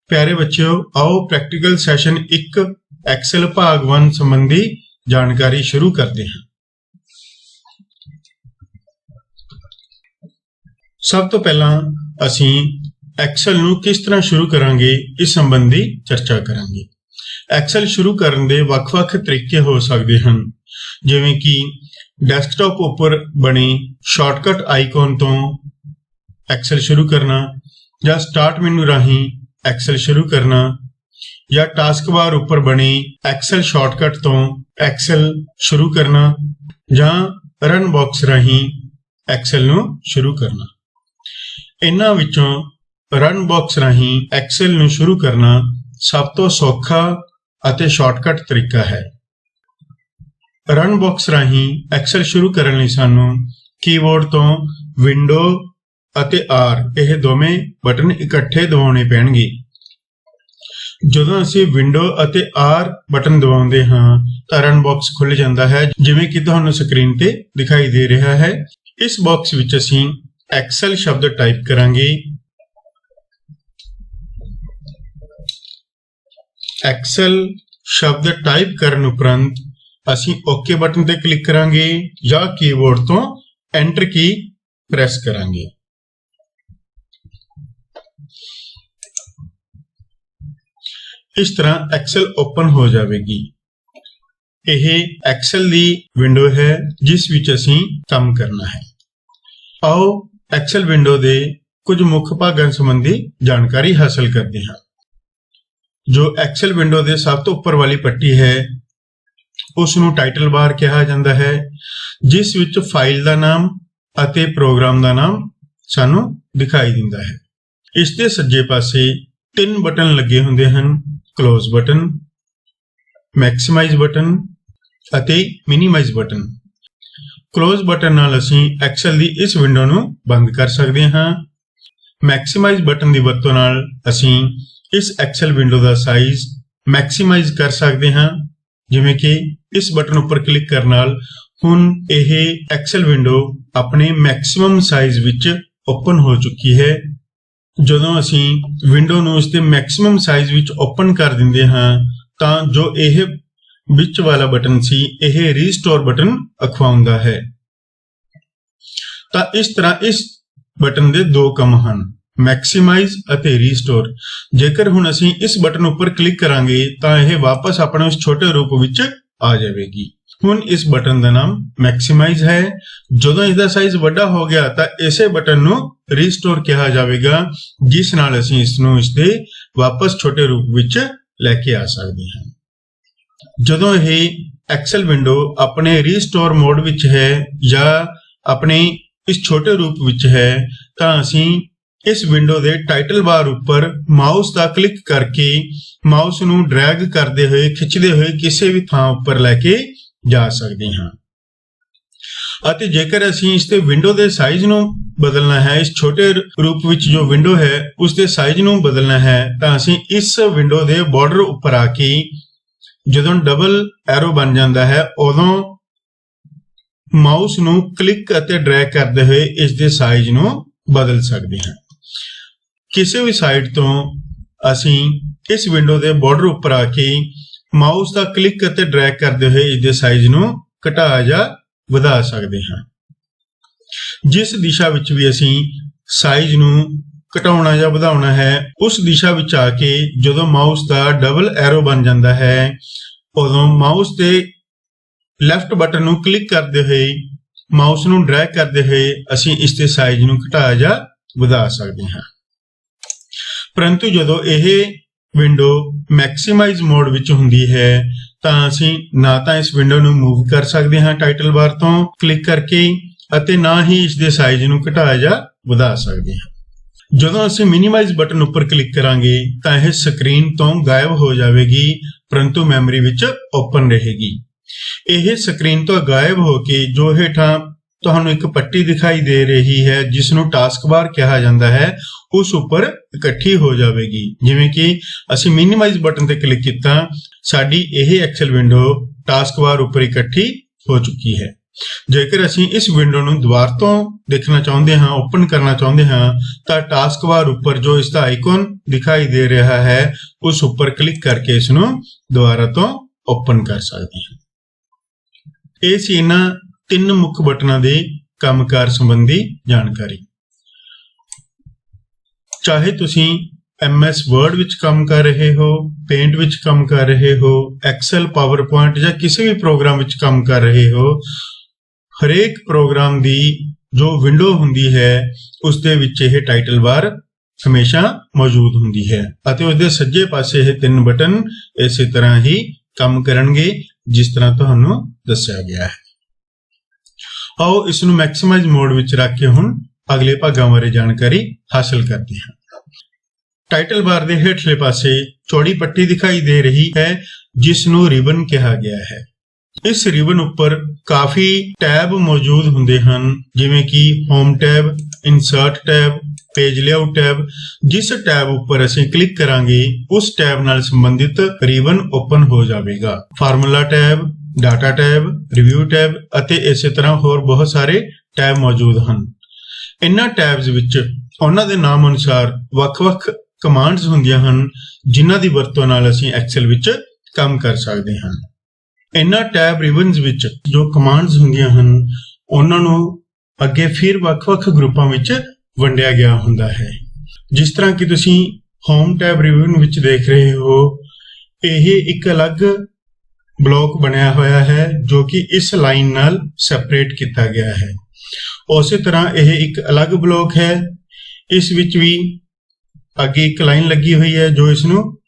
प्यारे बच्चों, आओ प्रैक्टिकल सैशन 1 एक्सेल भाग 1 संबंधी जानकारी शुरू करते हैं। सब तो पहला असी एक्सेल नूं किस तरह शुरू करांगे इस संबंधी चर्चा करांगे। एक्सेल शुरू करन दे वख-वख तरीके हो सकते हैं, जिवें कि डेस्कटॉप उपर बने शॉर्टकट आइकॉन तो एक्सेल शुरू करना, या स्टार्ट मेनू राही एक्सेल शुरू करना, या टास्क बार उपर बने एक्सेल शॉर्टकट तो एक्सेल शुरू करना, या रन बॉक्स राही एक्सेल नूं शुरू करना। इन्हां विचों रन बॉक्स राही एक्सेल नूं शुरू करना सब तो सौखा अते शॉर्टकट तरीका है। रन बॉक्स राही एक्सेल शुरू करन लई सानूं कीबोर्ड तो विंडो ਅਤੇ आर ਇਹ ਦੋਵੇਂ बटन इकट्ठे दबाने पैणगे। ਜਦੋਂ ਅਸੀਂ विंडो ਅਤੇ आर बटन दबाਉਂਦੇ ਹਾਂ ਤਾਂ ਰਨ ਬਾਕਸ ਖੁੱਲ ਜਾਂਦਾ ਹੈ, ਜਿਵੇਂ ਕਿ ਤੁਹਾਨੂੰ ਸਕਰੀਨ ਤੇ ਦਿਖਾਈ ਦੇ ਰਿਹਾ ਹੈ। ਇਸ ਬਾਕਸ ਵਿੱਚ ਅਸੀਂ एक्सेल शब्द टाइप करांगे। एक्सेल शब्द टाइप करन उपरंत ਅਸੀਂ ओके बटन ਤੇ क्लिक करांगे ਜਾਂ कीबोर्ड ਤੋਂ एंटर की प्रेस करांगे। इस तरह एक्सेल ओपन हो जाएगी। यह एक्सेल दी विंडो है जिस विच असीं काम करना है। आओ एक्सेल विंडो दे कुछ मुख भागां संबंधी जानकारी हासिल करते हैं। जो एक्सेल विंडो दे सब तो उपर वाली पट्टी है उसनूं टाइटल बार कहा जाता है, जिस विच फाइल का नाम अते प्रोग्राम का नाम सानूं दिखाई दिंदा है। इस दे सज्जे पासे 3 बटन लगे हुंदे हन, क्लोज बटन, मैक्सिमाइज बटन अते मिनीमाइज बटन। क्लोज बटन नाल असीं एक्सेल दी इस विंडो नूं बंद कर सकते हां। मैक्सिमाइज बटन दी वरतों नाल असीं इस एक्सेल विंडो दा साइज मैक्सिमाइज कर सकते हां, जिवें कि इस बटन उपर क्लिक करन नाल हुण यह एक्सेल विंडो अपने मैक्सिमम साइज विच ओपन हो चुकी है। ਜਦੋਂ ਅਸੀਂ ਵਿੰਡੋ ਨੂੰ ਇਸ ਦੇ ਮੈਕਸਿਮਮ ਸਾਈਜ਼ ਵਿੱਚ ਓਪਨ ਕਰ ਦਿੰਦੇ ਹਾਂ ਤਾਂ ਜੋ ਇਹ ਵਿੱਚ ਵਾਲਾ ਬਟਨ ਸੀ ਇਹ ਰੀਸਟੋਰ ਬਟਨ ਅਖਵਾਉਂਦਾ ਹੈ। ਤਾਂ ਇਸ ਤਰ੍ਹਾਂ ਇਸ ਬਟਨ ਦੇ ਦੋ ਕੰਮ ਹਨ, ਮੈਕਸਿਮਾਈਜ਼ ਅਤੇ ਰੀਸਟੋਰ। ਜੇਕਰ ਹੁਣ ਅਸੀਂ ਇਸ ਬਟਨ ਉੱਪਰ ਕਲਿੱਕ ਕਰਾਂਗੇ ਤਾਂ ਇਹ ਵਾਪਸ ਆਪਣੇ ਉਸ ਛੋਟੇ ਰੂਪ ਵਿੱਚ ਆ ਜਾਵੇਗੀ। ਹੁਣ ਇਸ ਬਟਨ ਦਾ ਨਾਮ ਮੈਕਸਿਮਾਈਜ਼ ਹੈ। ਜਦੋਂ ਇਸ ਦਾ ਸਾਈਜ਼ ਵੱਡਾ ਹੋ ਗਿਆ ਤਾਂ ਇਸੇ ਬਟਨ ਨੂੰ ਰੀਸਟੋਰ ਕਿਹਾ ਜਾਵੇਗਾ, ਜਿਸ ਨਾਲ ਅਸੀਂ ਇਸ ਨੂੰ ਇਸ ਦੇ ਵਾਪਸ ਛੋਟੇ ਰੂਪ ਵਿੱਚ ਲੈ ਕੇ ਆ ਸਕਦੇ ਹਾਂ। ਜਦੋਂ ਇਹ ਐਕਸਲ ਵਿੰਡੋ ਆਪਣੇ ਰੀਸਟੋਰ ਮੋਡ ਵਿੱਚ ਹੈ ਜਾਂ ਆਪਣੇ ਇਸ ਛੋਟੇ ਰੂਪ ਵਿੱਚ ਹੈ ਤਾਂ ਅਸੀਂ ਇਸ ਵਿੰਡੋ ਦੇ ਟਾਈਟਲ ਬਾਰ ਉੱਪਰ ਮਾਊਸ ਦਾ ਕਲਿੱਕ ਕਰਕੇ ਮਾਊਸ ਨੂੰ ਡਰੈਗ ਕਰਦੇ ਹੋਏ ਖਿੱਚਦੇ ਹੋਏ ਕਿਸੇ ਵੀ ਥਾਂ ਉੱਪਰ ਲੈ ਕੇ ਜਾ ਸਕਦੇ ਹਾਂ। ਅਤੇ ਜੇਕਰ ਅਸੀਂ ਇਸ ਤੇ ਵਿੰਡੋ ਦੇ ਸਾਈਜ਼ ਨੂੰ ਬਦਲਣਾ ਹੈ, ਇਸ ਛੋਟੇ ਰੂਪ ਵਿੱਚ ਜੋ ਵਿੰਡੋ ਹੈ ਉਸ ਦੇ ਸਾਈਜ਼ ਨੂੰ ਬਦਲਣਾ ਹੈ ਤਾਂ ਅਸੀਂ ਇਸ ਵਿੰਡੋ ਦੇ ਬਾਰਡਰ ਉੱਪਰ ਆ ਕੇ ਜਦੋਂ ਡਬਲ ਐਰੋ ਬਣ ਜਾਂਦਾ ਹੈ ਉਦੋਂ ਮਾਊਸ ਨੂੰ ਕਲਿੱਕ ਅਤੇ ਡਰੈਗ ਕਰਦੇ ਹੋਏ ਇਸ ਦੇ ਸਾਈਜ਼ ਨੂੰ ਬਦਲ ਸਕਦੇ ਹਾਂ। ਕਿਸੇ ਵੀ ਸਾਈਡ ਤੋਂ ਅਸੀਂ ਇਸ ਵਿੰਡੋ ਦੇ ਬਾਰਡਰ ਉੱਪਰ ਆ ਕੇ ਮਾਊਸ ਦਾ ਕਲਿੱਕ ਅਤੇ ਡਰੈਗ ਕਰਦੇ ਹੋਏ ਇਸ ਦੇ ਸਾਈਜ਼ ਨੂੰ ਘਟਾ ਜਾਂ ਵਧਾ ਸਕਦੇ ਹਾਂ। ਜਿਸ ਦਿਸ਼ਾ ਵਿੱਚ ਵੀ ਅਸੀਂ ਸਾਈਜ਼ ਨੂੰ ਘਟਾਉਣਾ ਜਾਂ ਵਧਾਉਣਾ ਹੈ ਉਸ ਦਿਸ਼ਾ ਵਿੱਚ ਆ ਕੇ ਜਦੋਂ ਮਾਊਸ ਦਾ ਡਬਲ ਐਰੋ ਬਣ ਜਾਂਦਾ ਹੈ ਉਦੋਂ ਮਾਊਸ ਦੇ ਲੈਫਟ ਬਟਨ ਨੂੰ ਕਲਿੱਕ ਕਰਦੇ ਹੋਏ ਮਾਊਸ ਨੂੰ ਡਰੈਗ ਕਰਦੇ ਹੋਏ ਅਸੀਂ ਇਸ ਦੇ ਸਾਈਜ਼ ਨੂੰ ਘਟਾ ਜਾਂ ਵਧਾ ਸਕਦੇ ਹਾਂ। ਪਰੰਤੂ ਜਦੋਂ ਇਹ ਵਿੰਡੋ ਮੈਕਸਿਮਾਈਜ਼ ਮੋਡ ਵਿੱਚ ਹੁੰਦੀ ਹੈ ਤਾਂ ਅਸੀਂ ਨਾ ਤਾਂ ਇਸ ਵਿੰਡੋ ਨੂੰ ਮੂਵ ਕਰ ਸਕਦੇ ਹਾਂ ਟਾਈਟਲ ਬਾਰ ਤੋਂ ਕਲਿੱਕ ਕਰਕੇ ਅਤੇ ਨਾ ਹੀ ਇਸ ਦੇ ਸਾਈਜ਼ ਨੂੰ ਘਟਾ ਜਾਂ ਵਧਾ ਸਕਦੇ ਹਾਂ। ਜਦੋਂ ਅਸੀਂ ਮਿਨੀਮਾਈਜ਼ ਬਟਨ ਉੱਪਰ ਕਲਿੱਕ ਕਰਾਂਗੇ ਤਾਂ ਇਹ ਸਕਰੀਨ ਤੋਂ ਗਾਇਬ ਹੋ ਜਾਵੇਗੀ, ਪਰੰਤੂ ਮੈਮਰੀ ਵਿੱਚ ਓਪਨ ਰਹੇਗੀ। ਇਹ ਸਕਰੀਨ ਤੋਂ ਗਾਇਬ ਹੋ ਕੇ ਜੋ ਹੇਠਾਂ ਤੁਹਾਨੂੰ ਇੱਕ ਪੱਟੀ ਦਿਖਾਈ ਦੇ ਰਹੀ ਹੈ ਜਿਸ ਨੂੰ ਟਾਸਕ ਬਾਰ ਕਿਹਾ ਜਾਂਦਾ ਹੈ ਉਸ ਉੱਪਰ ਇਕੱਠੀ ਹੋ ਜਾਵੇਗੀ। ਜਿਵੇਂ ਕਿ ਅਸੀਂ ਮਿਨੀਮਾਈਜ਼ ਬਟਨ ਤੇ ਕਲਿੱਕ ਕੀਤਾ, ਸਾਡੀ ਇਹ ਐਕਸਲ ਵਿੰਡੋ ਟਾਸਕ ਬਾਰ ਉੱਪਰ ਇਕੱਠੀ ਹੋ ਚੁੱਕੀ ਹੈ। ਜੇਕਰ ਅਸੀਂ ਇਸ ਵਿੰਡੋ ਨੂੰ ਦੁਬਾਰਾ ਤੋਂ ਦੇਖਣਾ ਚਾਹੁੰਦੇ ਹਾਂ, ਓਪਨ ਕਰਨਾ ਚਾਹੁੰਦੇ ਹਾਂ, ਤਾਂ ਟਾਸਕ ਬਾਰ ਉੱਪਰ ਜੋ ਇਸ ਦਾ ਆਈਕਨ ਦਿਖਾਈ ਦੇ ਰਿਹਾ ਹੈ ਉਸ ਉੱਪਰ ਕਲਿੱਕ ਕਰਕੇ ਇਸ ਨੂੰ ਦੁਬਾਰਾ ਤੋਂ ਓਪਨ ਕਰ ਸਕਦੇ ਹਾਂ। ਇਹ ਸੀ ਇਹਨਾਂ 3 ਮੁੱਖ ਬਟਨਾਂ ਦੇ ਕੰਮਕਾਰ ਸੰਬੰਧੀ ਜਾਣਕਾਰੀ। ਚਾਹੇ ਤੁਸੀਂ MS Word ਵਿੱਚ ਕੰਮ ਕਰ ਰਹੇ ਹੋ, ਪੇਂਟ ਵਿੱਚ ਕੰਮ ਕਰ ਰਹੇ ਹੋ, Excel, PowerPoint ਜਾਂ ਕਿਸੇ ਵੀ ਪ੍ਰੋਗਰਾਮ ਵਿੱਚ ਕੰਮ ਕਰ ਰਹੇ ਹੋ, ਹਰੇਕ ਪ੍ਰੋਗਰਾਮ ਦੀ ਜੋ ਵਿੰਡੋ ਹੁੰਦੀ ਹੈ ਉਸ ਦੇ ਵਿੱਚ ਇਹ ਟਾਈਟਲ ਬਾਰ ਹਮੇਸ਼ਾ ਮੌਜੂਦ ਹੁੰਦੀ ਹੈ ਅਤੇ ਉਸ ਦੇ ਸੱਜੇ ਪਾਸੇ ਇਹ 3 ਬਟਨ ਇਸੇ ਤਰ੍ਹਾਂ ਹੀ ਕੰਮ ਕਰਨਗੇ ਜਿਸ ਤਰ੍ਹਾਂ ਤੁਹਾਨੂੰ ਦੱਸਿਆ ਗਿਆ ਹੈ। ਆਓ ਇਸ ਨੂੰ ਮੈਕਸਿਮਾਈਜ਼ ਮੋਡ ਵਿੱਚ ਰੱਖ ਕੇ ਹੁਣ ਅਗਲੇ ਭਾਗਾਂ ਬਾਰੇ ਜਾਣਕਾਰੀ ਹਾਸਲ ਕਰਦੇ ਹਾਂ। ਟਾਈਟਲ ਬਾਰ ਦੇ ਹੇਠਲੇ ਪਾਸੇ ਚੌੜੀ ਪੱਟੀ ਦਿਖਾਈ ਦੇ ਰਹੀ ਹੈ ਜਿਸ ਨੂੰ ਰਿਬਨ ਕਿਹਾ ਗਿਆ ਹੈ। ਇਸ ਰਿਬਨ ਉੱਪਰ ਕਾਫੀ ਟੈਬ ਮੌਜੂਦ ਹੁੰਦੇ ਹਨ, ਜਿਵੇਂ ਕਿ home tab, insert tab, page layout tab. ਜਿਸ ਟੈਬ ਉੱਪਰ ਅਸੀਂ ਕਲਿੱਕ ਕਰਾਂਗੇ ਉਸ ਟੈਬ ਨਾਲ ਸੰਬੰਧਿਤ ਰਿਬਨ ਓਪਨ ਹੋ ਜਾਵੇਗਾ। Formula tab, data tab, review tab ਅਤੇ ਇਸੇ ਤਰ੍ਹਾਂ ਹੋਰ ਬਹੁਤ ਸਾਰੇ ਟੈਬ ਮੌਜੂਦ ਹਨ। ਇਹਨਾਂ ਟੈਬਸ ਵਿੱਚ ਉਹਨਾਂ ਦੇ ਨਾਮ ਅਨੁਸਾਰ ਵੱਖ-ਵੱਖ ਕਮਾਂਡਸ ਹੁੰਦੀਆਂ ਹਨ ਜਿਨ੍ਹਾਂ ਦੀ ਵਰਤੋਂ ਨਾਲ ਅਸੀਂ ਐਕਸਲ ਵਿੱਚ ਕੰਮ ਕਰ ਸਕਦੇ ਹਾਂ। ਇਹਨਾਂ ਟੈਬ ਰਿਬਨਸ ਵਿੱਚ ਜੋ ਕਮਾਂਡਸ ਹੁੰਦੀਆਂ ਹਨ ਉਹਨਾਂ ਨੂੰ ਅੱਗੇ ਫਿਰ ਵੱਖ-ਵੱਖ ਗਰੁੱਪਾਂ ਵਿੱਚ ਵੰਡਿਆ ਗਿਆ ਹੁੰਦਾ ਹੈ। ਜਿਸ ਤਰ੍ਹਾਂ ਕਿ ਤੁਸੀਂ ਹੋਮ ਟੈਬ ਰਿਬਨ ਵਿੱਚ ਦੇਖ ਰਹੇ ਹੋ, ਇਹ ਇੱਕ ਅਲੱਗ ਬਲੌਕ ਬਣਿਆ ਹੋਇਆ ਹੈ ਜੋ ਕਿ ਇਸ ਲਾਈਨ ਨਾਲ ਸੈਪਰੇਟ ਕੀਤਾ ਗਿਆ ਹੈ। ਉਸੇ ਤਰ੍ਹਾਂ ਇਹ ਇੱਕ ਅਲੱਗ ਬਲੌਕ ਹੈ, ਇਸ ਵਿੱਚ ਵੀ ਅੱਗੇ ਇੱਕ ਲਾਈਨ ਲੱਗੀ ਹੋਈ ਹੈ ਜੋ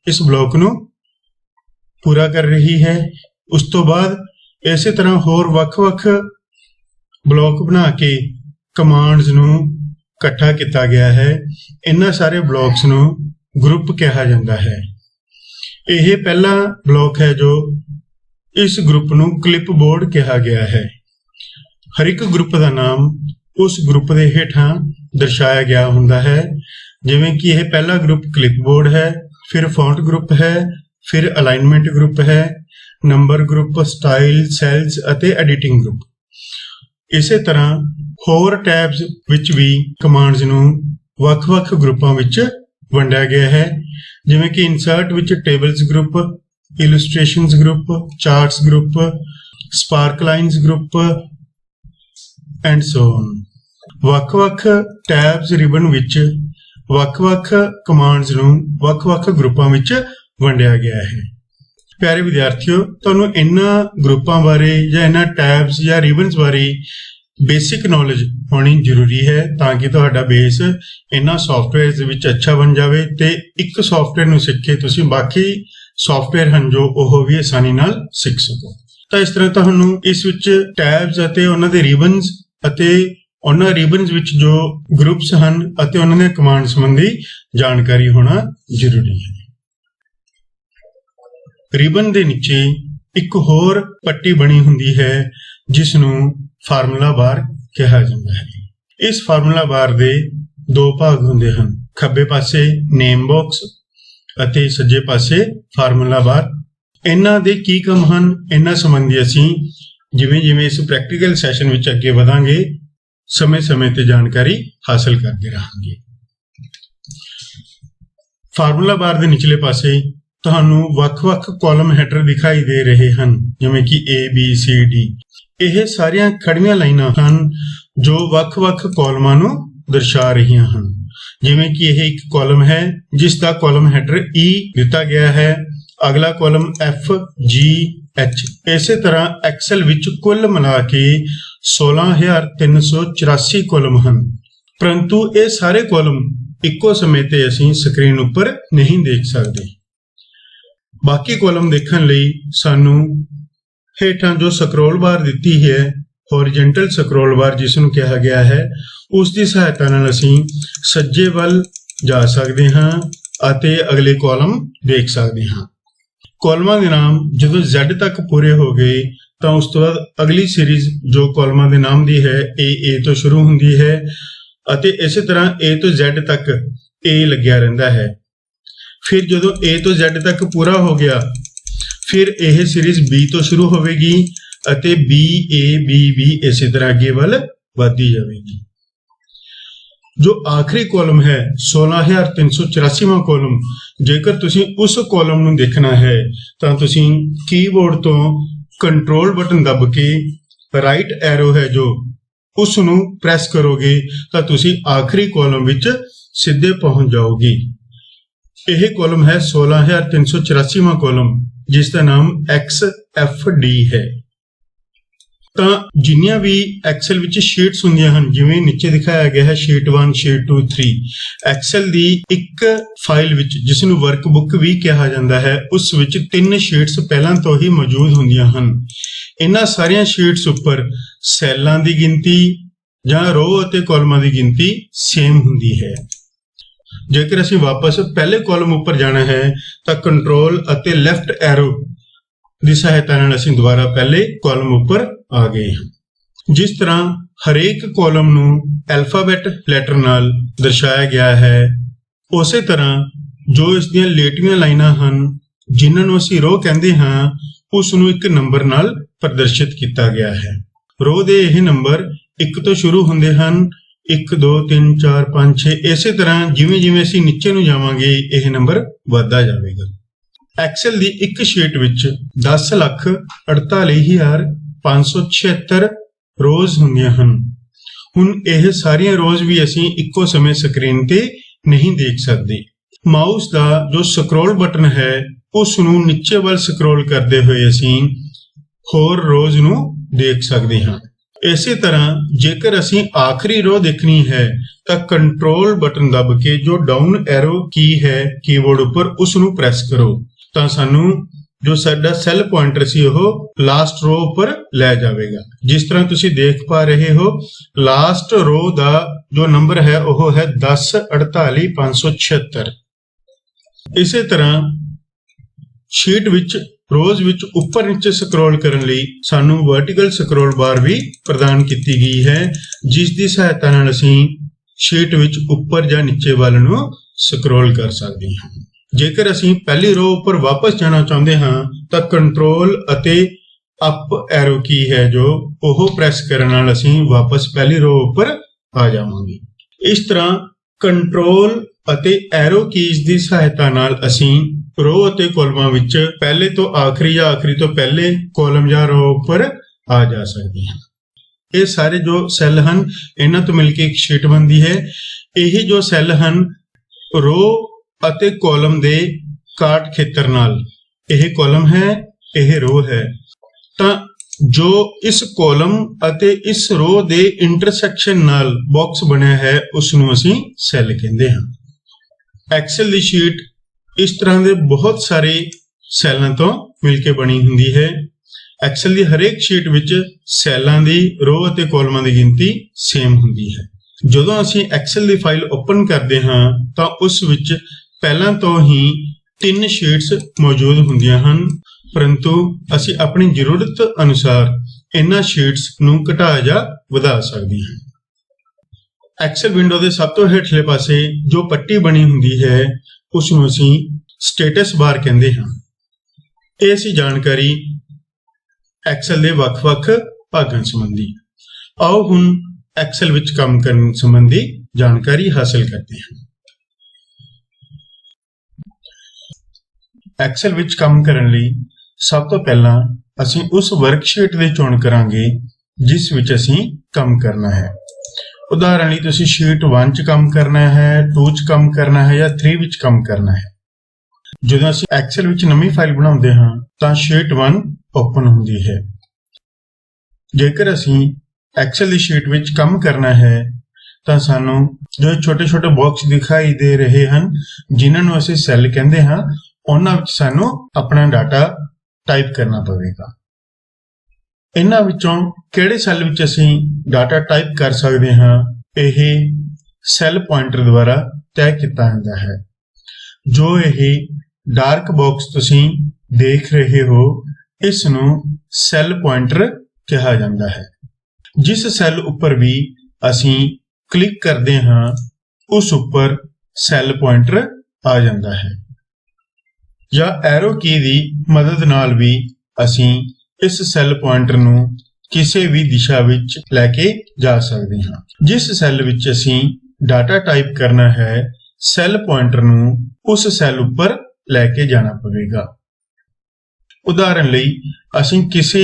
ਇਸ ਬਲੌਕ ਨੂੰ ਪੂਰਾ ਕਰ ਰਹੀ ਹੈ। ਉਸ ਤੋਂ ਬਾਅਦ ਇਸੇ ਤਰ੍ਹਾਂ ਹੋਰ ਵੱਖ-ਵੱਖ ਬਲੌਕ ਬਣਾ ਕੇ ਕਮਾਂਡਸ ਨੂੰ ਇਕੱਠਾ ਕੀਤਾ ਗਿਆ ਹੈ। ਇਹਨਾਂ ਸਾਰੇ ਬਲੌਕਸ ਨੂੰ ਗਰੁੱਪ ਕਿਹਾ ਜਾਂਦਾ ਹੈ। ਇਹ ਪਹਿਲਾ ਬਲੌਕ ਹੈ ਜੋ ਇਸ ਗਰੁੱਪ ਨੂੰ ਕਲਿੱਪਬੋਰਡ ਕਿਹਾ ਗਿਆ ਹੈ। ਹਰ ਇੱਕ ਗਰੁੱਪ ਦਾ ਨਾਮ ਉਸ ਗਰੁੱਪ ਦੇ ਹੇਠਾਂ ਦਰਸਾਇਆ ਗਿਆ ਹੁੰਦਾ ਹੈ, ਜਿਵੇਂ ਕਿ ਇਹ ਪਹਿਲਾ ਗਰੁੱਪ ਕਲਿੱਪਬੋਰਡ ਹੈ, ਫਿਰ ਫੌਂਟ ਗਰੁੱਪ ਹੈ, ਫਿਰ ਅਲਾਈਨਮੈਂਟ ਗਰੁੱਪ ਹੈ, ਨੰਬਰ ਗਰੁੱਪ, ਸਟਾਈਲ, ਸੈਲਸ ਅਤੇ ਐਡੀਟਿੰਗ ਗਰੁੱਪ। ਇਸੇ ਤਰ੍ਹਾਂ ਹੋਰ ਟੈਬਸ ਵਿੱਚ ਵੀ ਕਮਾਂਡਸ ਨੂੰ ਵੱਖ-ਵੱਖ ਗਰੁੱਪਾਂ ਵਿੱਚ ਵੰਡਿਆ ਗਿਆ ਹੈ, ਜਿਵੇਂ ਕਿ ਇਨਸਰਟ ਵਿੱਚ tables group, illustrations group, charts group, spark lines group and so on. ਵੱਖ-ਵੱਖ ਟੈਬਸ ਰਿਬਨ ਵਿੱਚ ਵੱਖ-ਵੱਖ ਕਮਾਂਡਸ ਨੂੰ ਵੱਖ-ਵੱਖ ਗਰੁੱਪਾਂ ਵਿੱਚ ਵੰਡਿਆ ਗਿਆ ਹੈ। ਪਿਆਰੇ ਵਿਦਿਆਰਥੀਓ, ਤੁਹਾਨੂੰ ਇਹਨਾਂ ਗਰੁੱਪਾਂ ਬਾਰੇ ਜਾਂ ਇਹਨਾਂ ਟੈਬਸ ਜਾਂ ਰਿਬਨਸ ਬਾਰੇ ਬੇਸਿਕ ਨੌਲੇਜ ਹੋਣੀ ਜ਼ਰੂਰੀ ਹੈ ਤਾਂ ਕਿ ਤੁਹਾਡਾ ਬੇਸ ਇਹਨਾਂ ਸੌਫਟਵੇਅਰਸ ਦੇ ਵਿੱਚ ਅੱਛਾ ਬਣ ਜਾਵੇ ਤੇ ਇੱਕ ਸੌਫਟਵੇਅਰ ਨੂੰ ਸਿੱਖ ਕੇ ਤੁਸੀਂ ਬਾਕੀ ਸੌਫਟਵੇਅਰ ਹਨ ਜੋ ਉਹ ਵੀ ਆਸਾਨੀ ਨਾਲ ਸਿੱਖ ਸਕੋ। ਤਾਂ ਇਸ ਤਰ੍ਹਾਂ ਤੁਹਾਨੂੰ ਇਸ ਵਿੱਚ ਟੈਬਸ ਅਤੇ ਉਹਨਾਂ ਦੇ ਰਿਬਨਸ ਅਤੇ ਉਹਨਾਂ ਰਿਬਨਸ ਵਿੱਚ ਜੋ ਗਰੁੱਪਸ ਹਨ ਅਤੇ ਉਹਨਾਂ ਦੇ ਕਮਾਂਡ ਸੰਬੰਧੀ ਜਾਣਕਾਰੀ ਹੋਣਾ ਜ਼ਰੂਰੀ ਹੈ। ਰਿਬਨ ਦੇ ਨੀਚੇ ਇੱਕ ਹੋਰ ਪੱਟੀ ਬਣੀ ਹੁੰਦੀ ਹੈ ਜਿਸ ਨੂੰ ਫਾਰਮੂਲਾ ਬਾਰ ਕਿਹਾ ਜਾਂਦਾ ਹੈ। ਇਸ ਫਾਰਮੂਲਾ ਬਾਰ ਦੇ 2 ਭਾਗ ਹੁੰਦੇ ਹਨ, ਖੱਬੇ ਪਾਸੇ ਨੇਮ ਬਾਕਸ ਅਤੇ ਸੱਜੇ ਪਾਸੇ ਫਾਰਮੂਲਾ ਬਾਰ। ਇਹਨਾਂ ਦੇ ਕੀ ਕੰਮ ਹਨ, ਇਹਨਾਂ ਸੰਬੰਧੀ ਅਸੀਂ ਜਿਵੇਂ-ਜਿਵੇਂ ਇਸ ਪ੍ਰੈਕਟੀਕਲ ਸੈਸ਼ਨ ਵਿੱਚ ਅੱਗੇ ਵਧਾਂਗੇ ਸਮੇਂ-ਸਮੇਂ ਤੇ ਜਾਣਕਾਰੀ ਹਾਸਲ ਕਰਦੇ ਰਹਾਂਗੇ। ਫਾਰਮੂਲਾ ਬਾਰ ਦੇ ਨਿਚਲੇ ਪਾਸੇ ਤੁਹਾਨੂੰ ਵੱਖ-ਵੱਖ ਕਾਲਮ ਹੈਡਰ ਦਿਖਾਈ ਦੇ ਰਹੇ ਹਨ, ਜਿਵੇਂ ਕਿ A, B, C, D। ਇਹ ਸਾਰੀਆਂ ਖੜੀਆਂ ਲਾਈਨਾਂ ਹਨ ਜੋ ਵੱਖ-ਵੱਖ ਕਾਲਮਾਂ ਨੂੰ ਦਰਸਾ ਰਹੀਆਂ ਹਨ, ਜਿਵੇਂ ਕਿ ਇਹ ਇੱਕ ਕਾਲਮ ਹੈ ਜਿਸ ਦਾ ਕਾਲਮ ਹੈਡਰ E ਦਿੱਤਾ ਗਿਆ ਹੈ, ਅਗਲਾ ਕਾਲਮ F, G, H। ਇਸੇ ਤਰ੍ਹਾਂ ਐਕਸਲ ਵਿੱਚ ਕੁੱਲ ਮਿਲਾ ਕੇ 16,384 ਕਾਲਮ ਹਨ, ਪਰੰਤੂ ਇਹ ਸਾਰੇ ਕਾਲਮ ਇੱਕੋ ਸਮੇਂ ਤੇ ਅਸੀਂ ਸਕਰੀਨ ਉੱਪਰ ਨਹੀਂ ਦੇਖ ਸਕਦੇ। ਬਾਕੀ ਕਾਲਮ ਦੇਖਣ ਲਈ ਸਾਨੂੰ ਹੇਠਾਂ ਜੋ ਸਕਰੋਲ ਬਾਰ ਦਿੱਤੀ ਹੈ, ਹੌਰੀਜ਼ੌਂਟਲ ਸਕਰੋਲ ਬਾਰ ਜਿਸ ਨੂੰ ਕਿਹਾ ਗਿਆ ਹੈ, ਉਸ ਦੀ ਸਹਾਇਤਾ ਨਾਲ ਅਸੀਂ ਸੱਜੇ ਵੱਲ ਜਾ ਸਕਦੇ ਹਾਂ ਅਤੇ ਅਗਲੇ ਕਾਲਮ ਦੇਖ ਸਕਦੇ ਹਾਂ। ਕਾਲਮਾਂ ਦੇ ਨਾਮ ਜਦੋਂ Z ਤੱਕ ਪੂਰੇ ਹੋ ਗਏ ਤਾਂ ਉਸ ਤੋਂ ਬਾਅਦ ਅਗਲੀ ਸੀਰੀਜ਼ ਜੋ ਕਾਲਮਾਂ ਦੇ ਨਾਮ ਦੀ ਹੈ A ਤੋਂ ਸ਼ੁਰੂ ਹੁੰਦੀ ਹੈ ਅਤੇ ਇਸੇ ਤਰ੍ਹਾਂ A ਤੋਂ Z ਤੱਕ A ਲੱਗਿਆ ਰਹਿੰਦਾ ਹੈ। ਫਿਰ ਜਦੋਂ A ਤੋਂ Z ਤੱਕ ਪੂਰਾ ਹੋ ਗਿਆ ਫਿਰ ਇਹ ਸੀਰੀਜ਼ B ਤੋਂ ਸ਼ੁਰੂ ਹੋਵੇਗੀ ਅਤੇ BAB ਵੀ ਇਸੇ ਤਰ੍ਹਾਂ ਅੱਗੇ ਵੱਲ ਵਧਦੀ ਜਾਵੇਗੀ। ਜੋ ਆਖਰੀ ਕਾਲਮ ਹੈ 16384ਵਾਂ ਕਾਲਮ, ਜੇਕਰ ਤੁਸੀਂ ਉਸ ਕਾਲਮ ਨੂੰ ਦੇਖਣਾ ਹੈ ਤਾਂ ਤੁਸੀਂ ਕੀਬੋਰਡ ਤੋਂ ਕੰਟਰੋਲ ਬਟਨ ਦੱਬ ਕੇ ਰਾਈਟ ਐਰੋ ਹੈ ਜੋ ਉਸ ਨੂੰ ਪ੍ਰੈਸ ਕਰੋਗੇ ਤਾਂ ਤੁਸੀਂ ਆਖਰੀ ਕਾਲਮ ਵਿੱਚ ਸਿੱਧੇ ਪਹੁੰਚ ਜਾਓਗੇ। ਇਹ ਕਾਲਮ ਹੈ 16384ਵਾਂ ਕਾਲਮ, ਜਿਸ ਦਾ ਨਾਮ XFD ਹੈ। ਤਾਂ ਜਿੰਨੀਆਂ ਵੀ ਐਕਸਲ ਵਿੱਚ ਸ਼ੀਟਸ ਹੁੰਦੀਆਂ ਹਨ, ਜਿਵੇਂ ਨੀਚੇ ਦਿਖਾਇਆ ਗਿਆ ਹੈ ਸ਼ੀਟ 1 ਸ਼ੀਟ 2 3, ਐਕਸਲ ਦੀ ਇੱਕ ਫਾਈਲ ਵਿੱਚ ਜਿਸ ਨੂੰ ਵਰਕਬੁੱਕ ਵੀ ਕਿਹਾ ਜਾਂਦਾ ਹੈ, ਉਸ ਵਿੱਚ 3 ਸ਼ੀਟਸ ਪਹਿਲਾਂ ਤੋਂ ਹੀ ਮੌਜੂਦ ਹੁੰਦੀਆਂ ਹਨ। ਇਹਨਾਂ ਸਾਰੀਆਂ ਸ਼ੀਟਸ ਉੱਪਰ ਸੈੱਲਾਂ ਦੀ ਗਿਣਤੀ ਜਾਂ ਰੋ ਅਤੇ ਕਾਲਮਾਂ ਦੀ ਗਿਣਤੀ ਸੇਮ ਹੁੰਦੀ ਹੈ। ਜੇਕਰ ਅਸੀਂ ਵਾਪਸ ਪਹਿਲੇ ਕਾਲਮ ਉੱਪਰ ਜਾਣਾ ਹੈ ਤਾਂ ਕੰਟਰੋਲ ਅਤੇ ਲੈਫਟ ਐਰੋ ਦੀ ਸਹਾਇਤਾ ਨਾਲ ਅਸੀਂ ਦੁਬਾਰਾ ਪਹਿਲੇ ਕਾਲਮ ਉੱਪਰ ਆ ਗਏ ਹਾਂ। ਜਿਸ ਤਰ੍ਹਾਂ ਹਰੇਕ ਕਾਲਮ ਨੂੰ ਐਲਫਾਬੈਟ ਲੈਟਰ ਨਾਲ ਦਰਸਾਇਆ ਗਿਆ ਹੈ, ਉਸੇ ਤਰ੍ਹਾਂ ਜੋ ਇਸ ਦੀਆਂ ਲੇਟੀਆਂ ਲਾਈਨਾਂ ਹਨ ਜਿਨ੍ਹਾਂ ਨੂੰ ਅਸੀਂ ਰੋ ਕਹਿੰਦੇ ਹਾਂ, ਉਸ ਨੂੰ ਇੱਕ ਨੰਬਰ ਨਾਲ ਪ੍ਰਦਰਸ਼ਿਤ ਕੀਤਾ ਗਿਆ ਹੈ। ਰੋ ਦੇ ਇਹ ਨੰਬਰ 1 ਤੋਂ ਸ਼ੁਰੂ ਹੁੰਦੇ ਹਨ, 1 2 3 4 5 6। ਇਸੇ ਤਰ੍ਹਾਂ ਜਿਵੇਂ ਜਿਵੇਂ ਅਸੀਂ ਨੀਚੇ ਨੂੰ ਜਾਵਾਂਗੇ ਇਹ ਨੰਬਰ ਵੱਧਦਾ ਜਾਵੇਗਾ। ਐਕਸਲ ਦੀ ਇੱਕ ਸ਼ੀਟ ਵਿੱਚ 10,48,576 ਰੋਜ਼ ਹੁੰਦੀਆਂ ਹਨ। ਹੁਣ ਇਹ ਸਾਰੀਆਂ ਰੋਜ਼ ਵੀ ਅਸੀਂ ਇੱਕੋ ਸਮੇਂ ਸਕਰੀਨ ਤੇ ਨਹੀਂ ਦੇਖ ਸਕਦੇ। ਮਾਊਸ ਦਾ ਜੋ ਸਕਰੋਲ ਬਟਨ ਹੈ ਉਸ ਨੂੰ ਨੀਚੇ ਵੱਲ ਸਕਰੋਲ ਕਰਦੇ ਹੋਏ ਅਸੀਂ ਹੋਰ ਰੋਜ਼ ਨੂੰ ਦੇਖ ਸਕਦੇ ਹਾਂ। ਇਸੇ ਤਰ੍ਹਾਂ ਜੇਕਰ ਅਸੀਂ ਆਖਰੀ ਰੋ ਦੇਖਣੀ ਹੈ ਤਾਂ ਕੰਟਰੋਲ ਬਟਨ ਦੱਬ ਕੇ ਜੋ ਡਾਊਨ ਐਰੋ ਕੀ ਹੈ ਕੀਬੋਰਡ ਉੱਪਰ ਉਸ ਨੂੰ ਪ੍ਰੈਸ ਕਰੋ ਤਾਂ ਸਾਨੂੰ ਜੋ ਸਾਡਾ ਸੈੱਲ ਪੁਆਇੰਟਰ ਸੀ ਉਹ ਲਾਸਟ ਰੋ ਉੱਪਰ ਲੈ ਜਾਵੇਗਾ। ਜਿਸ ਤਰ੍ਹਾਂ ਤੁਸੀਂ ਦੇਖ ਪਾ ਰਹੇ ਹੋ, ਲਾਸਟ ਰੋ ਦਾ ਜੋ ਨੰਬਰ ਹੈ ਉਹ ਹੈ 10,48,576। ਇਸੇ ਤਰ੍ਹਾਂ ਸ਼ੀਟ ਵਿੱਚ ਰੋਜ਼ ਵਿੱਚ ਉੱਪਰ ਨੀਚੇ ਸਕਰੋਲ ਕਰਨ ਲਈ ਸਾਨੂੰ ਵਰਟੀਕਲ ਸਕਰੋਲ ਬਾਰ ਵੀ ਪ੍ਰਦਾਨ ਕੀਤੀ ਗਈ ਹੈ, ਜਿਸ ਦੀ ਸਹਾਇਤਾ ਨਾਲ ਅਸੀਂ ਸ਼ੀਟ ਵਿੱਚ ਉੱਪਰ ਜਾਂ ਨੀਚੇ ਵੱਲ ਨੂੰ ਸਕਰੋਲ ਕਰ ਸਕਦੇ ਹਾਂ। ਜੇਕਰ ਅਸੀਂ ਪਹਿਲੀ ਰੋ ਉੱਪਰ ਵਾਪਸ ਜਾਣਾ ਚਾਹੁੰਦੇ ਹਾਂ ਤਾਂ ਕੰਟਰੋਲ ਅਤੇ ਅਪ ਐਰੋ ਕੀ ਹੈ ਜੋ ਉਹ ਪ੍ਰੈਸ ਕਰਨ ਨਾਲ ਅਸੀਂ ਵਾਪਸ ਪਹਿਲੀ ਰੋ ਉੱਪਰ ਆ ਜਾਵਾਂਗੇ। ਇਸ ਤਰ੍ਹਾਂ ਕੰਟਰੋਲ ਅਤੇ ਐਰੋ ਕੀਜ਼ ਦੀ ਸਹਾਇਤਾ ਨਾਲ ਅਸੀਂ ਰੋ ਅਤੇ ਕਾਲਮਾਂ ਵਿੱਚ ਪਹਿਲੇ ਤੋਂ ਆਖਰੀ ਜਾਂ ਆਖਰੀ ਤੋਂ ਪਹਿਲੇ ਕਾਲਮ ਜਾਂ ਰੋ ਉੱਪਰ ਆ ਜਾ ਸਕਦੇ ਹਾਂ। ਇਹ ਸਾਰੇ ਜੋ ਸੈੱਲ ਹਨ ਇਹਨਾਂ ਤੋਂ ਮਿਲ ਕੇ ਇੱਕ ਸ਼ੀਟ ਬਣਦੀ ਹੈ। ਇਹ ਜੋ ਸੈੱਲ ਹਨ ਰੋ ਅਤੇ ਕਾਲਮ ਦੇ ਕਾਟ ਖੇਤਰ ਨਾਲ, ਇਹ ਕਾਲਮ ਹੈ ਇਹ ਰੋ ਹੈ, ਤਾਂ ਜੋ ਇਸ ਕਾਲਮ ਅਤੇ ਇਸ ਰੋ ਦੇ ਇੰਟਰਸੈਕਸ਼ਨ ਨਾਲ ਬਾਕਸ ਬਣਿਆ ਹੈ ਉਸ ਨੂੰ ਅਸੀਂ ਸੈੱਲ ਕਹਿੰਦੇ ਹਾਂ। ਐਕਸਲ ਦੀ ਸ਼ੀਟ ਇਸ ਤਰ੍ਹਾਂ ਦੇ ਬਹੁਤ ਸਾਰੇ ਸੈੱਲਾਂ ਤੋਂ ਮਿਲ ਕੇ ਬਣੀ ਹੁੰਦੀ ਹੈ। ਐਕਸਲ ਦੀ ਹਰੇਕ ਸ਼ੀਟ ਵਿੱਚ ਸੈੱਲਾਂ ਦੀ ਰੋ ਅਤੇ ਕਾਲਮਾਂ ਦੀ ਗਿਣਤੀ ਸੇਮ ਹੁੰਦੀ ਹੈ। ਜਦੋਂ ਅਸੀਂ ਐਕਸਲ ਦੀ ਫਾਈਲ ਓਪਨ ਕਰਦੇ ਹਾਂ ਤਾਂ ਉਸ ਵਿੱਚ ਪਹਿਲਾਂ ਤੋਂ ਹੀ 3 ਸ਼ੀਟਸ ਮੌਜੂਦ ਹੁੰਦੀਆਂ ਹਨ, ਪਰੰਤੂ ਅਸੀਂ ਆਪਣੀ ਜ਼ਰੂਰਤ ਅਨੁਸਾਰ ਇਹਨਾਂ ਸ਼ੀਟਸ ਨੂੰ ਘਟਾ ਜਾਂ ਵਧਾ ਸਕਦੇ ਹਾਂ। ਐਕਸਲ ਵਿੰਡੋ ਦੇ ਸਭ ਤੋਂ ਹੇਠਲੇ ਪਾਸੇ ਜੋ ਪੱਟੀ ਬਣੀ ਹੁੰਦੀ ਹੈ ਉਸ ਨੂੰ ਅਸੀਂ ਸਟੇਟਸ ਬਾਰ ਕਹਿੰਦੇ ਹਾਂ। ਇਹ ਅਸੀਂ ਜਾਣਕਾਰੀ ਐਕਸਲ ਦੇ ਵੱਖ-ਵੱਖ ਭਾਗਾਂ ਸੰਬੰਧੀ। ਆਓ ਹੁਣ ਐਕਸਲ ਵਿੱਚ ਕੰਮ ਕਰਨ ਸੰਬੰਧੀ ਜਾਣਕਾਰੀ ਹਾਸਲ ਕਰਦੇ ਹਾਂ। ਐਕਸਲ ਵਿੱਚ ਕੰਮ ਕਰਨ ਲਈ ਸਭ ਤੋਂ ਪਹਿਲਾਂ ਅਸੀਂ ਉਸ ਵਰਕਸ਼ੀਟ ਦੀ ਚੋਣ ਕਰਾਂਗੇ ਜਿਸ ਵਿੱਚ ਅਸੀਂ ਕੰਮ ਕਰਨਾ ਹੈ। ਉਦਾਹਰਣ ਲਈ ਤੁਸੀਂ ਸ਼ੀਟ 1 ਚ ਕੰਮ ਕਰਨਾ ਹੈ, 2 ਚ ਕੰਮ ਕਰਨਾ ਹੈ ਜਾਂ 3 ਵਿੱਚ ਕੰਮ ਕਰਨਾ ਹੈ। ਜਦੋਂ ਅਸੀਂ ਐਕਸਲ ਵਿੱਚ ਨਵੀਂ ਫਾਈਲ ਬਣਾਉਂਦੇ ਹਾਂ ਤਾਂ ਸ਼ੀਟ 1 ਓਪਨ ਹੁੰਦੀ ਹੈ। ਜੇਕਰ ਅਸੀਂ ਐਕਸਲ ਦੀ ਸ਼ੀਟ ਵਿੱਚ ਕੰਮ ਕਰਨਾ ਹੈ ਤਾਂ ਸਾਨੂੰ ਜੋ ਛੋਟੇ-ਛੋਟੇ ਬਾਕਸ ਦਿਖਾਈ ਦੇ ਰਹੇ ਹਨ ਜਿਨ੍ਹਾਂ ਨੂੰ ਅਸੀਂ ਸੈੱਲ ਕਹਿੰਦੇ ਹਾਂ, ਉਹਨਾਂ ਵਿੱਚ ਸਾਨੂੰ ਆਪਣਾ ਡਾਟਾ ਟਾਈਪ ਕਰਨਾ ਪਵੇਗਾ। ਇਹਨਾਂ ਵਿੱਚੋਂ ਕਿਹੜੇ ਸੈੱਲ ਵਿੱਚ ਅਸੀਂ ਡਾਟਾ ਟਾਈਪ ਕਰ ਸਕਦੇ ਹਾਂ ਇਹ ਸੈੱਲ ਪੁਆਇੰਟਰ ਦੁਆਰਾ ਤੈਅ ਕੀਤਾ ਜਾਂਦਾ ਹੈ। ਜੋ ਇਹ ਡਾਰਕ ਬਾਕਸ ਤੁਸੀਂ ਦੇਖ ਰਹੇ ਹੋ ਇਸ ਨੂੰ ਸੈੱਲ ਪੁਆਇੰਟਰ ਕਿਹਾ ਜਾਂਦਾ ਹੈ। ਜਿਸ ਸੈੱਲ ਉੱਪਰ ਵੀ ਅਸੀਂ ਕਲਿੱਕ ਕਰਦੇ ਹਾਂ ਉਸ ਉੱਪਰ ਸੈੱਲ ਪੁਆਇੰਟਰ ਆ ਜਾਂਦਾ ਹੈ। ਜਾਂ ਐਰੋ ਕੀ ਦੀ ਮਦਦ ਨਾਲ ਵੀ ਅਸੀਂ इस सैल पॉइंटर नूं किसी भी दिशा विच लैके जा सकते हैं। जिस सैल विच असीं डाटा टाइप करना है, सैल पॉइंटर नूं उस सैल उपर लैके जाना पवेगा। उदाहरण लई असीं किसी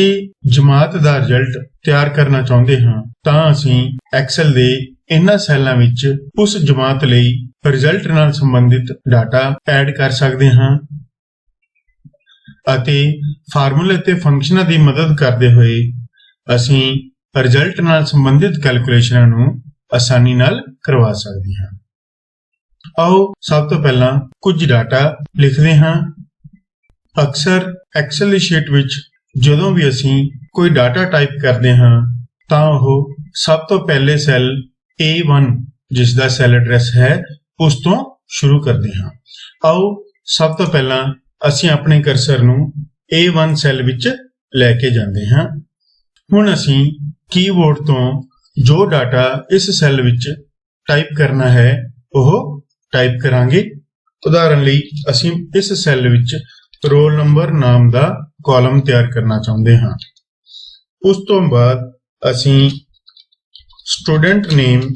जमात दा रिजल्ट तैयार करना चाहुंदे हां तां असीं एक्सेल दे इन्हां सैल्लां विच उस जमात लई रिजल्ट नाल संबंधित डाटा ऐड कर सकदे हां ਅਤੇ ਫਾਰਮੂਲੇ ਤੇ ਫੰਕਸ਼ਨਾਂ ਦੀ ਮਦਦ ਕਰਦੇ ਹੋਏ ਅਸੀਂ ਰਿਜ਼ਲਟ ਨਾਲ ਸੰਬੰਧਿਤ ਕੈਲਕੂਲੇਸ਼ਨਾਂ ਨੂੰ ਆਸਾਨੀ ਨਾਲ ਕਰਵਾ ਸਕਦੇ ਹਾਂ। ਆਓ ਸਭ ਤੋਂ ਪਹਿਲਾਂ ਕੁਝ ਡਾਟਾ ਲਿਖਦੇ ਹਾਂ। ਅਕਸਰ ਐਕਸਲ ਦੀ ਸ਼ੀਟ ਵਿੱਚ ਜਦੋਂ ਵੀ ਅਸੀਂ ਕੋਈ ਡਾਟਾ ਟਾਈਪ ਕਰਦੇ ਹਾਂ ਤਾਂ ਉਹ ਸਭ ਤੋਂ ਪਹਿਲੇ ਸੈੱਲ A1 ਜਿਸ ਦਾ ਸੈੱਲ ਐਡਰੈਸ ਹੈ ਉਸ ਤੋਂ ਸ਼ੁਰੂ ਕਰਦੇ ਹਾਂ। ਆਓ ਸਭ ਤੋਂ ਪਹਿਲਾਂ ਅਸੀਂ ਆਪਣੇ ਕਰਸਰ ਨੂੰ A1 ਸੈੱਲ ਵਿੱਚ ਲੈ ਕੇ ਜਾਂਦੇ ਹਾਂ। ਹੁਣ ਅਸੀਂ ਕੀਬੋਰਡ ਤੋਂ ਜੋ ਡਾਟਾ ਇਸ ਸੈੱਲ ਵਿੱਚ ਟਾਈਪ ਕਰਨਾ ਹੈ ਉਹ ਟਾਈਪ ਕਰਾਂਗੇ। ਉਦਾਹਰਨ ਲਈ ਅਸੀਂ ਇਸ ਸੈੱਲ ਵਿੱਚ ਰੋਲ ਨੰਬਰ ਨਾਮ ਦਾ ਕਾਲਮ ਤਿਆਰ ਕਰਨਾ ਚਾਹੁੰਦੇ ਹਾਂ। ਉਸ ਤੋਂ ਬਾਅਦ ਅਸੀਂ ਸਟੂਡੈਂਟ ਨੇਮ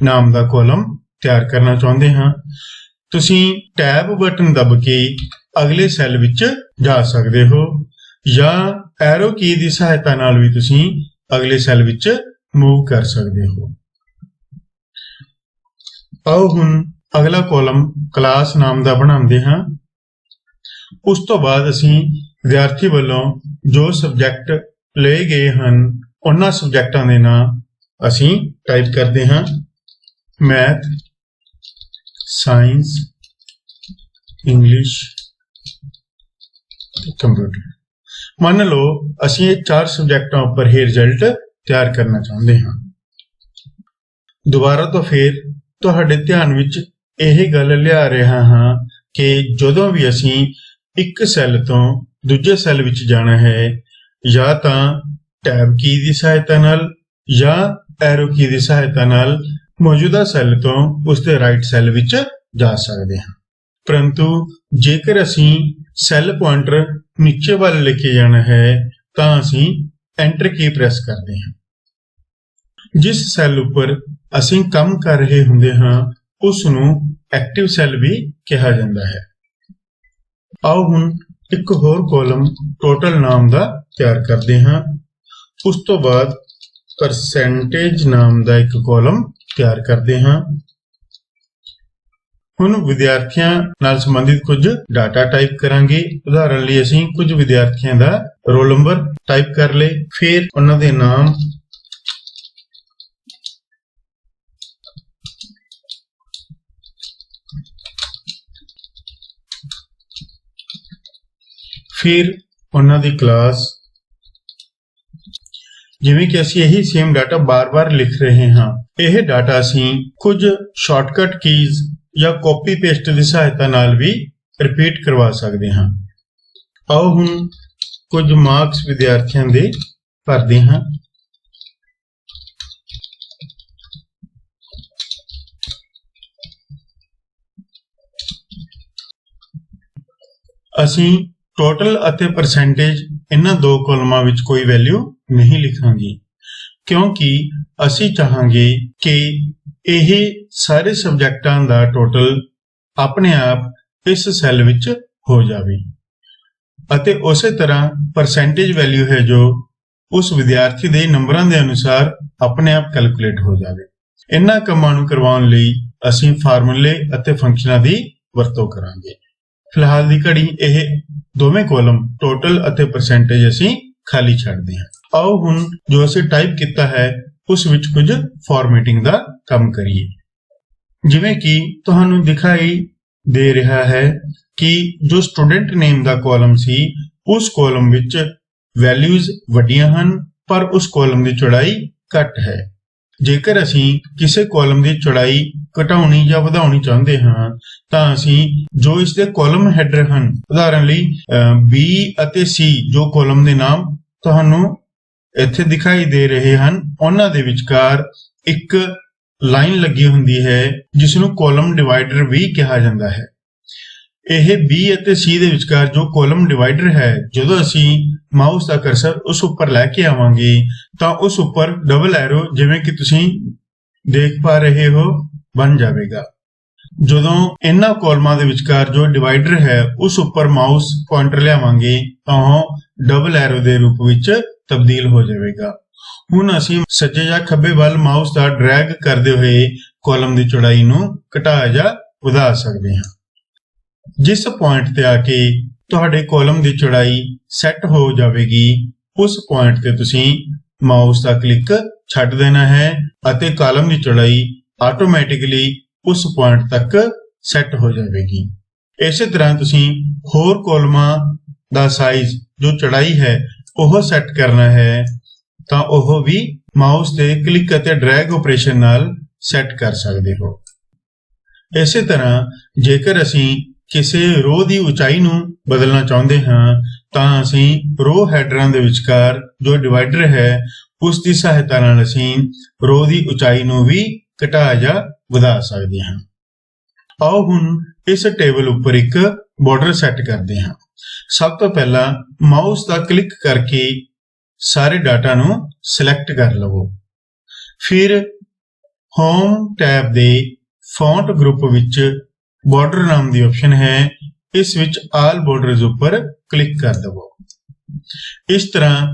ਨਾਮ ਦਾ ਕਾਲਮ ਤਿਆਰ ਕਰਨਾ ਚਾਹੁੰਦੇ ਹਾਂ। ਤੁਸੀਂ ਟੈਬ ਬਟਨ ਦਬ ਕੇ ਅਗਲੇ ਸੈੱਲ ਵਿੱਚ ਜਾ ਸਕਦੇ ਹੋ ਜਾਂ ਐਰੋ ਕੀ ਦੀ ਸਹਾਇਤਾ ਨਾਲ ਵੀ ਤੁਸੀਂ ਅਗਲੇ ਸੈੱਲ ਵਿੱਚ ਮੂਵ ਕਰ ਸਕਦੇ ਹੋ। ਆਓ ਹੁਣ ਅਗਲਾ ਕਾਲਮ ਕਲਾਸ ਨਾਮ ਦਾ ਬਣਾਉਂਦੇ ਹਾਂ। ਉਸ ਤੋਂ ਬਾਅਦ ਅਸੀਂ ਵਿਦਿਆਰਥੀ ਵੱਲੋਂ ਜੋ ਸਬਜੈਕਟ ਲਏ ਗਏ ਹਨ ਉਹਨਾਂ ਸਬਜੈਕਟਾਂ ਦੇ ਨਾਮ ਅਸੀਂ ਟਾਈਪ ਕਰਦੇ ਹਾਂ। Math, science, English, computer. ਮੰਨ ਲਓ ਅਸੀਂ ਇਹ 4 ਸਬਜੈਕਟਾਂ ਉੱਪਰ ਹੀ ਰਿਜ਼ਲਟ ਤਿਆਰ ਕਰਨਾ ਚਾਹੁੰਦੇ ਹਾਂ। ਦੁਬਾਰਾ ਤੋਂ ਫਿਰ ਤੁਹਾਡੇ ਧਿਆਨ ਵਿੱਚ ਇਹ ਗੱਲ ਲਿਆ ਰਿਹਾ ਹਾਂ ਕਿ ਜਦੋਂ ਵੀ ਅਸੀਂ ਇੱਕ ਸੈੱਲ ਤੋਂ ਦੂਜੇ ਸੈੱਲ ਵਿੱਚ ਜਾਣਾ ਹੈ ਜਾਂ ਤਾਂ ਟੈਬ ਕੀ ਦੀ ਸਹਾਇਤਾ ਨਾਲ ਜਾਂ ਐਰੋ ਕੀ ਦੀ ਸਹਾਇਤਾ ਨਾਲ ਮੌਜੂਦਾ ਸੈੱਲ ਤੋਂ ਉਸ ਦੇ ਰਾਈਟ ਸੈੱਲ ਵਿੱਚ ਜਾ ਸਕਦੇ ਹਾਂ। ਪਰੰਤੂ ਜੇਕਰ ਅਸੀਂ ਸੈੱਲ ਪੁਆਇੰਟਰ ਨੀਚੇ ਵੱਲ ਲੈ ਕੇ ਜਾਣਾ ਹੈ ਤਾਂ ਅਸੀਂ ਐਂਟਰ ਕੀ ਪ੍ਰੈਸ ਕਰਦੇ ਹਾਂ। ਜਿਸ ਸੈੱਲ ਉੱਪਰ ਅਸੀਂ ਕੰਮ ਕਰ ਰਹੇ ਹੁੰਦੇ ਹਾਂ ਉਸ ਨੂੰ ਐਕਟਿਵ ਸੈੱਲ ਵੀ ਕਿਹਾ ਜਾਂਦਾ ਹੈ। ਆਓ ਹੁਣ ਇੱਕ ਹੋਰ ਕਾਲਮ ਟੋਟਲ ਨਾਮ ਦਾ ਤਿਆਰ ਕਰਦੇ ਹਾਂ। ਉਸ ਤੋਂ ਬਾਅਦ ਪਰਸੈਂਟੇਜ ਨਾਮ ਦਾ ਇੱਕ ਕਾਲਮ ਤਿਆਰ ਕਰਦੇ ਹਾਂ। ਹੁਣ ਵਿਦਿਆਰਥੀਆਂ ਨਾਲ ਸੰਬੰਧਿਤ ਕੁਝ ਡਾਟਾ ਟਾਈਪ ਕਰਾਂਗੇ। ਉਦਾਹਰਨ ਲਈ ਅਸੀਂ ਕੁਝ ਵਿਦਿਆਰਥੀਆਂ ਦਾ ਰੋਲ ਨੰਬਰ ਟਾਈਪ ਕਰ ਲਏ, ਫਿਰ ਉਹਨਾਂ ਦੇ ਨਾਮ, ਫਿਰ ਉਹਨਾਂ ਦੀ ਕਲਾਸ। ਜਿਵੇਂ ਕਿ ਅਸੀਂ ਇਹੀ ਸੇਮ ਡਾਟਾ ਬਾਰ-ਬਾਰ ਲਿਖ ਰਹੇ ਹਾਂ, ਇਹ ਡਾਟਾ ਅਸੀਂ ਕੁਝ ਸ਼ਾਰਟਕਟ ਕੀਜ਼ ਜਾਂ ਕਾਪੀ ਪੇਸਟ ਦੀ ਸਹਾਇਤਾ ਨਾਲ ਵੀ ਰਿਪੀਟ ਕਰਵਾ ਸਕਦੇ ਹਾਂ। ਆਓ ਹੁਣ ਕੁਝ ਮਾਰਕਸ ਵਿਦਿਆਰਥੀਆਂ ਦੇ ਭਰਦੇ ਹਾਂ। ਅਸੀਂ ਟੋਟਲ ਅਤੇ ਪਰਸੈਂਟੇਜ ਇਹਨਾਂ ਦੋ ਕਾਲਮਾਂ ਵਿੱਚ ਕੋਈ ਵੈਲਿਊ ਨਹੀਂ ਲਿਖਾਂਗੇ ਕਿਉਂਕਿ ਅਸੀਂ ਚਾਹਾਂਗੇ ਕਿ ਇਹ ਸਾਰੇ ਸਬਜੈਕਟਾਂ ਦਾ ਟੋਟਲ ਆਪਣੇ ਆਪ ਇਸ ਸੈੱਲ ਵਿੱਚ ਹੋ ਜਾਵੇ ਅਤੇ ਉਸੇ ਤਰ੍ਹਾਂ ਪਰਸੈਂਟੇਜ ਵੈਲਿਊ ਹੈ ਜੋ ਉਸ ਵਿਦਿਆਰਥੀ ਦੇ ਨੰਬਰਾਂ ਦੇ ਅਨੁਸਾਰ ਆਪਣੇ ਆਪ ਕੈਲਕੂਲੇਟ ਹੋ ਜਾਵੇ। ਇਹਨਾਂ ਕੰਮਾਂ ਨੂੰ ਕਰਵਾਉਣ ਲਈ ਅਸੀਂ ਫਾਰਮੂਲੇ ਅਤੇ ਫੰਕਸ਼ਨਾਂ ਦੀ ਵਰਤੋਂ ਕਰਾਂਗੇ। ਫਿਲਹਾਲ ਦੀ ਘੜੀ ਇਹ ਦੋਵੇਂ ਕਾਲਮ ਟੋਟਲ ਅਤੇ ਪਰਸੈਂਟੇਜ ਅਸੀਂ ਖਾਲੀ ਛੱਡਦੇ ਹਾਂ। ਆਓ ਹੁਣ ਜੋ ਅਸੀਂ ਟਾਈਪ ਕੀਤਾ ਹੈ ਉਸ ਵਿੱਚ ਕੁਝ ਫਾਰਮੈਟਿੰਗ ਦਾ ਕੰਮ ਕਰੀਏ। ਜਿਵੇਂ ਕਿ ਤੁਹਾਨੂੰ ਦਿਖਾਈ ਦੇ ਰਿਹਾ ਹੈ ਕਿ ਜੋ ਸਟੂਡੈਂਟ ਨੇਮ ਦਾ ਕਾਲਮ ਸੀ ਉਸ ਕਾਲਮ ਵਿੱਚ ਵੈਲਿਊਜ਼ ਵੱਡੀਆਂ ਹਨ ਪਰ ਉਸ ਕਾਲਮ ਦੀ ਚੌੜਾਈ ਘੱਟ ਹੈ। ਜੇਕਰ ਅਸੀਂ ਕਿਸੇ ਕਾਲਮ ਦੀ ਚੌੜਾਈ ਘਟਾਉਣੀ ਜਾਂ ਵਧਾਉਣੀ ਚਾਹੁੰਦੇ ਹਾਂ ਤਾਂ ਅਸੀਂ ਜੋ ਇਸ ਦੇ ਕਾਲਮ ਹੈਡਰ ਹਨ, ਉਦਾਹਰਨ ਲਈ B ਅਤੇ C ਜੋ ਕਾਲਮ ਦੇ ਨਾਮ ਤੁਹਾਨੂੰ ਇੱਥੇ ਦਿਖਾਈ ਦੇ ਰਹੇ ਹਨ, ਉਹਨਾਂ ਦੇ ਵਿਚਕਾਰ ਇੱਕ ਲਾਈਨ ਲੱਗੀ ਹੁੰਦੀ ਹੈ ਜਿਸ ਨੂੰ ਕਾਲਮ ਡਿਵਾਈਡਰ ਵੀ ਕਿਹਾ ਜਾਂਦਾ ਹੈ। ਇਹ B ਅਤੇ C ਦੇ ਵਿਚਕਾਰ ਜੋ ਕਾਲਮ ਡਿਵਾਈਡਰ ਹੈ, ਜਦੋਂ ਅਸੀਂ ਮਾਊਸ ਦਾ ਕਰਸਰ ਉਸ ਉੱਪਰ ਲੈ ਕੇ ਆਵਾਂਗੇ ਤਾਂ ਉਸ ਉੱਪਰ ਡਬਲ ਐਰੋ ਜਿਵੇਂ ਕਿ ਤੁਸੀਂ ਦੇਖ ਪਾ ਰਹੇ ਹੋ ਬਣ ਜਾਵੇਗਾ। ਜਦੋਂ ਇਹਨਾਂ ਕਾਲਮਾਂ ਦੇ ਵਿਚਕਾਰ ਜੋ ਡਿਵਾਈਡਰ ਹੈ ਉਸ ਉੱਪਰ ਮਾਊਸ ਪੁਆਇੰਟਰ ਲਿਆਵਾਂਗੇ ਤਾਂ ਉਹ ਡਬਲ ਐਰੋ ਦੇ ਰੂਪ ਵਿੱਚ ਤਬਦੀਲ ਹੋ ਜਾਵੇਗਾ। ਹੁਣ ਅਸੀਂ ਸੱਜੇ ਜਾਂ ਖੱਬੇ ਵੱਲ ਮਾਊਸ ਦਾ ਡਰੈਗ ਕਰਦੇ ਹੋਏ ਕਾਲਮ ਦੀ ਚੌੜਾਈ ਨੂੰ ਘਟਾ ਜਾਂ ਵਧਾ ਸਕਦੇ ਹਾਂ। ਜਿਸ ਪੁਆਇੰਟ ਤੇ ਆ ਕੇ ਤੁਹਾਡੇ ਕਾਲਮ ਦੀ ਚੌੜਾਈ ਸੈੱਟ ਹੋ ਜਾਵੇਗੀ, ਉਸ ਪੁਆਇੰਟ ਤੇ ਤੁਸੀਂ ਮਾਊਸ ਦਾ ਕਲਿੱਕ ਛੱਡ ਦੇਣਾ ਹੈ ਅਤੇ ਕਾਲਮ ਦੀ ਚੌੜਾਈ ਆਟੋਮੈਟਿਕਲੀ ਉਸ ਪੁਆਇੰਟ ਤੱਕ ਸੈੱਟ ਹੋ ਜਾਵੇਗੀ। ਇਸੇ ਤਰ੍ਹਾਂ ਤੁਸੀਂ ਹੋਰ ਕਾਲਮਾਂ ਦਾ ਸਾਈਜ਼ ਜੋ ਚੌੜਾਈ ਹੈ ਉਹ ਸੈੱਟ ਕਰਨਾ ਹੈ ਤਾਂ ਉਹ ਵੀ ਮਾਊਸ ਤੇ ਕਲਿੱਕ ਅਤੇ ਡਰੈਗ ਆਪਰੇਸ਼ਨ ਨਾਲ ਸੈੱਟ ਕਰ ਸਕਦੇ ਹੋ। ਇਸੇ ਤਰ੍ਹਾਂ ਜੇਕਰ ਅਸੀਂ ਕਿਸੇ ਰੋ ਦੀ ਉਚਾਈ ਨੂੰ ਬਦਲਣਾ ਚਾਹੁੰਦੇ ਹਾਂ ਤਾਂ ਅਸੀਂ ਰੋ ਹੈਡਰਾਂ ਦੇ ਵਿਚਕਾਰ ਜੋ ਡਿਵਾਈਡਰ ਹੈ ਉਸ ਦੀ ਸਹਾਇਤਾ ਨਾਲ ਅਸੀਂ ਰੋ ਦੀ ਉਚਾਈ ਨੂੰ ਵੀ ਘਟਾ ਜਾਂ ਵਧਾ ਸਕਦੇ ਹਾਂ। ਆਓ ਹੁਣ ਇਸ ਟੇਬਲ ਉੱਪਰ ਇੱਕ ਬਾਰਡਰ ਸੈੱਟ ਕਰਦੇ ਹਾਂ। ਸਭ ਤੋਂ ਪਹਿਲਾਂ ਮਾਊਸ ਦਾ ਕਲਿੱਕ ਕਰਕੇ ਸਾਰੇ ਡਾਟਾ ਨੂੰ ਸਿਲੈਕਟ ਕਰ ਲਵੋ। ਫਿਰ ਹੋਮ ਟੈਬ ਦੇ ਫੌਂਟ ਗਰੁੱਪ ਵਿੱਚ ਬਾਰਡਰ ਨਾਮ ਦੀ ਆਪਸ਼ਨ ਹੈ, ਇਸ ਵਿੱਚ ਆਲ ਬਾਰਡਰਸ ਉੱਪਰ ਕਲਿੱਕ ਕਰ ਦਵੋ। ਇਸ ਤਰ੍ਹਾਂ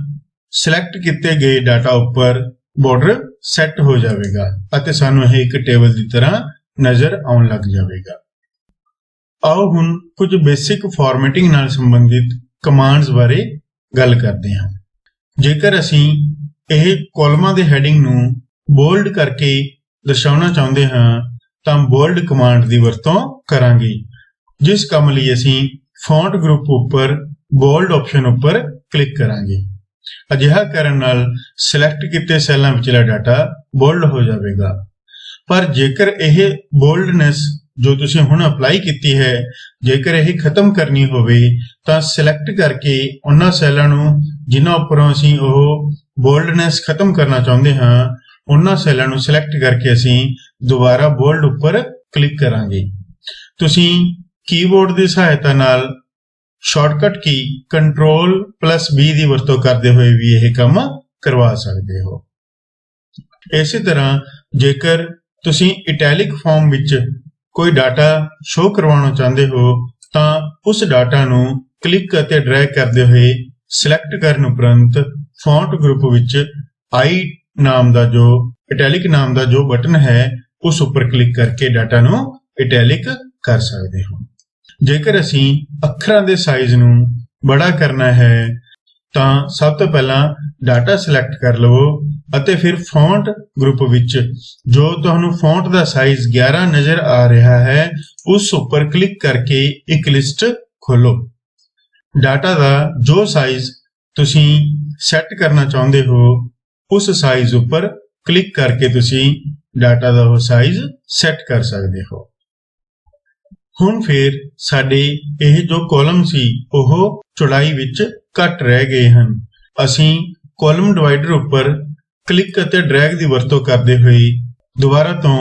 ਸਿਲੈਕਟ ਕੀਤੇ ਗਏ ਡਾਟਾ ਉੱਪਰ ਬਾਰਡਰ ਸੈੱਟ ਹੋ ਜਾਵੇਗਾ ਅਤੇ ਸਾਨੂੰ ਇਹ ਇੱਕ ਟੇਬਲ ਦੀ ਤਰ੍ਹਾਂ ਨਜ਼ਰ ਆਉਣ ਲੱਗ ਜਾਵੇਗਾ। ਆਓ ਹੁਣ ਕੁਝ ਬੇਸਿਕ ਫਾਰਮੈਟਿੰਗ ਨਾਲ ਸੰਬੰਧਿਤ ਕਮਾਂਡਸ ਬਾਰੇ ਗੱਲ ਕਰਦੇ ਹਾਂ। ਜੇਕਰ ਅਸੀਂ ਇਹ ਕਾਲਮਾਂ ਦੇ ਹੈਡਿੰਗ ਨੂੰ ਬੋਲਡ ਕਰਕੇ ਦਰਸਾਉਣਾ ਚਾਹੁੰਦੇ ਹਾਂ ਤਾਂ ਬੋਲਡ ਕਮਾਂਡ ਦੀ ਵਰਤੋਂ ਕਰਾਂਗੇ, ਜਿਸ ਕੰਮ ਲਈ ਅਸੀਂ ਫੌਂਟ ਗਰੁੱਪ ਉੱਪਰ ਬੋਲਡ ਆਪਸ਼ਨ ਉੱਪਰ ਕਲਿੱਕ ਕਰਾਂਗੇ। ਅਜਿਹਾ ਕਰਨ ਨਾਲ ਸਿਲੈਕਟ ਕੀਤੇ ਸੈੱਲਾਂ ਵਿਚਲਾ ਡਾਟਾ ਬੋਲਡ ਹੋ ਜਾਵੇਗਾ। ਪਰ ਜੇਕਰ ਇਹ ਬੋਲਡਨੈਸ ਜੋ ਤੁਸੀਂ ਹੁਣ ਅਪਲਾਈ ਕੀਤੀ ਹੈ, ਜੇਕਰ ਇਹ ਖਤਮ ਕਰਨੀ ਹੋਵੇ ਤਾਂ ਸਿਲੈਕਟ ਕਰਕੇ ਉਹਨਾਂ ਸੈੱਲਾਂ ਨੂੰ ਜਿਨ੍ਹਾਂ ਉੱਪਰੋਂ ਅਸੀਂ ਉਹ ਬੋਲਡਨੈਸ ਖਤਮ ਕਰਨਾ ਚਾਹੁੰਦੇ ਹਾਂ, ਉਹਨਾਂ ਸੈੱਲਾਂ ਨੂੰ ਸਿਲੈਕਟ ਕਰਕੇ ਅਸੀਂ ਦੁਬਾਰਾ ਬੋਲਡ ਉੱਪਰ ਕਲਿੱਕ ਕਰਾਂਗੇ। ਤੁਸੀਂ ਕੀਬੋਰਡ ਦੀ ਸਹਾਇਤਾ ਨਾਲ ਸ਼ਾਰਟਕਟ ਕੀ Ctrl+B ਦੀ ਵਰਤੋਂ ਕਰਦੇ ਹੋਏ ਵੀ ਇਹ ਕੰਮ ਕਰਵਾ ਸਕਦੇ ਹੋ। ਇਸੇ ਤਰ੍ਹਾਂ ਜੇਕਰ ਤੁਸੀਂ ਇਟੈਲਿਕ ਫਾਰਮ ਵਿੱਚ ਕੋਈ ਡਾਟਾ ਸ਼ੋਅ ਕਰਵਾਉਣਾ ਚਾਹੁੰਦੇ ਹੋ ਤਾਂ ਉਸ ਡਾਟਾ ਨੂੰ ਕਲਿੱਕ ਅਤੇ ਡਰੈਗ ਕਰਦੇ ਹੋਏ ਸਿਲੈਕਟ ਕਰਨ ਉਪਰੰਤ ਫੌਂਟ ਗਰੁੱਪ ਵਿੱਚ ਆਈ ਨਾਮ ਦਾ ਜੋ ਇਟੈਲਿਕ ਨਾਮ ਦਾ ਜੋ ਬਟਨ ਹੈ ਉਸ ਉੱਪਰ ਕਲਿੱਕ ਕਰਕੇ ਡਾਟਾ ਨੂੰ ਇਟੈਲਿਕ ਕਰ ਸਕਦੇ ਹੋ। ਜੇਕਰ ਅਸੀਂ ਅੱਖਰਾਂ ਦੇ ਸਾਈਜ਼ ਨੂੰ ਬੜਾ ਕਰਨਾ ਹੈ ਤਾਂ ਸਭ ਤੋਂ ਪਹਿਲਾਂ ਡਾਟਾ ਸਿਲੈਕਟ ਕਰ ਲਵੋ ਅਤੇ ਫਿਰ ਫੌਂਟ ਗਰੁੱਪ ਵਿੱਚ ਜੋ ਤੁਹਾਨੂੰ ਫੌਂਟ ਦਾ ਸਾਈਜ਼ 11 ਨਜ਼ਰ ਆ ਰਿਹਾ ਹੈ ਉਸ ਉੱਪਰ ਕਲਿੱਕ ਕਰਕੇ ਇੱਕ ਲਿਸਟ ਖੋਲੋ। ਡਾਟਾ ਦਾ ਜੋ ਸਾਈਜ਼ ਤੁਸੀਂ ਸੈੱਟ ਕਰਨਾ ਚਾਹੁੰਦੇ ਹੋ ਉਸ ਸਾਈਜ਼ ਉੱਪਰ ਕਲਿੱਕ ਕਰਕੇ ਤੁਸੀਂ ਡਾਟਾ ਦਾ ਉਹ ਸਾਈਜ਼ ਸੈੱਟ ਕਰ ਸਕਦੇ ਹੋ। ਹੁਣ ਫਿਰ ਸਾਡੇ ਇਹ ਜੋ ਕਾਲਮ ਸੀ ਉਹ ਚੌੜਾਈ ਵਿੱਚ ਘੱਟ ਰਹਿ ਗਏ ਹਨ। ਅਸੀਂ ਕਾਲਮ ਡਿਵਾਈਡਰ ਉੱਪਰ ਕਲਿੱਕ ਅਤੇ ਡਰੈਗ ਦੀ ਵਰਤੋਂ ਕਰਦੇ ਹੋਏ ਦੁਬਾਰਾ ਤੋਂ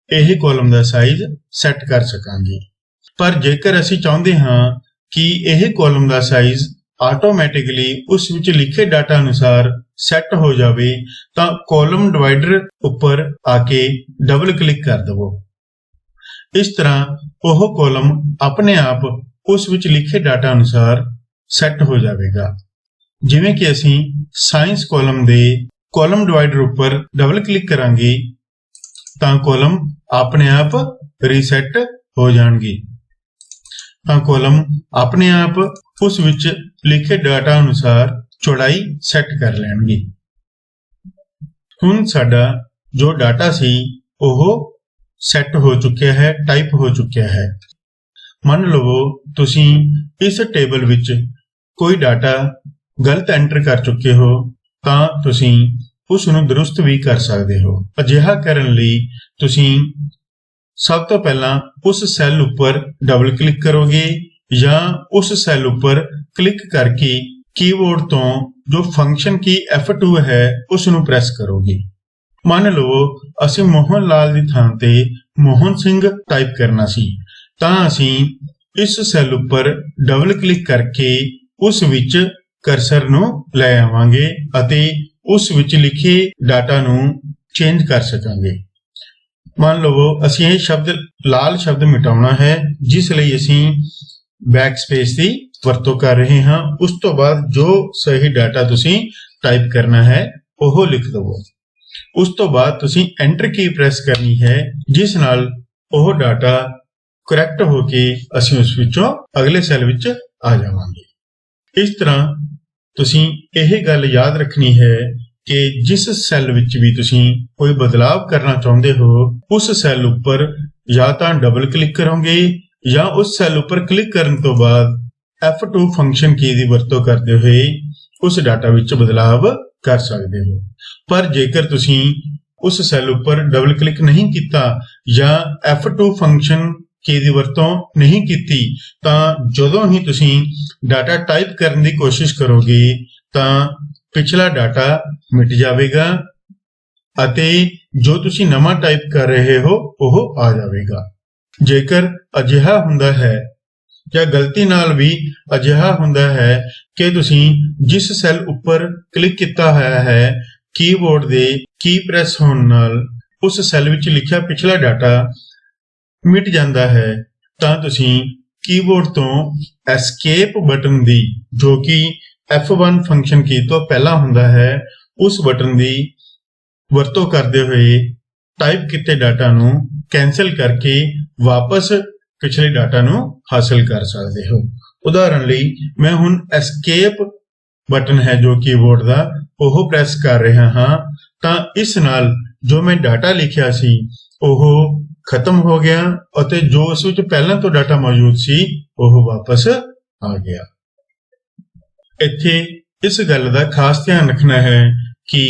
ਇਹ ਕਾਲਮ ਦਾ ਸਾਈਜ਼ ਸੈੱਟ ਕਰ ਸਕਾਂਗੇ। ਪਰ ਜੇਕਰ ਅਸੀਂ ਚਾਹੁੰਦੇ ਹਾਂ ਕਿ ਇਹ ਕਾਲਮ ਦਾ ਸਾਈਜ਼ ਆਟੋਮੈਟਿਕਲੀ ਉਸ ਵਿੱਚ ਲਿਖੇ ਡਾਟਾ ਅਨੁਸਾਰ ਸੈੱਟ ਹੋ ਜਾਵੇ ਤਾਂ ਕਾਲਮ ਡਿਵਾਈਡਰ ਉੱਪਰ ਆ ਕੇ ਡਬਲ ਕਲਿੱਕ ਕਰ ਦਵੋ। ਇਸ ਤਰ੍ਹਾਂ ਉਹ ਕਾਲਮ ਆਪਣੇ ਆਪ ਉਸ ਵਿੱਚ ਲਿਖੇ ਡਾਟਾ ਅਨੁਸਾਰ ਸੈੱਟ ਹੋ ਜਾਵੇਗਾ। ਜਿਵੇਂ ਕਿ ਅਸੀਂ ਸਾਇੰਸ ਕਾਲਮ ਦੇ ਕਾਲਮ ਡਿਵਾਈਡਰ ਉੱਪਰ ਡਬਲ ਕਲਿੱਕ ਕਰਾਂਗੇ ਤਾਂ ਕਾਲਮ ਆਪਣੇ ਆਪ ਰੀਸੈਟ ਹੋ ਜਾਣਗੇ, ਤਾਂ ਕਾਲਮ ਆਪਣੇ ਆਪ ਉਸ ਵਿੱਚ ਲਿਖੇ ਡਾਟਾ ਅਨੁਸਾਰ ਚੌੜਾਈ ਸੈੱਟ ਕਰ ਲੈਣਗੇ। ਹੁਣ ਸਾਡਾ ਜੋ ਡਾਟਾ ਸੀ ਉਹ ਸੈੱਟ ਹੋ ਚੁੱਕਿਆ ਹੈ, ਟਾਈਪ ਹੋ ਚੁੱਕਿਆ ਹੈ। ਮੰਨ ਲਵੋ ਤੁਸੀਂ ਇਸ ਟੇਬਲ ਵਿੱਚ ਕੋਈ ਡਾਟਾ ਗਲਤ ਐਂਟਰ ਕਰ ਚੁੱਕੇ ਹੋ ਤਾਂ ਤੁਸੀਂ ਉਸ ਨੂੰ ਦਰੁਸਤ ਵੀ ਕਰ ਸਕਦੇ ਹੋ। ਅਜਿਹਾ ਕਰਨ ਲਈ ਤੁਸੀਂ ਸਭ ਤੋਂ ਪਹਿਲਾਂ ਉਸ ਸੈੱਲ ਉੱਪਰ ਡਬਲ ਕਲਿੱਕ ਕਰੋਗੇ ਜਾਂ ਉਸ ਸੈੱਲ ਉੱਪਰ ਕਲਿੱਕ ਕਰਕੇ ਕੀਬੋਰਡ ਤੋਂ ਜੋ ਫੰਕਸ਼ਨ ਕੀ F2 ਹੈ ਉਸ ਨੂੰ ਪ੍ਰੈਸ ਕਰੋਗੇ। ਮੰਨ ਲਵੋ ਅਸੀਂ ਮੋਹਨ ਲਾਲ ਦੀ ਥਾਂ ਤੇ ਮੋਹਨ ਸਿੰਘ ਟਾਈਪ ਕਰਨਾ ਸੀ ਤਾਂ ਅਸੀਂ इस सैल उपर डबल क्लिक करके उस विच करसर नूं लै आवांगे अते उस विच लिखे डाटा नूं चेंज कर सकांगे। मान लवो असीं ये शब्द लाल शब्द मिटाउणा है, जिस लई असीं बैक स्पेस की वरतों कर रहे हां। उस तो बाद जो सही डाटा तुसीं टाइप करना है ओह लिख दवो। उस तो बाद तुसीं एंटर की प्रेस करनी है, जिस नाल ओह डाटा करैक्ट होके असीं उस विचों अगले सैल विच आ जावांगे। इस तरह तुसीं यह गल याद रखनी है कि जिस सैल विच भी तुसीं कोई बदलाव करना चाहुंदे हो, उस सैल उपर या तां डबल क्लिक करोगे या उस सैल उपर क्लिक करन तो बाद F2 फंक्शन की दी वरतों करदे हुए उस डाटा विच बदलाव कर सकदे हो। पर जेकर तुसीं उस सैल उपर डबल क्लिक नहीं कीता या F2 फंक्शन की दी वरतों नहीं कीती, तां जदों ही तुसीं डाटा टाइप करन दी कोशिश करोगे तां पिछला डाटा मिट जाएगा अते जो तुसीं नवां टाइप कर रहे हो वह आ जाएगा। जेकर अजिहा हुंदा है या गलती नाल भी अजिहा हुंदा है कि तुसीं जिस सैल उपर क्लिक किया होया है कीबोर्ड दे की प्रेस होण नाल उस सैल विच लिखिया पिछला डाटा मिट जाता है, तां तुसीं कीबोर्ड तो एस्केप बटन दी जो कि F1 फंक्शन की तो पहला हुंदा है उस बटन दी वरतों करते हुए टाइप किए डाटा नूं कैंसल करके वापस पिछले डाटा नूं हासिल कर सकते हो। उदाहरण लई मैं हुण एस्केप बटन है जो कीबोर्ड दा ओह प्रेस कर रहा हां, तां इस नाल जो मैं डाटा लिखिया सी ओह खत्म हो गया और जो उस विच पहला तो डाटा मौजूद सी वह वापस आ गया। इत्थे इस गल का खास ध्यान रखना है कि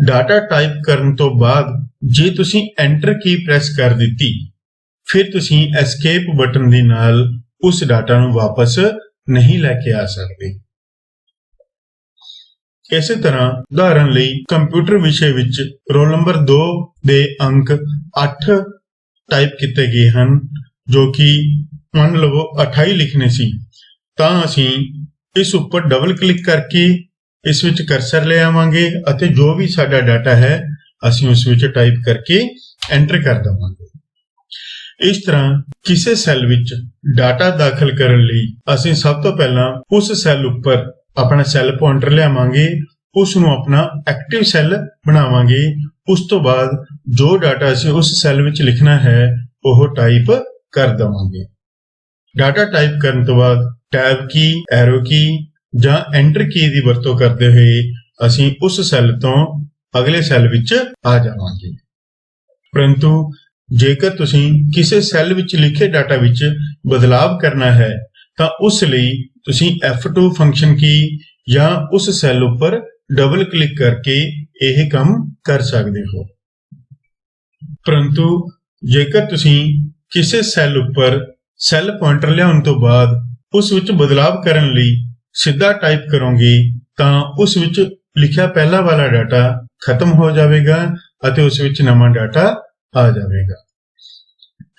डाटा टाइप करन तो बाद जे तुसीं एंटर की प्रेस कर दी फिर तुसीं एस्केप बटन दी नाल उस डाटा नूं वापस नहीं लैके आ सकते। इस तरह उदाहरण लई कंप्यूटर विषय विच रोल नंबर 2 दे अंक 8 टाइप किए गए हैं, जो कि मान लवो 28 लिखने सी, तां असीं इस उपर डबल क्लिक करके इस विच करसर ले आवांगे अते जो भी साडा डाटा है असीं उस विच टाइप करके एंटर कर देवांगे। इस तरह किसी सैल विच डाटा दाखिल करन लई असीं सब तो पहला उस सैल उपर अपना सैल पॉइंटर लियावांगे, उसनूं अपना एक्टिव सैल बनावांगे। उस तो बाद जो डाटा असीं उस सैल विच लिखना है वह टाइप कर देवांगे। डाटा टाइप करने तो बाद टैब की, एरो की जां एंटर की दी वरतों करते हुए असीं उस सैल तो अगले सैल विच आ जावांगे। परंतु जेकर तुसीं किसी सैल विच लिखे डाटा विच बदलाव करना है तां उस लई तुसीं F2 फंक्शन की या उस सैल उपर डबल क्लिक करके यह काम कर सकते हो। परंतु जेकर तुसीं किसी सैल उपर सैल पॉइंटर लियाउण तो बाद उस विच बदलाव करन लई सीधा टाइप करोगे तां उस विच लिखिया पहला वाला डाटा खत्म हो जाएगा अते उस विच नवां डाटा आ जाएगा।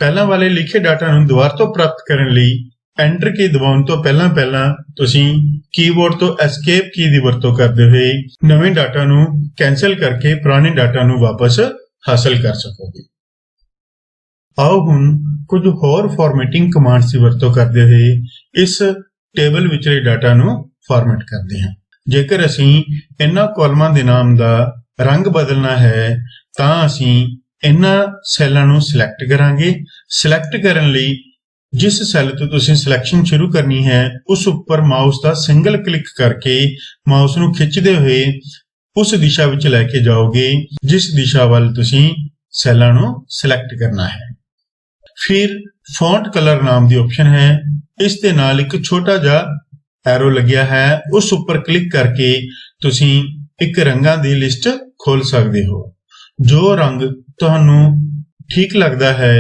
पहला वाले लिखे डाटा नूं दुबारा तो प्राप्त करन लई एंटर की दबाउण तो पहला तुसीं कीबोर्ड तो एस्केप की दी वरतों करते हुए नवे डाटा नूं कैंसल करके पुराने डाटा नूं वापस हासिल कर सकोगे। आओ हुण कुछ होर फॉर्मेटिंग कमांड्स की वरतों करते हुए इस टेबल विचले डाटा नूं फॉर्मेट करते हैं। जेकर असीं इन्हां कॉलमां दे नाम दा रंग बदलना है तां असीं इन्हां सैलां नूं सिलेक्ट करांगे। सिलेक्ट करन लई जिस सैल तो तुसीं सिलेक्शन शुरू करनी है उस उपर माउस का सिंगल क्लिक करके माउस नूं खिंचदे हुए उस दिशा विच लैके जाओगे जिस दिशा वाल तुसीं सैलां नूं सिलेक्ट करना है। फिर फॉन्ट कलर नाम दी ऑप्शन है, इस दे नाल एक छोटा जा एरो लग्या है, उस उपर क्लिक करके तुसीं एक रंगां दी लिस्ट खोल सकते हो। जो रंग तुहानूं ठीक लगता है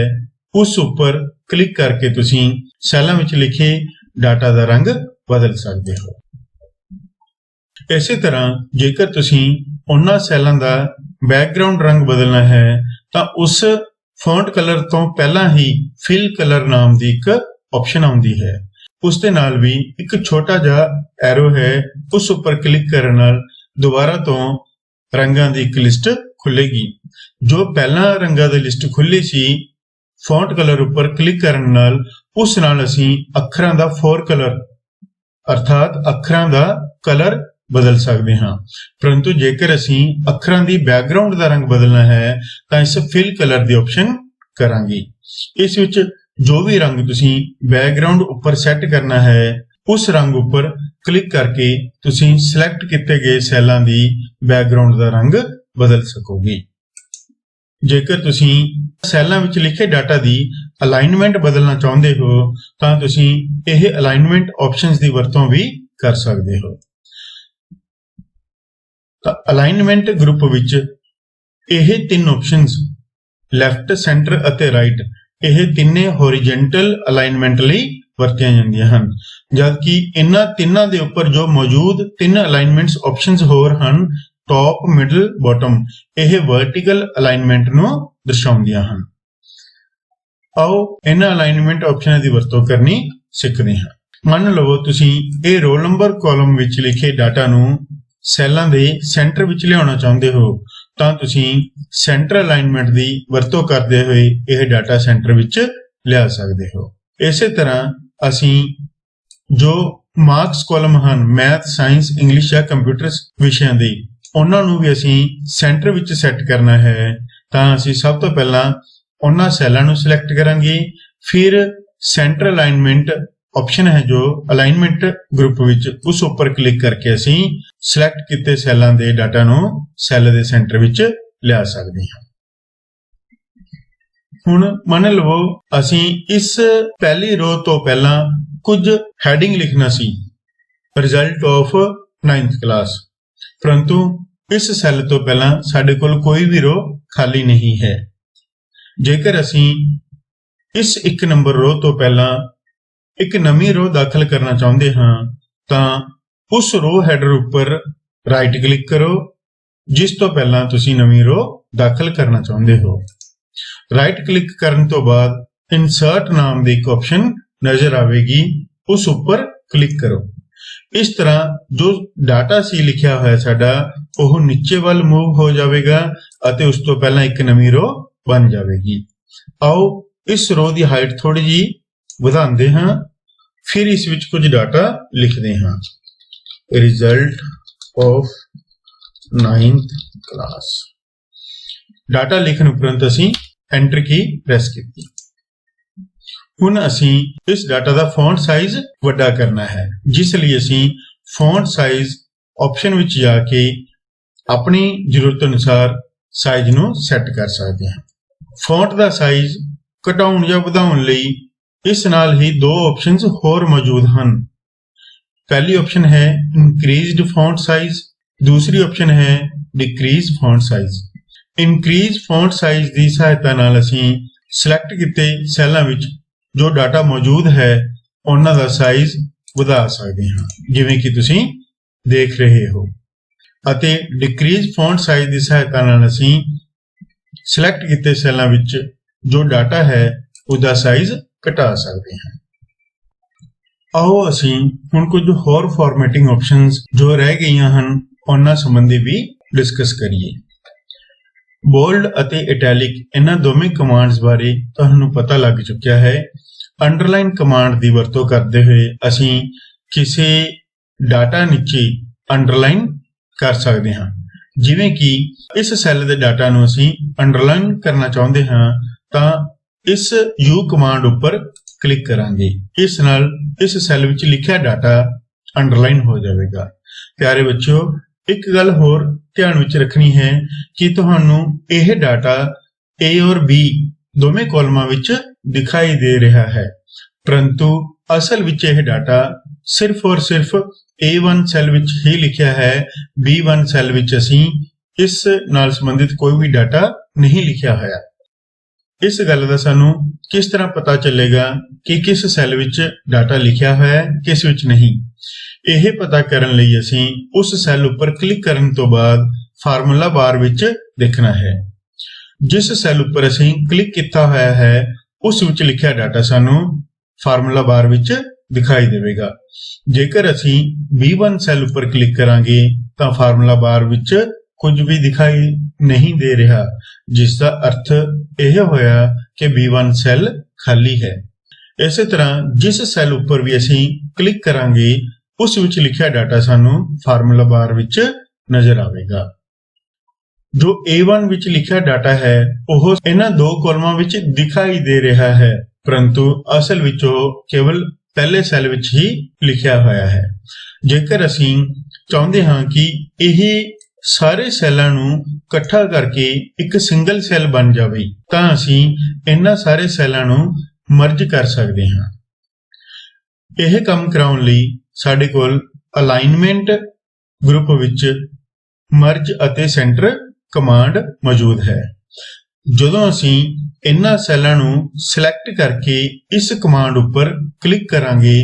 उस उपर क्लिक करके तुसीं सैलां विच लिखे डाटा दा रंग बदल सकते हो। इसी तरह जेकर तुसीं उन्हां सैलां दा बैकग्राउंड रंग बदलना है तां उस फॉन्ट कलर तो पहला ही फिल कलर नाम दी एक ਆਪਸ਼ਨ ਆਉਂਦੀ ਹੈ। ਉਸ ਦੇ ਨਾਲ ਵੀ ਇੱਕ ਛੋਟਾ ਜਿਹਾ ਐਰੋ ਹੈ, ਉਸ ਉੱਪਰ ਕਲਿੱਕ ਕਰਨ ਨਾਲ ਦੁਬਾਰਾ ਤੋਂ ਰੰਗਾਂ ਦੀ ਇੱਕ ਲਿਸਟ ਖੁੱਲੇਗੀ। ਜੋ ਪਹਿਲਾਂ ਰੰਗਾਂ ਦੀ ਲਿਸਟ ਖੁੱਲੀ ਸੀ, ਫੌਂਟ ਕਲਰ ਉੱਪਰ ਕਲਿੱਕ ਕਰਨ ਨਾਲ ਉਸ ਨਾਲ ਅਸੀਂ ਅੱਖਰਾਂ ਦਾ ਫੋਰ ਕਲਰ ਅਰਥਾਤ ਅੱਖਰਾਂ ਦਾ ਕਲਰ ਬਦਲ ਸਕਦੇ ਹਾਂ। ਪਰੰਤੂ ਜੇਕਰ ਅਸੀਂ ਅੱਖਰਾਂ ਦੀ ਬੈਕਗ੍ਰਾਉਂਡ ਦਾ ਰੰਗ ਬਦਲਣਾ ਹੈ ਤਾਂ ਇਸ ਫਿਲ ਕਲਰ ਦੀ ਆਪਸ਼ਨ ਕਰਾਂਗੇ। ਇਸ ਵਿੱਚ ਜੋ ਵੀ ਰੰਗ ਤੁਸੀਂ ਬੈਕਗ੍ਰਾਉਂਡ ਉੱਪਰ ਸੈੱਟ ਕਰਨਾ ਹੈ, ਉਸ ਰੰਗ ਉੱਪਰ ਕਲਿੱਕ ਕਰਕੇ ਤੁਸੀਂ ਸਿਲੈਕਟ ਕੀਤੇ ਗਏ ਸੈੱਲਾਂ ਦੀ ਬੈਕਗ੍ਰਾਉਂਡ ਦਾ ਰੰਗ ਬਦਲ ਸਕੋਗੇ। ਜੇਕਰ ਤੁਸੀਂ ਸੈੱਲਾਂ ਵਿੱਚ ਲਿਖੇ ਡਾਟਾ ਦੀ ਅਲਾਈਨਮੈਂਟ ਬਦਲਣਾ ਚਾਹੁੰਦੇ ਹੋ ਤਾਂ ਤੁਸੀਂ ਇਹ ਅਲਾਈਨਮੈਂਟ ਆਪਸ਼ਨਸ ਦੀ ਵਰਤੋਂ ਵੀ ਕਰ ਸਕਦੇ ਹੋ। ਤਾਂ ਅਲਾਈਨਮੈਂਟ ਗਰੁੱਪ ਵਿੱਚ ਇਹ ਤਿੰਨ ਆਪਸ਼ਨਸ ਲੈਫਟ, ਸੈਂਟਰ ਅਤੇ ਰਾਈਟ, ਇਹ ਤਿੰਨੇ ਹੌਰੀਜ਼ੌਂਟਲ ਅਲਾਈਨਮੈਂਟ ਲਈ ਵਰਤੀਆਂ ਜਾਂਦੀਆਂ ਹਨ, ਜਦਕਿ ਇਹਨਾਂ ਤਿੰਨਾਂ ਦੇ ਉੱਪਰ ਜੋ ਮੌਜੂਦ ਤਿੰਨ ਅਲਾਈਨਮੈਂਟਸ ਆਪਸ਼ਨਸ ਹੋਰ ਹਨ, ਟੌਪ, ਮਿਡਲ, ਬਾਟਮ, ਇਹ ਵਰਟੀਕਲ ਅਲਾਈਨਮੈਂਟ ਨੂੰ ਦਰਸਾਉਂਦੀਆਂ ਹਨ। ਆਓ ਇਹਨਾਂ ਅਲਾਈਨਮੈਂਟ ਆਪਸ਼ਨਾਂ ਦੀ ਵਰਤੋਂ ਕਰਨੀ ਸਿੱਖਦੇ ਹਾਂ। ਮੰਨ ਲਵੋ ਤੁਸੀਂ ਇਹ ਰੋਲ ਨੰਬਰ ਕਾਲਮ ਵਿੱਚ ਲਿਖੇ ਡਾਟਾ ਨੂੰ ਸੈੱਲਾਂ ਦੇ ਸੈਂਟਰ ਵਿੱਚ ਲਿਆਉਣਾ ਚਾਹੁੰਦੇ ਹੋ ਤਾਂ ਤੁਸੀਂ ਸੈਂਟਰ ਅਲਾਈਨਮੈਂਟ ਦੀ ਵਰਤੋਂ ਕਰਦੇ ਹੋਏ ਇਹ ਡਾਟਾ ਸੈਂਟਰ ਵਿੱਚ ਲਿਆ ਸਕਦੇ ਹੋ। ਇਸੇ ਤਰ੍ਹਾਂ ਅਸੀਂ ਜੋ ਮਾਰਕਸ ਕਾਲਮ ਹਨ, ਮੈਥ, ਸਾਇੰਸ, ਇੰਗਲਿਸ਼ ਜਾਂ ਕੰਪਿਊਟਰ ਵਿਸ਼ਿਆਂ ਦੇ, ਉਹਨਾਂ ਨੂੰ ਵੀ ਅਸੀਂ ਸੈਂਟਰ ਵਿੱਚ ਸੈੱਟ ਕਰਨਾ ਹੈ ਤਾਂ ਅਸੀਂ ਸਭ ਤੋਂ ਪਹਿਲਾਂ ਉਹਨਾਂ ਸੈੱਲਾਂ ਨੂੰ ਸਿਲੈਕਟ ਕਰਾਂਗੇ। ਫਿਰ ਸੈਂਟਰ ਅਲਾਈਨਮੈਂਟ ਆਪਸ਼ਨ ਹੈ ਜੋ ਅਲਾਈਨਮੈਂਟ ਗਰੁੱਪ ਵਿੱਚ, ਉਸ ਉੱਪਰ ਕਲਿੱਕ ਕਰਕੇ ਅਸੀਂ ਸਿਲੈਕਟ ਕੀਤੇ ਸੈੱਲਾਂ ਦੇ ਡਾਟਾ ਨੂੰ ਸੈੱਲ ਦੇ ਸੈਂਟਰ ਵਿੱਚ ਲਿਆ ਸਕਦੇ ਹਾਂ। ਹੁਣ ਮੰਨ ਲਵੋ ਅਸੀਂ ਇਸ ਪਹਿਲੀ ਰੋ ਤੋਂ ਪਹਿਲਾਂ ਕੁਝ ਹੈਡਿੰਗ ਲਿਖਣਾ ਸੀ, ਰਿਜ਼ਲਟ ਆਫ 9th ਕਲਾਸ, ਪਰੰਤੂ ਇਸ ਸੈੱਲ ਤੋਂ ਪਹਿਲਾਂ ਸਾਡੇ ਕੋਲ ਕੋਈ ਵੀ ਰੋ ਖਾਲੀ ਨਹੀਂ ਹੈ। ਜੇਕਰ ਅਸੀਂ ਇਸ 1 ਨੰਬਰ ਰੋ ਤੋਂ ਪਹਿਲਾਂ ਇੱਕ ਨਵੀਂ ਰੋ ਦਾਖਲ ਕਰਨਾ ਚਾਹੁੰਦੇ ਹਾਂ ਤਾਂ ਉਸ ਰੋ ਹੈਡਰ ਉੱਪਰ ਰਾਈਟ ਕਲਿੱਕ ਕਰੋ ਜਿਸ ਤੋਂ ਪਹਿਲਾਂ ਤੁਸੀਂ ਨਵੀਂ ਰੋ ਦਾਖਲ ਕਰਨਾ ਚਾਹੁੰਦੇ ਹੋ। ਰਾਈਟ ਕਲਿੱਕ ਕਰਨ ਤੋਂ ਬਾਅਦ ਇਨਸਰਟ ਨਾਮ ਦੀ ਇੱਕ ਆਪਸ਼ਨ ਨਜ਼ਰ ਆਵੇਗੀ, ਉਸ ਉੱਪਰ ਕਲਿੱਕ ਕਰੋ। ਇਸ ਤਰ੍ਹਾਂ ਜੋ ਡਾਟਾ ਸੀ ਲਿਖਿਆ ਹੋਇਆ ਸਾਡਾ, ਉਹ ਨੀਚੇ ਵੱਲ ਮੂਵ ਹੋ ਜਾਵੇਗਾ ਅਤੇ ਉਸ ਤੋਂ ਪਹਿਲਾਂ ਇੱਕ ਨਵੀਂ ਰੋ ਬਣ ਜਾਵੇਗੀ। ਆਓ ਇਸ ਰੋ ਦੀ ਹਾਈਟ ਥੋੜੀ ਜਿਹੀ ਵਧਾਉਂਦੇ ਹਾਂ, ਫਿਰ ਇਸ ਵਿੱਚ ਕੁਝ ਡਾਟਾ ਲਿਖਦੇ ਹਾਂ। Result of 9th class. Data ਲਿਖਣ ਉਪਰੰਤ ਅਸੀਂ ਐਂਟਰ ਕੀ ਪ੍ਰੈਸ ਕੀਤੀ। ਹੁਣ ਅਸੀਂ ਇਸ ਡਾਟਾ ਦਾ ਫੌਂਟ ਸਾਈਜ਼ ਵੱਡਾ ਕਰਨਾ ਹੈ, ਜਿਸ ਲਈ ਅਸੀਂ ਫੌਂਟ ਸਾਈਜ਼ ਆਪਸ਼ਨ ਵਿੱਚ ਜਾ ਕੇ ਆਪਣੀ ਜ਼ਰੂਰਤ ਅਨੁਸਾਰ ਸਾਈਜ਼ ਨੂੰ ਸੈੱਟ ਕਰ ਸਕਦੇ ਹਾਂ। ਫੌਂਟ ਦਾ ਸਾਈਜ਼ ਘਟਾਉਣ ਜਾਂ ਵਧਾਉਣ ਲਈ ਇਸ ਨਾਲ ਹੀ ਦੋ ਆਪਸ਼ਨਸ ਹੋਰ ਮੌਜੂਦ ਹਨ। ਪਹਿਲੀ ਆਪਸ਼ਨ ਹੈ ਇਨਕਰੀਜ਼ਡ ਫੌਂਟ ਸਾਈਜ਼, ਦੂਸਰੀ ਆਪਸ਼ਨ ਹੈ decrease font size. Increase font size ਦੀ ਸਹਾਇਤਾ ਨਾਲ ਅਸੀਂ ਸਿਲੈਕਟ ਕੀਤੇ ਸੈੱਲਾਂ ਵਿੱਚ ਜੋ ਡਾਟਾ ਮੌਜੂਦ ਹੈ ਉਹਨਾਂ ਦਾ ਸਾਈਜ਼ ਵਧਾ ਸਕਦੇ ਹਾਂ, ਜਿਵੇਂ ਕਿ ਤੁਸੀਂ ਦੇਖ ਰਹੇ ਹੋ। ਅਤੇ ਡਿਕਰੀਜ਼ ਫੌਂਟ ਸਾਈਜ਼ ਦੀ ਸਹਾਇਤਾ ਨਾਲ ਅਸੀਂ ਸਿਲੈਕਟ ਕੀਤੇ ਸੈੱਲਾਂ ਵਿੱਚ ਜੋ ਡਾਟਾ ਹੈ ਉਹਦਾ ਸਾਈਜ਼ ਘਟਾ ਸਕਦੇ ਹਾਂ। ਆਓ ਅਸੀਂ ਹੁਣ ਕੁਝ ਹੋਰ ਫਾਰਮੈਟਿੰਗ ਆਪਸ਼ਨਸ ਜੋ ਰਹਿ ਗਈਆਂ ਹਨ ਉਹਨਾਂ ਸੰਬੰਧੀ ਵੀ ਡਿਸਕਸ ਕਰੀਏ। ਬੋਲਡ ਅਤੇ ਇਟੈਲਿਕ, ਇਹਨਾਂ ਦੋਵੇਂ ਕਮਾਂਡਸ ਬਾਰੇ ਤੁਹਾਨੂੰ ਪਤਾ ਲੱਗ ਚੁੱਕਿਆ ਹੈ। ਅੰਡਰਲਾਈਨ ਕਮਾਂਡ ਦੀ ਵਰਤੋਂ ਕਰਦੇ ਹੋਏ ਅਸੀਂ ਕਿਸੇ ਡਾਟਾ ਨੀਚੇ ਅੰਡਰਲਾਈਨ ਕਰ ਸਕਦੇ ਹਾਂ। ਜਿਵੇਂ ਕਿ ਇਸ ਸੈੱਲ ਦੇ ਡਾਟਾ ਨੂੰ ਅਸੀਂ ਅੰਡਰਲਾਈਨ ਕਰਨਾ ਚਾਹੁੰਦੇ ਹਾਂ ਤਾਂ ਇਸ U ਕਮਾਂਡ ਉੱਪਰ ਕਲਿੱਕ ਕਰਾਂਗੇ। ਇਸ ਨਾਲ ਇਸ ਸੈੱਲ ਵਿੱਚ ਲਿਖਿਆ ਡਾਟਾ ਅੰਡਰਲਾਈਨ ਹੋ ਜਾਵੇਗਾ। ਪਿਆਰੇ ਬੱਚਿਓ, ਇੱਕ ਗੱਲ ਹੋਰ ਧਿਆਨ ਵਿੱਚ ਰੱਖਣੀ ਹੈ ਕਿ ਤੁਹਾਨੂੰ ਇਹ ਡਾਟਾ A ਔਰ B ਦੋਵੇਂ ਕਾਲਮਾਂ ਵਿੱਚ ਦਿਖਾਈ ਦੇ ਰਿਹਾ ਹੈ, ਪਰੰਤੂ ਅਸਲ ਵਿੱਚ ਇਹ ਡਾਟਾ ਸਿਰਫ ਔਰ ਸਿਰਫ A1 ਸੈੱਲ ਵਿੱਚ ਹੀ ਲਿਖਿਆ ਹੈ। B1 ਸੈੱਲ ਵਿੱਚ ਅਸੀਂ ਇਸ ਨਾਲ ਸੰਬੰਧਿਤ ਕੋਈ ਵੀ ਡਾਟਾ ਨਹੀਂ ਲਿਖਿਆ ਹੋਇਆ। ਇਸ ਗੱਲ ਦਾ ਸਾਨੂੰ ਕਿਸ ਤਰ੍ਹਾਂ ਪਤਾ ਚੱਲੇਗਾ ਕਿ ਕਿਸ ਸੈੱਲ ਵਿੱਚ ਡਾਟਾ ਲਿਖਿਆ ਹੋਇਆ ਹੈ, ਕਿਸ ਵਿੱਚ ਨਹੀਂ? ਇਹ ਪਤਾ ਕਰਨ ਲਈ ਅਸੀਂ ਉਸ ਸੈੱਲ ਉੱਪਰ ਕਲਿੱਕ ਕਰਨ ਤੋਂ ਬਾਅਦ ਫਾਰਮੂਲਾ ਬਾਰ ਵਿੱਚ ਦੇਖਣਾ ਹੈ। ਜਿਸ ਸੈੱਲ ਉੱਪਰ ਅਸੀਂ ਕਲਿੱਕ ਕੀਤਾ ਹੋਇਆ ਹੈ ਉਸ ਵਿੱਚ ਲਿਖਿਆ ਡਾਟਾ ਸਾਨੂੰ ਫਾਰਮੂਲਾ ਬਾਰ ਵਿੱਚ ਦਿਖਾਈ ਦੇਵੇਗਾ। ਜੇਕਰ ਅਸੀਂ B1 ਸੈੱਲ ਉੱਪਰ ਕਲਿੱਕ ਕਰਾਂਗੇ ਤਾਂ ਫਾਰਮੂਲਾ ਬਾਰ ਵਿੱਚ ਕੁਝ ਵੀ ਦਿਖਾਈ ਨਹੀਂ ਦੇ ਰਿਹਾ, ਜਿਸ ਦਾ ਅਰਥ ਇਹ ਹੋਇਆ ਕਿ B1 ਸੈੱਲ ਖਾਲੀ ਹੈ। ਇਸੇ ਤਰ੍ਹਾਂ ਜਿਸ ਸੈੱਲ ਉੱਪਰ ਵੀ ਅਸੀਂ ਕਲਿੱਕ ਕਰਾਂਗੇ ਉਸ ਵਿੱਚ ਲਿਖਿਆ ਡਾਟਾ ਸਾਨੂੰ ਫਾਰਮੂਲਾ ਬਾਰ ਵਿੱਚ ਨਜ਼ਰ ਆਵੇਗਾ। ਜੋ A1 ਵਿੱਚ ਲਿਖਿਆ ਡਾਟਾ ਹੈ ਉਹ ਇਹਨਾਂ ਦੋ ਕਾਲਮਾਂ ਵਿੱਚ ਦਿਖਾਈ ਦੇ ਰਿਹਾ ਹੈ, ਪਰੰਤੂ ਅਸਲ ਵਿੱਚ ਉਹ ਕੇਵਲ ਪਹਿਲੇ ਸੈੱਲ ਵਿੱਚ ਹੀ ਲਿਖਿਆ ਹੋਇਆ ਹੈ। ਜੇਕਰ ਅਸੀਂ ਚਾਹੁੰਦੇ ਹਾਂ ਕਿ ਇਹ ਸਾਰੇ ਸੈੱਲਾਂ ਨੂੰ ਇਕੱਠਾ ਕਰਕੇ ਇੱਕ ਸਿੰਗਲ ਸੈੱਲ ਬਣ ਜਾਵੇ ਤਾਂ ਅਸੀਂ ਇਹਨਾਂ ਸਾਰੇ ਸੈੱਲਾਂ ਨੂੰ ਮਰਜ ਕਰ ਸਕਦੇ ਹਾਂ। ਇਹ ਕੰਮ ਕਰਾਉਣ ਲਈ ਸਾਡੇ ਕੋਲ ਅਲਾਈਨਮੈਂਟ ਗਰੁੱਪ ਵਿੱਚ ਮਰਜ ਅਤੇ ਸੈਂਟਰ ਕਮਾਂਡ ਮੌਜੂਦ ਹੈ। ਜਦੋਂ ਅਸੀਂ ਇਹਨਾਂ ਸੈੱਲਾਂ ਨੂੰ ਸਿਲੈਕਟ ਕਰਕੇ ਇਸ ਕਮਾਂਡ ਉੱਪਰ ਕਲਿੱਕ ਕਰਾਂਗੇ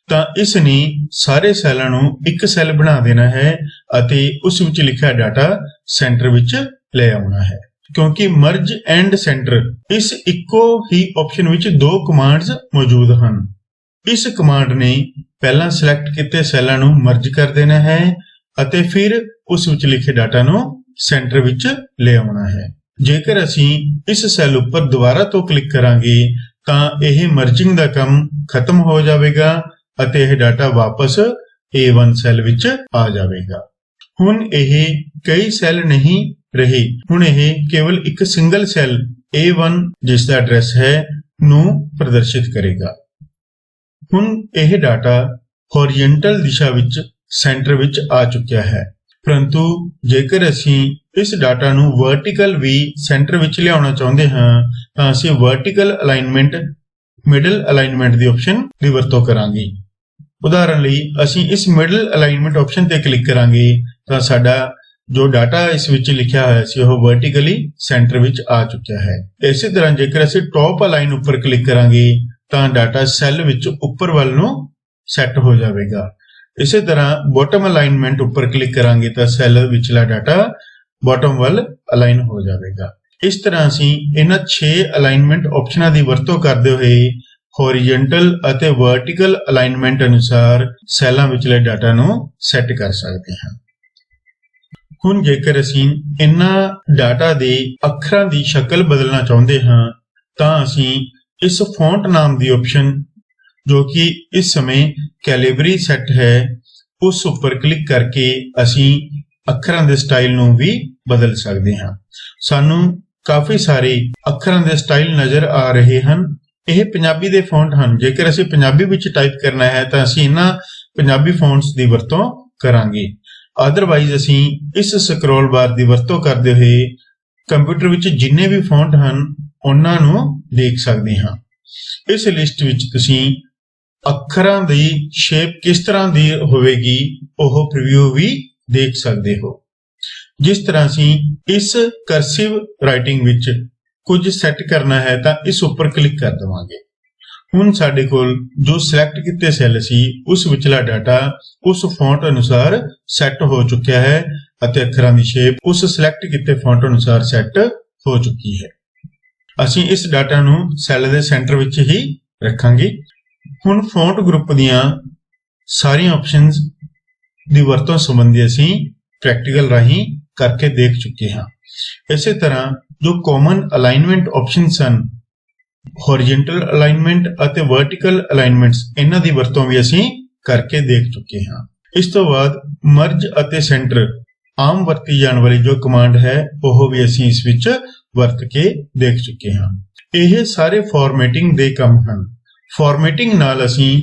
ਤਾਂ ਇਸ ਨੇ ਸਾਰੇ ਸੈੱਲਾਂ ਨੂੰ ਇੱਕ ਸੈੱਲ ਬਣਾ ਦੇਣਾ ਹੈ ਅਤੇ ਉਸ ਵਿੱਚ ਲਿਖਿਆ ਡਾਟਾ ਸੈਂਟਰ ਵਿੱਚ ਲੈ ਆਉਣਾ ਹੈ। ਕਿਉਂਕਿ ਮਰਜ ਐਂਡ ਸੈਂਟਰ ਇਸ ਇੱਕੋ ਹੀ ਆਪਸ਼ਨ ਵਿੱਚ ਦੋ ਕਮਾਂਡਸ ਮੌਜੂਦ ਹਨ। ਇਸ ਕਮਾਂਡ ਨੇ ਪਹਿਲਾਂ ਸਿਲੈਕਟ ਕੀਤੇ ਸੈੱਲਾਂ ਨੂੰ ਮਰਜ ਕਰ ਦੇਣਾ ਹੈ ਅਤੇ ਫਿਰ ਉਸ ਵਿੱਚ ਲਿਖੇ ਡਾਟਾ ਨੂੰ ਸੈਂਟਰ ਵਿੱਚ ਲੈ ਆਉਣਾ ਹੈ। ਜੇਕਰ ਅਸੀਂ ਇਸ ਸੈੱਲ ਉੱਪਰ ਦੁਬਾਰਾ ਤੋਂ ਕਲਿੱਕ ਕਰਾਂਗੇ ਤਾਂ ਇਹ ਮਰਜਿੰਗ ਦਾ ਕੰਮ ਖਤਮ ਹੋ ਜਾਵੇਗਾ ਅਤੇ ਇਹ ਡਾਟਾ ਵਾਪਸ A1 ਸੈੱਲ ਵਿੱਚ ਆ ਜਾਵੇਗਾ। ਹੁਣ ਇਹ ਕਈ ਸੈੱਲ ਨਹੀਂ ਰਹੇ, ਹੁਣ ਇਹ ਕੇਵਲ ਇੱਕ ਸਿੰਗਲ ਸੈੱਲ A1 ਜਿਸ ਦਾ ਐਡਰੈਸ ਹੈ ਨੂੰ ਪ੍ਰਦਰਸ਼ਿਤ ਕਰੇਗਾ। ਹੁਣ ਇਹ ਡਾਟਾ ਹੌਰੀਜ਼ੌਂਟਲ ਦਿਸ਼ਾ ਵਿੱਚ ਸੈਂਟਰ ਵਿੱਚ ਆ ਚੁੱਕਿਆ ਹੈ, ਪਰੰਤੂ ਜੇਕਰ ਅਸੀਂ ਇਸ ਡਾਟਾ ਨੂੰ ਵਰਟੀਕਲ ਵੀ ਸੈਂਟਰ ਵਿੱਚ ਲਿਆਉਣਾ ਚਾਹੁੰਦੇ ਹਾਂ ਤਾਂ ਅਸੀਂ ਵਰਟੀਕਲ ਅਲਾਈਨਮੈਂਟ, ਮਿਡਲ ਅਲਾਈਨਮੈਂਟ ਦੀ ਆਪਸ਼ਨ ਦੀ ਵਰਤੋਂ ਕਰਾਂਗੇ। ਉਦਾਹਰਨ ਲਈ ਅਸੀਂ ਇਸ ਮਿਡਲ ਅਲਾਈਨਮੈਂਟ ਆਪਸ਼ਨ ਤੇ ਕਲਿੱਕ ਕਰਾਂਗੇ ਤਾਂ ਸਾਡਾ ਜੋ ਡਾਟਾ ਇਸ ਵਿੱਚ ਲਿਖਿਆ ਹੋਇਆ ਸੀ ਉਹ ਵਰਟੀਕਲੀ ਸੈਂਟਰ ਵਿੱਚ ਆ ਚੁੱਕਿਆ ਹੈ। ਇਸੇ ਤਰ੍ਹਾਂ ਜੇਕਰ ਅਸੀਂ ਟੌਪ ਅਲਾਈਨ ਉੱਪਰ ਕਲਿੱਕ ਕਰਾਂਗੇ ਤਾਂ ਡਾਟਾ ਸੈੱਲ ਵਿੱਚ ਉੱਪਰ ਵੱਲ ਨੂੰ ਸੈੱਟ ਹੋ ਜਾਵੇਗਾ। ਇਸੇ ਤਰ੍ਹਾਂ ਬਾਟਮ ਅਲਾਈਨਮੈਂਟ ਉੱਪਰ ਕਲਿੱਕ ਕਰਾਂਗੇ ਤਾਂ ਸੈੱਲ ਵਿਚਲਾ ਡਾਟਾ ਬਾਟਮ ਵੱਲ ਅਲਾਈਨ ਹੋ ਜਾਵੇਗਾ। ਇਸ ਤਰ੍ਹਾਂ ਅਸੀਂ ਇਹਨਾਂ 6 ਅਲਾਈਨਮੈਂਟ ਆਪਸ਼ਨਾਂ ਦੀ ਵਰਤੋਂ ਕਰਦੇ ਹੋਏ ਹੌਰੀਜ਼ੌਂਟਲ ਅਤੇ ਵਰਟੀਕਲ ਅਲਾਈਨਮੈਂਟ ਅਨੁਸਾਰ ਸੈੱਲਾਂ ਵਿਚਲੇ ਡਾਟਾ ਨੂੰ ਸੈੱਟ ਕਰ ਸਕਦੇ ਹਾਂ। ਹੁਣ ਜੇਕਰ ਅਸੀਂ ਇਹਨਾਂ ਡਾਟਾ ਦੇ ਅੱਖਰਾਂ ਦੀ ਸ਼ਕਲ ਬਦਲਣਾ ਚਾਹੁੰਦੇ ਹਾਂ ਤਾਂ ਅਸੀਂ ਇਸ ਫੌਂਟ ਨਾਮ ਦੀ ਆਪਸ਼ਨ ਜੋ ਕਿ ਇਸ ਸਮੇਂ ਕੈਲੀਬਰੀ ਸੈੱਟ ਹੈ ਉਸ ਉੱਪਰ ਕਲਿੱਕ ਕਰਕੇ ਅਸੀਂ ਅੱਖਰਾਂ ਦੇ ਸਟਾਈਲ ਨੂੰ ਵੀ ਬਦਲ ਸਕਦੇ ਹਾਂ। ਸਾਨੂੰ ਕਾਫੀ ਸਾਰੇ ਅੱਖਰਾਂ ਦੇ ਸਟਾਈਲ ਨਜ਼ਰ ਆ ਰਹੇ ਹਨ। ਇਹ ਪੰਜਾਬੀ ਦੇ ਫੌਂਟ ਹਨ। ਜੇਕਰ ਅਸੀਂ ਪੰਜਾਬੀ ਵਿੱਚ ਟਾਈਪ ਕਰਨਾ ਹੈ ਤਾਂ ਅਸੀਂ ਇਹਨਾਂ ਪੰਜਾਬੀ ਫੌਂਟਸ ਦੀ ਵਰਤੋਂ ਕਰਾਂਗੇ। ਅਦਰਵਾਈਜ਼ ਅਸੀਂ ਇਸ ਸਕਰੋਲ ਬਾਰ ਦੀ ਵਰਤੋਂ ਕਰਦੇ ਹੋਏ ਕੰਪਿਊਟਰ ਵਿੱਚ ਜਿੰਨੇ ਵੀ ਫੌਂਟ ਹਨ ਉਹਨਾਂ ਨੂੰ ਦੇਖ ਸਕਦੇ ਹਾਂ। ਇਸ ਲਿਸਟ ਵਿੱਚ ਤੁਸੀਂ ਅੱਖਰਾਂ ਦੀ ਸ਼ੇਪ ਕਿਸ ਤਰ੍ਹਾਂ ਦੀ ਹੋਵੇਗੀ ਉਹ ਪ੍ਰੀਵਿਊ ਵੀ ਦੇਖ ਸਕਦੇ ਹੋ। ਜਿਸ ਤਰ੍ਹਾਂ ਅਸੀਂ ਇਸ ਕਰਸਿਵ ਰਾਈਟਿੰਗ ਵਿੱਚ ਕੁਝ ਸੈੱਟ ਕਰਨਾ ਹੈ ਤਾਂ ਇਸ ਉੱਪਰ ਕਲਿੱਕ ਕਰ ਦੇਵਾਂਗੇ। ਹੁਣ ਸਾਡੇ ਕੋਲ ਜੋ ਸਿਲੈਕਟ ਕੀਤੇ ਸੈੱਲ ਸੀ ਉਸ ਵਿਚਲਾ ਡਾਟਾ ਉਸ ਫੌਂਟ ਅਨੁਸਾਰ ਸੈੱਟ ਹੋ ਚੁੱਕਿਆ ਹੈ ਅਤੇ ਅੱਖਰਾਂ ਦੀ ਸ਼ੇਪ ਉਸ ਸਿਲੈਕਟ ਕੀਤੇ ਫੌਂਟ ਅਨੁਸਾਰ ਸੈੱਟ ਹੋ ਚੁੱਕੀ ਹੈ। ਅਸੀਂ ਇਸ ਡਾਟਾ ਨੂੰ ਸੈੱਲ ਦੇ ਸੈਂਟਰ ਵਿੱਚ ਹੀ ਰੱਖਾਂਗੇ। ਹੁਣ ਫੌਂਟ ਗਰੁੱਪ ਦੀਆਂ ਸਾਰੀਆਂ ਆਪਸ਼ਨਸ ਦੀ ਵਰਤੋਂ ਸੰਬੰਧੀ ਅਸੀਂ ਪ੍ਰੈਕਟੀਕਲ ਰਾਹੀਂ ਕਰਕੇ ਦੇਖ ਚੁੱਕੇ ਹਾਂ। ਇਸੇ ਤਰ੍ਹਾਂ ਜੋ ਕਾਮਨ ਅਲਾਈਨਮੈਂਟ ਆਪਸ਼ਨਸ ਹਨ, ਹੌਰੀਜ਼ੌਂਟਲ ਅਲਾਈਨਮੈਂਟ ਅਤੇ ਵਰਟੀਕਲ ਅਲਾਈਨਮੈਂਟਸ, ਇਹਨਾਂ ਦੀ ਵਰਤੋਂ ਵੀ ਅਸੀਂ ਕਰਕੇ ਦੇਖ ਚੁੱਕੇ ਹਾਂ। ਇਸ ਤੋਂ ਬਾਅਦ ਮਰਜ ਅਤੇ ਸੈਂਟਰ ਆਮ ਵਰਤੀ ਜਾਣ ਵਾਲੀ ਜੋ ਕਮਾਂਡ ਹੈ ਉਹ ਵੀ ਅਸੀਂ ਇਸ ਵਿੱਚ ਵਰਤ ਕੇ ਦੇਖ ਚੁੱਕੇ ਹਾਂ। ਇਹ ਸਾਰੇ ਫਾਰਮੈਟਿੰਗ ਦੇ ਕੰਮ ਹਨ। ਫਾਰਮੈਟਿੰਗ ਨਾਲ ਅਸੀਂ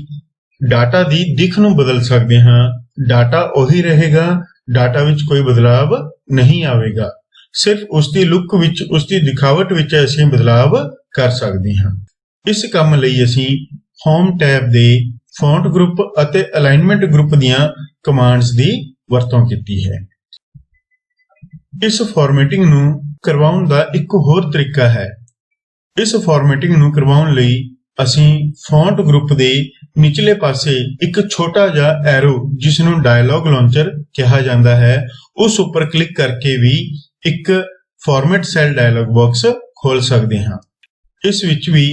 ਡਾਟਾ ਦੀ ਦਿੱਖ ਨੂੰ ਬਦਲ ਸਕਦੇ ਹਾਂ। ਡਾਟਾ ਉਹੀ ਰਹੇਗਾ, ਡਾਟਾ ਵਿੱਚ ਕੋਈ ਬਦਲਾਵ ਨਹੀਂ ਆਵੇਗਾ। ਸਿਰਫ ਉਸ ਦੀ ਲੁੱਕ ਵਿੱਚ, ਉਸ ਦੀ ਦਿਖਾਵਟ ਵਿੱਚ ਅਸੀਂ ਬਦਲਾਵ ਕਰ ਸਕਦੇ ਹਾਂ। ਇਸ ਕੰਮ ਲਈ ਅਸੀਂ ਹੋਮ ਟੈਬ ਦੇ ਫੌਂਟ ਗਰੁੱਪ ਅਤੇ ਅਲਾਈਨਮੈਂਟ ਗਰੁੱਪ ਦੀਆਂ ਕਮਾਂਡਸ ਦੀ ਵਰਤੋਂ ਕੀਤੀ ਹੈ। ਇਸ ਫਾਰਮੈਟਿੰਗ ਨੂੰ ਕਰਵਾਉਣ ਦਾ ਇੱਕ ਹੋਰ ਤਰੀਕਾ ਹੈ। ਇਸ ਫਾਰਮੈਟਿੰਗ ਨੂੰ ਕਰਵਾਉਣ ਲਈ ਅਸੀਂ ਫੌਂਟ ਗਰੁੱਪ ਦੇ ਨਿਚਲੇ ਪਾਸੇ ਇੱਕ ਛੋਟਾ ਜਿਹਾ ਐਰੋ, ਜਿਸ ਨੂੰ ਡਾਇਲੌਗ ਲਾਂਚਰ ਕਿਹਾ ਜਾਂਦਾ ਹੈ, ਉਸ ਉੱਪਰ ਕਲਿੱਕ ਕਰਕੇ ਵੀ ਇੱਕ ਫਾਰਮੈਟ ਸੈੱਲ ਡਾਇਲੌਗ ਬਾਕਸ ਖੋਲ ਸਕਦੇ ਹਾਂ। ਇਸ ਵਿੱਚ ਵੀ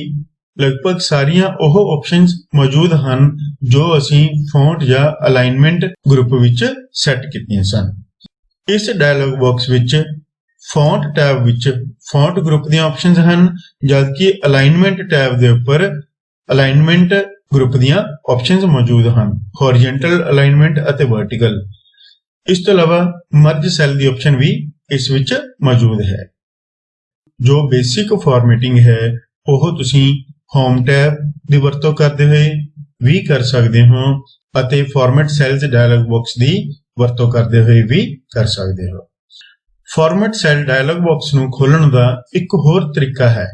ਲਗਭਗ ਸਾਰੀਆਂ ਉਹ ਆਪਸ਼ਨਸ ਮੌਜੂਦ ਹਨ ਜੋ ਅਸੀਂ ਫੌਂਟ ਜਾਂ ਅਲਾਈਨਮੈਂਟ ਗਰੁੱਪ ਵਿੱਚ ਸੈੱਟ ਕੀਤੀਆਂ ਸਨ। ਇਸ ਡਾਇਲੌਗ ਬਾਕਸ ਵਿੱਚ ਫੌਂਟ ਟੈਬ ਵਿੱਚ ਫੌਂਟ ਗਰੁੱਪ ਦੀਆਂ ਆਪਸ਼ਨਸ ਹਨ, ਜਦਕਿ ਅਲਾਈਨਮੈਂਟ ਟੈਬ ਦੇ ਉੱਪਰ ਅਲਾਈਨਮੈਂਟ ਗਰੁੱਪ ਦੀਆਂ ਆਪਸ਼ਨਸ ਮੌਜੂਦ ਹਨ, ਹੌਰੀਜ਼ੌਂਟਲ ਅਲਾਈਨਮੈਂਟ ਅਤੇ ਵਰਟੀਕਲ। ਇਸ ਤੋਂ ਇਲਾਵਾ ਮਰਜ ਸੈੱਲ ਦੀ ਆਪਸ਼ਨ ਵੀ ਇਸ ਵਿੱਚ ਮੌਜੂਦ ਹੈ। ਜੋ ਬੇਸਿਕ ਫਾਰਮੈਟਿੰਗ ਹੈ ਉਹ ਤੁਸੀਂ ਹੋਮ ਟੈਬ ਦੀ ਵਰਤੋਂ ਕਰਦੇ ਹੋਏ ਵੀ ਕਰ ਸਕਦੇ ਹੋ ਅਤੇ ਫਾਰਮੈਟ ਸੈਲਜ਼ ਡਾਇਲੌਗ ਬਾਕਸ ਦੀ ਵਰਤੋਂ ਕਰਦੇ ਹੋਏ ਵੀ ਕਰ ਸਕਦੇ ਹੋ। ਫਾਰਮੈਟ ਸੈੱਲ ਡਾਇਲੌਗ ਬਾਕਸ ਨੂੰ ਖੋਲ੍ਹਣ ਦਾ ਇੱਕ ਹੋਰ ਤਰੀਕਾ ਹੈ।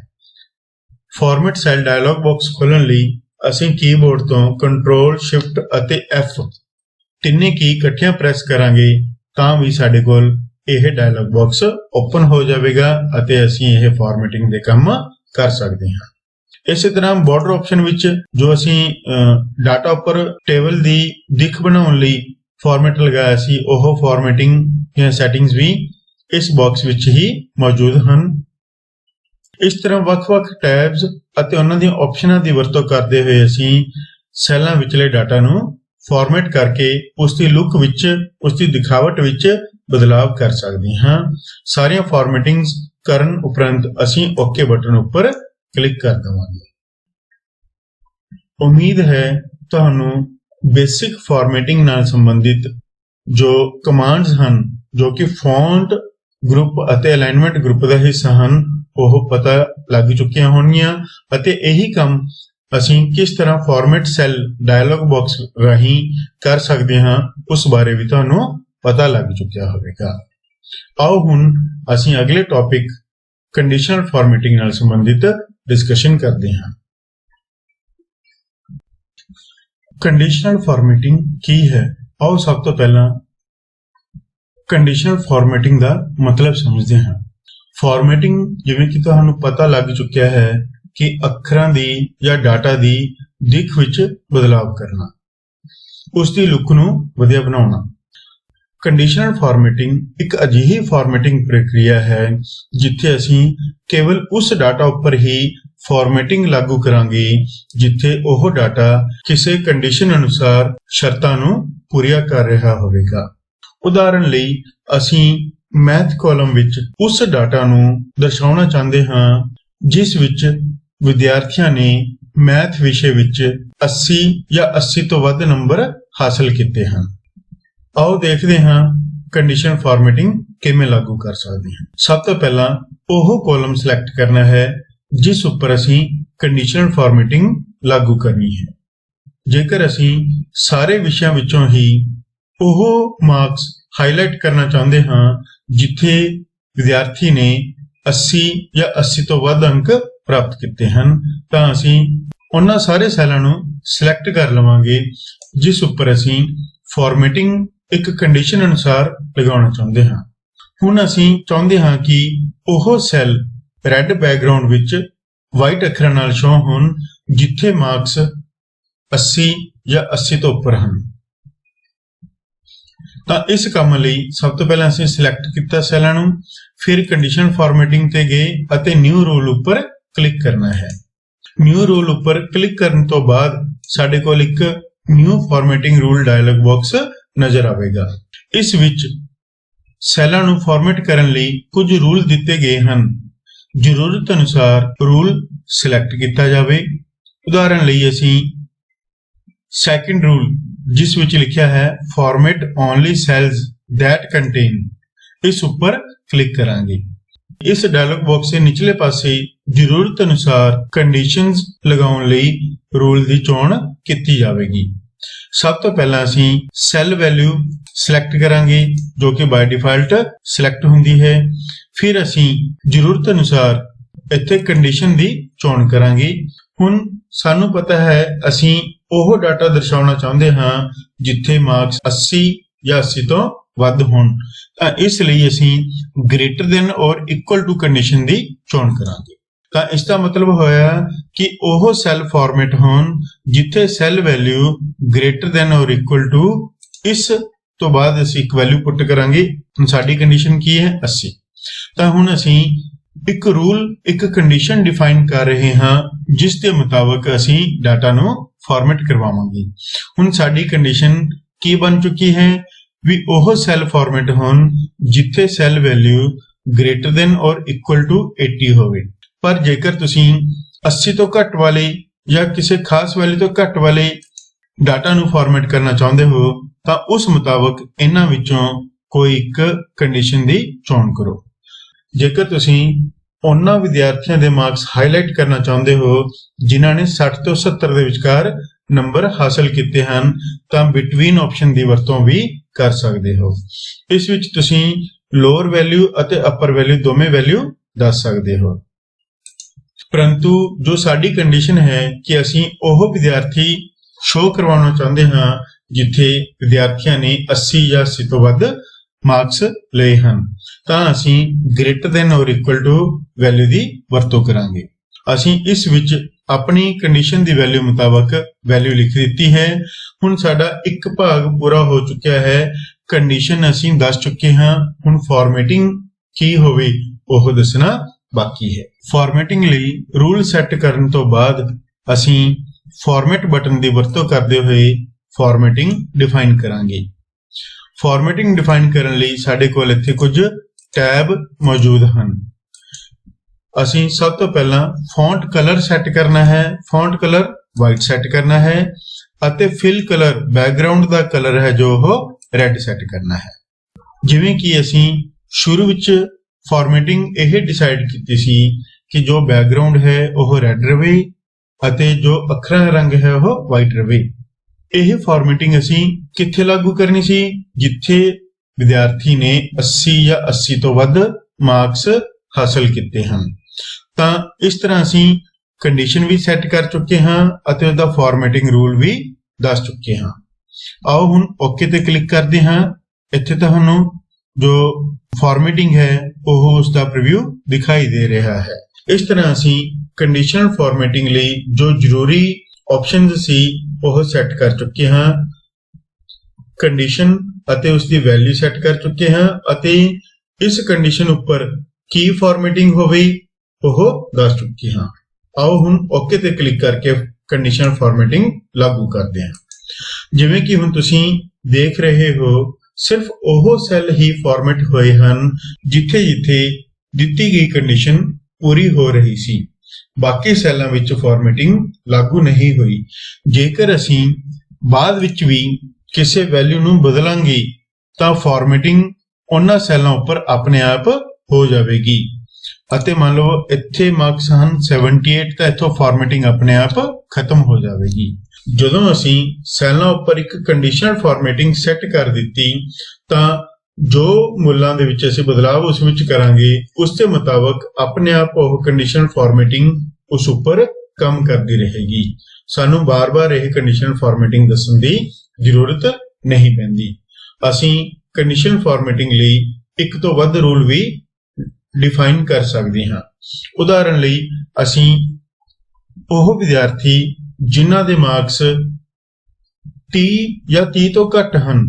ਫਾਰਮੈਟ ਸੈੱਲ ਡਾਇਲੌਗ ਬਾਕਸ ਖੋਲ੍ਹਣ ਲਈ ਅਸੀਂ ਕੀਬੋਰਡ ਤੋਂ ਕੰਟਰੋਲ ਸ਼ਿਫਟ ਅਤੇ F ਤਿੰਨੇ ਕੀ ਇਕੱਠਿਆਂ ਪ੍ਰੈਸ ਕਰਾਂਗੇ ਤਾਂ ਵੀ ਸਾਡੇ ਕੋਲ ਇਹ ਡਾਇਲੌਗ ਬਾਕਸ ਓਪਨ ਹੋ ਜਾਵੇਗਾ ਅਤੇ ਅਸੀਂ ਇਹ ਫਾਰਮੈਟਿੰਗ ਦੇ ਕੰਮ ਕਰ ਸਕਦੇ ਹਾਂ। ਇਸੇ ਤਰ੍ਹਾਂ ਬਾਰਡਰ ਆਪਸ਼ਨ ਵਿੱਚ ਜੋ ਅਸੀਂ ਡਾਟਾ ਉੱਪਰ ਟੇਬਲ ਦੀ ਦਿੱਖ ਬਣਾਉਣ ਲਈ ਫਾਰਮੈਟ ਲਗਾਇਆ ਸੀ, ਉਹ ਫਾਰਮੈਟਿੰਗ ਜਾਂ ਸੈਟਿੰਗਸ ਵੀ ਇਸ ਬਾਕਸ ਵਿੱਚ ਹੀ ਮੌਜੂਦ ਹਨ। ਇਸ ਤਰ੍ਹਾਂ ਵੱਖ-ਵੱਖ ਟੈਬਸ ਅਤੇ ਉਹਨਾਂ ਦੀਆਂ ਆਪਸ਼ਨਾਂ ਦੀ ਵਰਤੋਂ ਕਰਦੇ ਹੋਏ ਅਸੀਂ ਸੈੱਲਾਂ ਵਿਚਲੇ ਡਾਟਾ ਨੂੰ ਫਾਰਮੈਟ ਕਰਕੇ ਉਸ ਦੀ ਲੁੱਕ ਵਿੱਚ, ਉਸ ਦੀ ਦਿਖਾਵਟ ਵਿੱਚ ਬਦਲਾਵ ਕਰ ਸਕਦੇ ਹਾਂ। ਸਾਰੀਆਂ ਫਾਰਮੈਟਿੰਗਸ ਕਰਨ ਉਪਰੰਤ ਅਸੀਂ ਓਕੇ ਬਟਨ ਉੱਪਰ ਕਲਿੱਕ ਕਰ ਦੇਵਾਂਗੇ। ਉਮੀਦ ਹੈ ਤੁਹਾਨੂੰ ਬੇਸਿਕ ਫਾਰਮੈਟਿੰਗ ਨਾਲ ਸੰਬੰਧਿਤ ਜੋ ਕਮਾਂਡਸ ਹਨ, ਜੋ ਕਿ ਫੌਂਟ ਗਰੁੱਪ ਅਤੇ ਅਲਾਈਨਮੈਂਟ ਗਰੁੱਪ ਦਾ ਹਿੱਸਾ ਹਨ, ਉਹ ਪਤਾ ਲੱਗ ਚੁੱਕੀਆਂ ਹੋਣਗੀਆਂ ਅਤੇ ਇਹੀ ਕੰਮ ਅਸੀਂ ਕਿਸ ਤਰ੍ਹਾਂ ਫਾਰਮੈਟ ਸੈੱਲ ਡਾਇਲੌਗ ਬਾਕਸ ਰਾਹੀਂ ਕਰ ਸਕਦੇ ਹਾਂ ਉਸ ਬਾਰੇ ਵੀ ਤੁਹਾਨੂੰ ਪਤਾ ਲੱਗ ਚੁੱਕਿਆ ਹੋਵੇਗਾ। ਆਓ ਹੁਣ ਅਸੀਂ ਅਗਲੇ ਟੌਪਿਕ ਕੰਡੀਸ਼ਨਲ ਫਾਰਮੈਟਿੰਗ ਨਾਲ ਸੰਬੰਧਿਤ ਡਿਸਕਸ਼ਨ ਕਰਦੇ ਹਾਂ। ਕੰਡੀਸ਼ਨਲ ਫਾਰਮੈਟਿੰਗ ਕੀ ਹੈ? ਆਓ ਸਭ ਤੋਂ ਪਹਿਲਾਂ ਕੰਡੀਸ਼ਨਲ ਫਾਰਮੈਟਿੰਗ ਦਾ ਮਤਲਬ ਸਮਝਦੇ ਹਾਂ। ਫਾਰਮੈਟਿੰਗ ਜਿਵੇਂ ਕਿ ਤੁਹਾਨੂੰ ਪਤਾ ਲੱਗ ਚੁੱਕਿਆ ਹੈ ਕਿ ਅੱਖਰਾਂ ਦੀ ਜਾਂ ਡਾਟਾ ਦੀ ਦਿੱਖ ਵਿੱਚ ਬਦਲਾਵ ਕਰਨਾ, ਉਸ ਦੀ ਲੁੱਕ ਨੂੰ ਵਧੀਆ ਬਣਾਉਣਾ। ਕੰਡੀਸ਼ਨਲ ਫਾਰਮੈਟਿੰਗ ਇੱਕ ਅਜਿਹੀ ਫਾਰਮੈਟਿੰਗ ਪ੍ਰਕਿਰਿਆ ਹੈ ਜਿੱਥੇ ਅਸੀਂ ਕੇਵਲ ਉਸ ਡਾਟਾ ਉੱਪਰ ਹੀ ਫਾਰਮੈਟਿੰਗ ਲਾਗੂ ਕਰਾਂਗੇ ਜਿੱਥੇ ਉਹ ਡਾਟਾ ਕਿਸੇ ਕੰਡੀਸ਼ਨ ਅਨੁਸਾਰ ਸ਼ਰਤਾਂ ਨੂੰ ਪੂਰੀਆਂ ਕਰ ਰਿਹਾ ਹੋਵੇਗਾ। ਉਦਾਹਰਨ ਲਈ ਅਸੀਂ ਮੈਥ ਕਾਲਮ ਵਿੱਚ ਉਸ ਡਾਟਾ ਨੂੰ ਦਰਸਾਉਣਾ ਚਾਹੁੰਦੇ ਹਾਂ ਜਿਸ ਵਿੱਚ ਵਿਦਿਆਰਥੀਆਂ ਨੇ ਮੈਥ ਵਿਸ਼ੇ ਵਿੱਚ 80 ਜਾਂ 80 ਤੋਂ ਵੱਧ ਨੰਬਰ ਹਾਸਲ ਕੀਤੇ ਹਨ। ਆਓ ਦੇਖਦੇ ਹਾਂ ਕੰਡੀਸ਼ਨ ਫਾਰਮੈਟਿੰਗ ਕਿਵੇਂ ਲਾਗੂ ਕਰ ਸਕਦੇ ਹਾਂ। ਸਭ ਤੋਂ ਪਹਿਲਾਂ ਉਹ ਕਾਲਮ ਸਿਲੈਕਟ ਕਰਨਾ ਹੈ ਜਿਸ ਉੱਪਰ ਅਸੀਂ ਕੰਡੀਸ਼ਨਲ ਫਾਰਮੈਟਿੰਗ ਲਾਗੂ ਕਰਨੀ ਹੈ। ਜੇਕਰ ਅਸੀਂ ਸਾਰੇ ਵਿਸ਼ਿਆਂ ਵਿੱਚੋਂ ਹੀ ਉਹ ਮਾਰਕਸ ਹਾਈਲਾਈਟ ਕਰਨਾ ਚਾਹੁੰਦੇ ਹਾਂ ਜਿੱਥੇ ਵਿਦਿਆਰਥੀ ਨੇ 80 ਜਾਂ 80 ਤੋਂ ਵੱਧ ਅੰਕ ਪ੍ਰਾਪਤ ਕੀਤੇ ਹਨ, ਤਾਂ ਅਸੀਂ ਉਹਨਾਂ ਸਾਰੇ ਸੈੱਲਾਂ ਨੂੰ ਸਿਲੈਕਟ ਕਰ ਲਵਾਂਗੇ ਜਿਸ ਉੱਪਰ ਅਸੀਂ ਫਾਰਮੈਟਿੰਗ ਇੱਕ ਕੰਡੀਸ਼ਨ ਅਨੁਸਾਰ ਲਗਾਉਣਾ ਚਾਹੁੰਦੇ ਹਾਂ। ਹੁਣ ਅਸੀਂ ਚਾਹੁੰਦੇ ਹਾਂ ਕਿ ਉਹ ਸੈੱਲ ਰੈੱਡ ਬੈਕਗ੍ਰਾਉਂਡ ਵਿੱਚ ਵਾਈਟ ਅੱਖਰਾਂ ਨਾਲ ਸ਼ੋ ਹੋਣ ਜਿੱਥੇ ਮਾਰਕਸ 80 ਜਾਂ 80 ਤੋਂ ਉੱਪਰ ਹਨ। ਤਾਂ ਇਸ ਕੰਮ ਲਈ ਸਭ ਤੋਂ ਪਹਿਲਾਂ ਅਸੀਂ ਸਿਲੈਕਟ ਕੀਤਾ ਸੈੱਲਾਂ ਨੂੰ, ਫਿਰ ਕੰਡੀਸ਼ਨ ਫਾਰਮੈਟਿੰਗ ਤੇ ਗਏ ਅਤੇ ਨਿਊ ਰੂਲ ਉੱਪਰ ਕਲਿੱਕ ਕਰਨਾ ਹੈ। ਨਿਊ ਰੂਲ ਉੱਪਰ ਕਲਿੱਕ ਕਰਨ ਤੋਂ ਬਾਅਦ ਸਾਡੇ ਕੋਲ ਇੱਕ new formatting rule dialogue box ਨਜ਼ਰ ਆਵੇਗਾ। ਇਸ ਵਿੱਚ ਸੈੱਲਾਂ ਨੂੰ ਫਾਰਮੈਟ ਕਰਨ ਲਈ ਕੁਝ ਰੂਲ ਦਿੱਤੇ ਗਏ ਹਨ। ਜ਼ਰੂਰਤ ਅਨੁਸਾਰ ਰੂਲ ਸਿਲੈਕਟ ਕੀਤਾ ਜਾਵੇ। ਉਦਾਹਰਨ ਲਈ ਅਸੀਂ ਸੈਕਿੰਡ ਰੂਲ ਜਿਸ ਵਿੱਚ ਲਿਖਿਆ ਹੈ format only cells that contain, ਇਸ ਉੱਪਰ ਕਲਿੱਕ ਕਰਾਂਗੇ। ਇਸ ਡਾਇਲੌਗ ਬਾਕਸ ਦੇ ਨਿਚਲੇ ਪਾਸੇ ਜ਼ਰੂਰਤ ਅਨੁਸਾਰ ਕੰਡੀਸ਼ਨਸ ਲਗਾਉਣ ਲਈ ਰੂਲ ਦੀ ਚੋਣ ਕੀਤੀ ਜਾਵੇਗੀ। ਸਭ ਤੋਂ ਪਹਿਲਾਂ ਅਸੀਂ ਸੈੱਲ ਵੈਲਿਊ ਸਿਲੈਕਟ ਕਰਾਂਗੇ ਜੋ ਕਿ ਬਾਈ ਡਿਫਾਲਟ ਸਿਲੈਕਟ ਹੁੰਦੀ ਹੈ। ਫਿਰ ਅਸੀਂ ਜ਼ਰੂਰਤ ਅਨੁਸਾਰ ਇੱਥੇ ਕੰਡੀਸ਼ਨ ਦੀ ਚੋਣ ਕਰਾਂਗੇ। ਹੁਣ ਸਾਨੂੰ ਪਤਾ ਹੈ ਅਸੀਂ ਉਹ ਡਾਟਾ ਦਰਸਾਉਣਾ ਚਾਹੁੰਦੇ ਹਾਂ ਜਿੱਥੇ ਮਾਰਕਸ 80 ਜਾਂ 80 ਤੋਂ ਵੱਧ ਹੋਣ, ਤਾਂ ਇਸ ਲਈ ਅਸੀਂ ਗ੍ਰੇਟਰ ਦੈਨ ਔਰ ਇਕੁਅਲ ਟੂ ਕੰਡੀਸ਼ਨ ਦੀ ਚੋਣ ਕਰਾਂਗੇ। ਤਾਂ ਇਸ ਦਾ ਮਤਲਬ ਹੋਇਆ ਕਿ ਉਹ ਸੈੱਲ ਫਾਰਮੈਟ ਹੋਣ ਜਿੱਥੇ ਸੈੱਲ ਵੈਲਿਊ ਗ੍ਰੇਟਰ ਦੈਨ ਔਰ ਇਕੁਅਲ ਟੂ, ਇਸ ਤੋਂ ਬਾਅਦ ਅਸੀਂ ਇੱਕ ਵੈਲਿਊ ਪੁੱਟ ਕਰਾਂਗੇ। ਹੁਣ ਸਾਡੀ ਕੰਡੀਸ਼ਨ ਕੀ ਹੈ 80। ਤਾਂ ਹੁਣ ਅਸੀਂ ਇੱਕ ਰੂਲ ਇੱਕ ਕੰਡੀਸ਼ਨ ਡਿਫਾਈਨ ਕਰ ਰਹੇ ਹਾਂ ਜਿਸ ਦੇ ਮੁਤਾਬਕ ਅਸੀਂ ਡਾਟਾ ਨੂੰ ਫਾਰਮੈਟ ਕਰਵਾਵਾਂਗੇ। ਹੁਣ ਸਾਡੀ ਕੰਡੀਸ਼ਨ ਕੀ ਬਣ ਚੁੱਕੀ ਹੈ ਵੀ ਉਹ ਸੈੱਲ ਫਾਰਮੈਟ ਹੋਣ ਜਿੱਥੇ ਸੈੱਲ ਵੈਲਿਊ ਗ੍ਰੇਟਰ ਦੈਨ ਔਰ ਇਕੁਅਲ ਟੂ 80 ਹੋਵੇ। ਪਰ ਜੇਕਰ ਤੁਸੀਂ 80 ਤੋਂ ਘੱਟ ਵਾਲੇ ਜਾਂ ਕਿਸੇ ਖਾਸ ਵੈਲਿਊ ਤੋਂ ਘੱਟ ਵਾਲੇ ਡਾਟਾ ਨੂੰ ਫਾਰਮੈਟ ਕਰਨਾ ਚਾਹੁੰਦੇ ਹੋ ਤਾਂ ਉਸ ਮੁਤਾਬਕ ਇਹਨਾਂ ਵਿੱਚੋਂ ਕੋਈ ਇੱਕ ਕੰਡੀਸ਼ਨ ਦੀ ਚੋਣ ਕਰੋ। ਜੇਕਰ ਤੁਸੀਂ ਉਹਨਾਂ ਵਿਦਿਆਰਥੀਆਂ ਦੇ ਮਾਰਕਸ ਹਾਈਲਾਈਟ ਕਰਨਾ ਚਾਹੁੰਦੇ ਹੋ ਜਿਨ੍ਹਾਂ ਨੇ 60 ਤੋਂ 70 ਦੇ ਵਿਚਕਾਰ ਨੰਬਰ ਹਾਸਲ ਕੀਤੇ ਹਨ ਤਾਂ ਬਿਟਵੀਨ ਆਪਸ਼ਨ ਦੀ ਵਰਤੋਂ ਵੀ ਕਰ ਸਕਦੇ ਹੋ। ਇਸ ਵਿੱਚ ਤੁਸੀਂ ਲੋਅਰ ਵੈਲਿਊ ਅਤੇ ਅਪਰ ਵੈਲਿਊ ਦੋਵੇਂ ਵੈਲਿਊ ਦੱਸ ਸਕਦੇ ਹੋ। ਪਰੰਤੂ ਜੋ ਸਾਡੀ ਕੰਡੀਸ਼ਨ ਹੈ ਕਿ ਅਸੀਂ ਉਹ ਵਿਦਿਆਰਥੀ ਸ਼ੋਅ ਕਰਵਾਉਣਾ ਚਾਹੁੰਦੇ ਹਾਂ ਜਿੱਥੇ ਵਿਦਿਆਰਥੀਆਂ ਨੇ 80 ਜਾਂ 80 ਤੋਂ ਵੱਧ ਮਾਰਕਸ ਲਏ ਹਨ ਤਾਂ ਅਸੀਂ ਗ੍ਰੇਟਰ ਦੈਨ ਔਰ ਇਕੁਅਲ ਟੂ ਵੈਲਿਊ ਦੀ ਵਰਤੋਂ ਕਰਾਂਗੇ। ਅਸੀਂ ਇਸ ਵਿੱਚ ਆਪਣੀ ਕੰਡੀਸ਼ਨ ਦੀ ਵੈਲਿਊ ਮੁਤਾਬਕ ਵੈਲਿਊ ਲਿਖ ਦਿੱਤੀ ਹੈ। ਹੁਣ ਸਾਡਾ ਇੱਕ ਭਾਗ ਪੂਰਾ ਹੋ ਚੁੱਕਿਆ ਹੈ। ਕੰਡੀਸ਼ਨ ਅਸੀਂ ਦੱਸ ਚੁੱਕੇ ਹਾਂ। ਹੁਣ ਫਾਰਮੈਟਿੰਗ ਕੀ ਹੋਵੇ ਉਹ ਦੱਸਣਾ ਬਾਕੀ ਹੈ। ਫਾਰਮੈਟਿੰਗ ਲਈ ਰੂਲ ਸੈੱਟ ਕਰਨ ਤੋਂ ਬਾਅਦ ਅਸੀਂ ਫਾਰਮੈਟ ਬਟਨ ਦੀ ਵਰਤੋਂ ਕਰਦੇ ਹੋਏ ਫਾਰਮੈਟਿੰਗ ਡਿਫਾਈਨ ਕਰਾਂਗੇ। ਫਾਰਮੈਟਿੰਗ ਡਿਫਾਈਨ ਕਰਨ ਲਈ ਸਾਡੇ ਕੋਲ ਇੱਥੇ ਕੁਝ ਟੈਬ ਮੌਜੂਦ ਹਨ। ਅਸੀਂ ਸਭ ਤੋਂ ਪਹਿਲਾਂ ਫੌਂਟ ਕਲਰ ਸੈੱਟ ਕਰਨਾ ਹੈ। ਫੌਂਟ ਕਲਰ ਵਾਈਟ ਸੈੱਟ ਕਰਨਾ ਹੈ ਅਤੇ ਫਿਲ ਕਲਰ ਬੈਕਗ੍ਰਾਉਂਡ ਦਾ ਕਲਰ ਹੈ ਜੋ ਉਹ ਰੈੱਡ ਸੈੱਟ ਕਰਨਾ ਹੈ। ਜਿਵੇਂ ਕਿ ਅਸੀਂ ਸ਼ੁਰੂ ਵਿੱਚ ਫਾਰਮੈਟਿੰਗ ਇਹ ਡਿਸਾਈਡ ਕੀਤੀ ਸੀ ਕਿ ਜੋ ਬੈਕਗ੍ਰਾਉਂਡ ਹੈ ਉਹ ਰੈੱਡ ਰਵੇ ਅਤੇ ਜੋ ਅੱਖਰਾਂ ਦਾ ਰੰਗ ਹੈ ਉਹ ਵਾਈਟ ਰਵੇ। ਇਹ ਫਾਰਮੈਟਿੰਗ ਅਸੀਂ ਕਿੱਥੇ ਲਾਗੂ ਕਰਨੀ ਸੀ ਜਿੱਥੇ ਵਿਦਿਆਰਥੀ ਨੇ 80 ਜਾਂ 80 ਤੋਂ ਵੱਧ ਮਾਰਕਸ ਹਾਸਲ ਕੀਤੇ ਹਨ। ਤਾਂ ਇਸ ਤਰ੍ਹਾਂ ਅਸੀਂ ਕੰਡੀਸ਼ਨ ਵੀ ਸੈੱਟ ਕਰ ਚੁੱਕੇ ਹਾਂ ਅਤੇ ਉਹਦਾ ਫਾਰਮੈਟਿੰਗ ਰੂਲ ਵੀ ਦੱਸ ਚੁੱਕੇ ਹਾਂ। ਆਓ ਹੁਣ ਓਕੇ ਤੇ ਕਲਿੱਕ ਕਰਦੇ ਹਾਂ। ਇੱਥੇ ਤੁਹਾਨੂੰ ਜੋ ਫਾਰਮੈਟਿੰਗ ਹੈ ਉਹ ਉਸ ਦਾ ਪ੍ਰੀਵਿਊ ਦਿਖਾਈ ਦੇ ਰਿਹਾ ਹੈ। ਇਸ ਤਰ੍ਹਾਂ ਅਸੀਂ ਕੰਡੀਸ਼ਨਲ ਫਾਰਮੈਟਿੰਗ ਲਈ ਜੋ ਜ਼ਰੂਰੀ ਆਪਸ਼ਨਸ ਸੀ ਉਹ ਸੈੱਟ ਕਰ ਚੁੱਕੇ ਹਾਂ। ਕੰਡੀਸ਼ਨ ਅਤੇ ਉਸ ਦੀ ਵੈਲਿਊ ਸੈੱਟ ਕਰ ਚੁੱਕੇ ਹਾਂ ਅਤੇ ਇਸ ਕੰਡੀਸ਼ਨ ਉੱਪਰ ਕੀ ਫਾਰਮੈਟਿੰਗ ਹੋਵੇ ਉਹ ਦੱਸ ਚੁੱਕੇ ਹਾਂ। ਆਓ ਹੁਣ ਓਕੇ ਤੇ ਕਲਿੱਕ ਕਰਕੇ ਕੰਡੀਸ਼ਨਲ ਫਾਰਮੈਟਿੰਗ ਲਾਗੂ ਕਰਦੇ ਹਾਂ। ਜਿਵੇਂ ਕਿ ਹੁਣ ਤੁਸੀਂ ਦੇਖ ਰਹੇ ਹੋ ਸਿਰਫ ਉਹ ਸੈੱਲ ਹੀ ਫਾਰਮੈਟ ਹੋਏ ਹਨ ਜਿੱਥੇ ਦਿੱਤੀ ਗਈ ਕੰਡੀਸ਼ਨ ਪੂਰੀ ਹੋ ਰਹੀ ਸੀ। ਬਾਕੀ ਸੈੱਲਾਂ ਵਿੱਚ ਫਾਰਮੈਟਿੰਗ ਲਾਗੂ ਨਹੀਂ ਹੋਈ। ਜੇਕਰ ਅਸੀਂ ਬਾਅਦ ਵਿੱਚ ਵੀ ਕਿਸੇ ਵੈਲਿਊ ਨੂੰ ਬਦਲਾਂਗੇ ਤਾਂ ਫਾਰਮੈਟਿੰਗ ਉਹਨਾਂ ਸੈੱਲਾਂ ਉੱਪਰ ਆਪਣੇ ਆਪ ਹੋ ਜਾਵੇਗੀ ਅਤੇ ਮੰਨ ਲਓ ਇੱਥੇ ਮਾਰਕਸ ਹਨ 78 ਤਾਂ ਇੱਥੋਂ ਫਾਰਮੈਟਿੰਗ ਆਪਣੇ ਆਪ ਖਤਮ ਹੋ ਜਾਵੇਗੀ। ਜਦੋਂ ਅਸੀਂ ਸੈੱਲਾਂ ਉੱਪਰ ਇੱਕ ਕੰਡੀਸ਼ਨਲ ਫਾਰਮੈਟਿੰਗ ਸੈੱਟ ਕਰ ਦਿੱਤੀ ਤਾਂ ਜੋ ਮੁੱਲਾਂ ਦੇ ਵਿੱਚ ਅਸੀਂ ਬਦਲਾਅ ਉਸ ਵਿੱਚ ਕਰਾਂਗੇ ਉਸ ਦੇ ਮੁਤਾਬਕ ਆਪਣੇ ਆਪ ਉਹ ਕੰਡੀਸ਼ਨਲ ਫਾਰਮੈਟਿੰਗ ਉਸ ਉੱਪਰ ਕੰਮ ਕਰਦੀ ਰਹੇਗੀ। ਸਾਨੂੰ ਬਾਰ-ਬਾਰ ਇਹ ਕੰਡੀਸ਼ਨਲ ਫਾਰਮੈਟਿੰਗ ਦੱਸਣ ਦੀ ਜ਼ਰੂਰਤ ਨਹੀਂ ਪੈਂਦੀ। ਅਸੀਂ ਕੰਡੀਸ਼ਨਲ ਫਾਰਮੈਟਿੰਗ ਲਈ ਇੱਕ ਤੋਂ ਵੱਧ ਰੂਲ ਵੀ ਡਿਫਾਈਨ ਕਰ ਸਕਦੇ ਹਾਂ। ਉਦਾਹਰਨ ਲਈ ਅਸੀਂ ਉਹ ਵਿਦਿਆਰਥੀ ਜਿਨ੍ਹਾਂ ਦੇ ਮਾਰਕਸ 30 ਜਾਂ 30 ਤੋਂ ਘੱਟ ਹਨ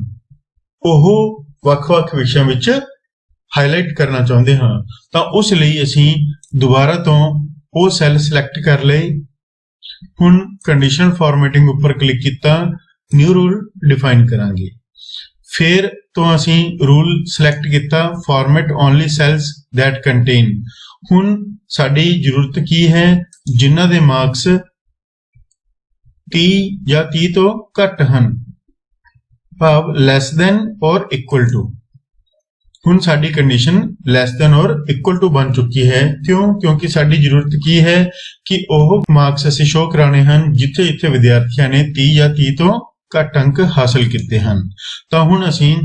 ਉਹ ਵੱਖ-ਵੱਖ ਵਿਸ਼ਿਆਂ ਵਿੱਚ ਹਾਈਲਾਈਟ ਕਰਨਾ ਚਾਹੁੰਦੇ ਹਾਂ ਤਾਂ ਉਸ ਲਈ ਅਸੀਂ ਦੁਬਾਰਾ ਤੋਂ ਉਹ ਸੈੱਲ ਸਿਲੈਕਟ ਕਰ ਲਏ। ਹੁਣ ਕੰਡੀਸ਼ਨਲ ਫਾਰਮੈਟਿੰਗ ਉੱਪਰ ਕਲਿੱਕ ਕੀਤਾ, ਨਿਊ ਰੂਲ ਡਿਫਾਈਨ ਕਰਾਂਗੇ। ਫਿਰ ਤੋਂ ਅਸੀਂ ਰੂਲ ਸਿਲੈਕਟ ਕੀਤਾ format only cells that contain. ਹੁਣ ਸਾਡੀ ਜ਼ਰੂਰਤ ਕੀ ਹੈ ਜਿਨ੍ਹਾਂ ਦੇ ਮਾਰਕਸ 30 ਜਾਂ 30 ਤੋਂ ਘੱਟ ਹਨ ਭਾਵ ਲੈਸ ਦੈਨ ਔਰ ਇਕੁਅਲ ਟੂ। ਹੁਣ ਸਾਡੀ ਕੰਡੀਸ਼ਨ ਲੈਸ ਦੈਨ ਔਰ ਇਕੁਅਲ ਟੂ ਬਣ ਚੁੱਕੀ ਹੈ। ਕਿਉਂਕਿ ਸਾਡੀ ਜ਼ਰੂਰਤ ਕੀ ਹੈ ਕਿ ਉਹ ਮਾਰਕਸ ਅਸੀਂ ਸ਼ੋਅ ਕਰਾਣੇ ਹਨ ਜਿੱਥੇ ਵਿਦਿਆਰਥੀਆਂ ਨੇ 30 ਜਾਂ 30 ਤੋਂ ਘੱਟ ਅੰਕ ਹਾਸਲ ਕੀਤੇ ਹਨ। ਤਾਂ ਹੁਣ ਅਸੀਂ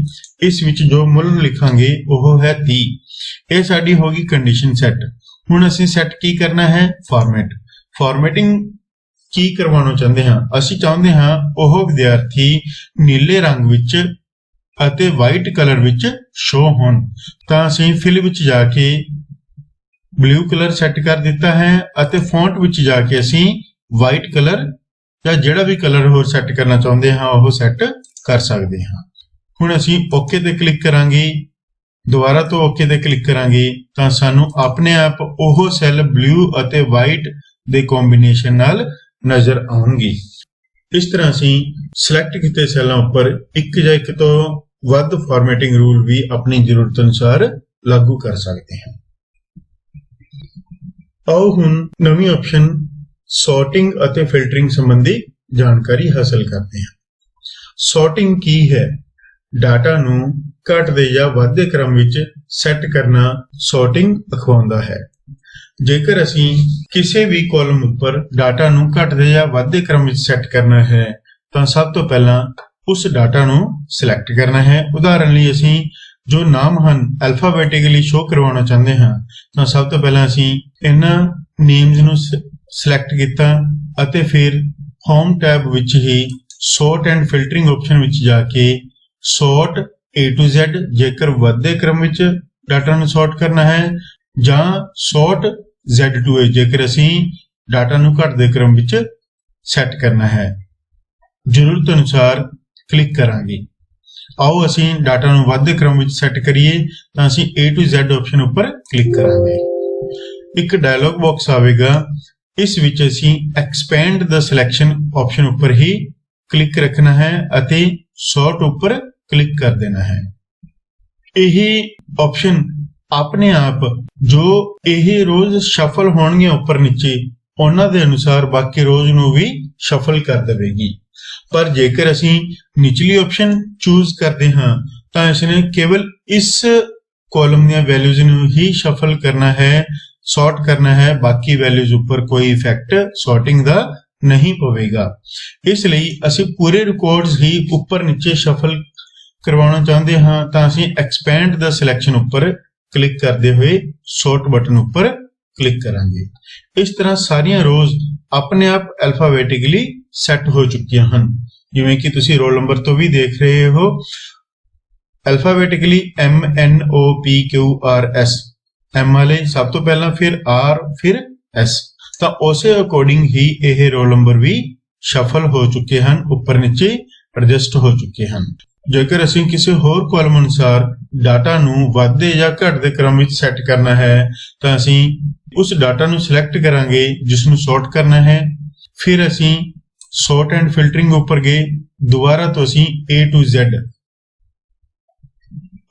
ਇਸ ਵਿੱਚ ਜੋ ਮੁੱਲ ਲਿਖਾਂਗੇ ਉਹ ਹੈ 30। ਇਹ ਸਾਡੀ ਹੋ ਗਈ ਕੰਡੀਸ਼ਨ ਸੈੱਟ। ਹੁਣ ਅਸੀਂ ਸੈੱਟ ਕੀ ਕਰਨਾ ਹੈ ਫਾਰਮੈਟਿੰਗ ਕੀ ਕਰਵਾਉਣਾ ਚਾਹੁੰਦੇ ਹਾਂ। ਅਸੀਂ ਚਾਹੁੰਦੇ ਹਾਂ ਉਹ ਵਿਦਿਆਰਥੀ ਨੀਲੇ ਰੰਗ ਵਿੱਚ ਅਤੇ ਵਾਈਟ ਕਲਰ ਵਿੱਚ ਸ਼ੋ ਹੋਣ। ਤਾਂ ਅਸੀਂ ਫਿਲ ਵਿੱਚ ਜਾ ਕੇ ਬਲੂ ਕਲਰ ਸੈੱਟ ਕਰ ਦਿੱਤਾ ਹੈ ਅਤੇ ਫੌਂਟ ਵਿੱਚ ਜਾ ਕੇ ਅਸੀਂ ਵਾਈਟ ਕਲਰ ਜਾਂ ਜਿਹੜਾ ਵੀ ਕਲਰ ਹੋਰ ਸੈੱਟ ਕਰਨਾ ਚਾਹੁੰਦੇ ਹਾਂ ਉਹ ਸੈੱਟ ਕਰ ਸਕਦੇ ਹਾਂ। ਹੁਣ ਅਸੀਂ ਓਕੇ ਤੇ ਕਲਿੱਕ ਕਰਾਂਗੇ। ਦੁਬਾਰਾ ਤੋਂ ਓਕੇ ਤੇ ਕਲਿੱਕ ਕਰਾਂਗੇ ਤਾਂ ਸਾਨੂੰ ਆਪਣੇ ਆਪ ਉਹ ਸੈੱਲ ਬਲੂ ਅਤੇ ਵਾਈਟ ਦੇ ਕੰਬੀਨੇਸ਼ਨ ਨਾਲ ਨਜ਼ਰ ਆਉਣਗੇ। ਇਸ ਤਰ੍ਹਾਂ ਅਸੀਂ ਸਿਲੈਕਟ ਕੀਤੇ ਸੈੱਲਾਂ ਉੱਪਰ ਇੱਕ ਜਾਂ ਇੱਕ ਤੋਂ ਵੱਧ ਫਾਰਮੈਟਿੰਗ ਰੂਲ ਵੀ ਆਪਣੀ ਜ਼ਰੂਰਤ ਅਨੁਸਾਰ ਲਾਗੂ ਕਰ ਸਕਦੇ ਹਾਂ। ਆਓ ਹੁਣ ਨਵੀਂ ਆਪਸ਼ਨ ਸੌਰਟਿੰਗ ਅਤੇ ਫਿਲਟਰਿੰਗ ਸੰਬੰਧੀ ਜਾਣਕਾਰੀ ਹਾਸਲ ਕਰਦੇ ਹਾਂ। ਸੌਰਟਿੰਗ ਕੀ ਹੈ? ਡਾਟਾ ਨੂੰ ਘਟਦੇ ਜਾਂ ਵੱਧਦੇ ਕ੍ਰਮ ਵਿੱਚ ਸੈੱਟ ਕਰਨਾ ਸੌਰਟਿੰਗ ਅਖਵਾਉਂਦਾ ਹੈ। ਜੇਕਰ ਅਸੀਂ ਕਿਸੇ ਵੀ ਕਾਲਮ ਉੱਪਰ ਡਾਟਾ ਨੂੰ ਘਟਦੇ ਜਾਂ ਵੱਧਦੇ ਕ੍ਰਮ ਵਿੱਚ ਸੈੱਟ ਕਰਨਾ ਹੈ ਤਾਂ ਸਭ ਤੋਂ ਪਹਿਲਾਂ ਉਸ ਡਾਟਾ ਨੂੰ ਸਿਲੈਕਟ ਕਰਨਾ ਹੈ। ਉਦਾਹਰਨ ਲਈ ਅਸੀਂ ਜੋ ਨਾਮ ਹਨ ਅਲਫਾਬੈਟਿਕਲੀ ਸ਼ੋ ਕਰਵਾਉਣਾ ਚਾਹੁੰਦੇ ਹਾਂ ਤਾਂ ਸਭ ਤੋਂ ਪਹਿਲਾਂ ਅਸੀਂ ਇਹਨਾਂ ਨੇਮਸ ਨੂੰ ਸਿਲੈਕਟ ਕੀਤਾ ਅਤੇ ਫਿਰ ਹੋਮ ਟੈਬ ਵਿੱਚ ਹੀ ਸੌਰਟ ਐਂਡ ਫਿਲਟਰਿੰਗ ਆਪਸ਼ਨ ਵਿੱਚ ਜਾ ਕੇ ਸੌਰਟ A to Z ਜੇਕਰ ਵੱਧਦੇ ਕ੍ਰਮ ਵਿੱਚ ਡਾਟਾ ਨੂੰ ਸੌਰਟ ਕਰਨਾ ਹੈ ਜਾਂ ਸੌਰਟ Z to A ਜੇਕਰ ਅਸੀਂ ਡਾਟਾ ਨੂੰ ਘਟਦੇ ਕ੍ਰਮ ਵਿੱਚ ਸੈੱਟ ਕਰਨਾ ਹੈ। ਜ਼ਰੂਰਤ ਅਨੁਸਾਰ ਕਲਿੱਕ ਕਰਾਂਗੇ। ਆਓ ਅਸੀਂ ਡਾਟਾ ਨੂੰ ਵੱਧਦੇ ਕ੍ਰਮ ਵਿੱਚ ਸੈੱਟ ਕਰੀਏ ਤਾਂ ਅਸੀਂ A to Z ਆਪਸ਼ਨ ਉੱਪਰ ਕਲਿੱਕ ਕਰਾਂਗੇ। ਇੱਕ ਡਾਇਲੌਗ ਬਾਕਸ ਆਵੇਗਾ। ਇਸ ਵਿੱਚ ਅਸੀਂ ਐਕਸਪੈਂਡ ਦ ਸਿਲੈਕਸ਼ਨ ਆਪਸ਼ਨ ਉੱਪਰ ਹੀ ਕਲਿੱਕ ਰੱਖਣਾ ਹੈ ਅਤੇ ਸੌਰਟ ਉੱਪਰ ਕਲਿੱਕ ਕਰ ਦੇਣਾ ਹੈ। ਇਹ ਆਪਸ਼ਨ ਆਪਣੇ ਆਪ ਜੋ ਇਹ ਰੋਜ਼ ਸ਼ਫਲ ਹੋਣਗੀਆਂ ਉੱਪਰ ਨੀਚੇ ਉਹਨਾਂ ਦੇ ਅਨੁਸਾਰ ਬਾਕੀ ਰੋਜ਼ ਨੂੰ ਵੀ ਸ਼ਫਲ ਕਰ ਦੇਵੇਗੀ। ਪਰ ਜੇਕਰ ਅਸੀਂ ਨਿਚਲੀ ਆਪਸ਼ਨ ਚੂਜ਼ ਕਰਦੇ ਹਾਂ ਤਾਂ ਇਸਨੇ ਕੇਵਲ ਇਸ ਕਾਲਮ ਦੀਆਂ ਵੈਲਿਊਜ਼ ਨੂੰ ਹੀ ਸ਼ਫਲ ਕਰਨਾ ਹੈ, ਸੌਰਟ ਕਰਨਾ ਹੈ। ਬਾਕੀ ਵੈਲਿਊਜ਼ ਉੱਪਰ ਕੋਈ ਇਫੈਕਟ ਸੌਰਟਿੰਗ ਦਾ ਨਹੀਂ ਪਵੇਗਾ। ਇਸ ਲਈ ਅਸੀਂ ਪੂਰੇ ਰਿਕਾਰਡਸ ਹੀ ਉੱਪਰ ਨੀਚੇ ਸ਼ਫਲ ਕਰਵਾਉਣਾ ਚਾਹੁੰਦੇ ਹਾਂ ਤਾਂ ਅਸੀਂ ਐਕਸਪੈਂਡ ਦਾ ਸਿਲੈਕਸ਼ਨ ਉੱਪਰ ਕਲਿੱਕ ਕਰਦੇ ਹੋਏ ਸੌਰਟ ਬਟਨ ਉੱਪਰ ਕਲਿੱਕ ਕਰਾਂਗੇ। ਇਸ ਤਰ੍ਹਾਂ ਸਾਰੀਆਂ ਰੋਜ਼ ਆਪਣੇ ਆਪ ਅਲਫਾਬੈਟਿਕਲੀ ਸੈੱਟ ਹੋ ਚੁੱਕੀਆਂ ਹਨ। ਜਿਵੇਂ ਕਿ ਤੁਸੀਂ ਰੋਲ ਨੰਬਰ ਤੋਂ ਵੀ ਦੇਖ ਰਹੇ ਹੋ ਅਲਫਾਬੈਟਿਕਲੀ MNOPQRS M ਵਾਲੇ ਸਭ ਤੋਂ ਪਹਿਲਾਂ ਫਿਰ R ਫਿਰ S ਤਾਂ ਉਸੇ ਅਕੋਰਡਿੰਗ ਹੀ ਇਹ ਰੋਲ ਨੰਬਰ ਵੀ ਸ਼ਫਲ ਹੋ ਚੁੱਕੇ ਹਨ, ਉੱਪਰ ਨੀਚੇ ਐਡਜਸਟ ਹੋ ਚੁੱਕੇ ਹਨ। ਜੇਕਰ ਅਸੀਂ ਕਿਸੇ ਹੋਰ ਕਾਲਮ ਅਨੁਸਾਰ ਡਾਟਾ ਨੂੰ ਵੱਧਦੇ ਜਾਂ ਘਟਦੇ ਕ੍ਰਮ ਵਿੱਚ ਸੈੱਟ ਕਰਨਾ ਹੈ ਤਾਂ ਅਸੀਂ ਉਸ ਡਾਟਾ ਨੂੰ ਸਿਲੈਕਟ ਕਰਾਂਗੇ ਜਿਸ ਨੂੰ ਸੌਰਟ ਕਰਨਾ ਹੈ। ਫਿਰ ਅਸੀਂ ਸੌਰਟ ਐਂਡ ਫਿਲਟਰਿੰਗ ਉੱਪਰ ਗਏ। ਦੁਬਾਰਾ ਤੋਂ ਅਸੀਂ A to Z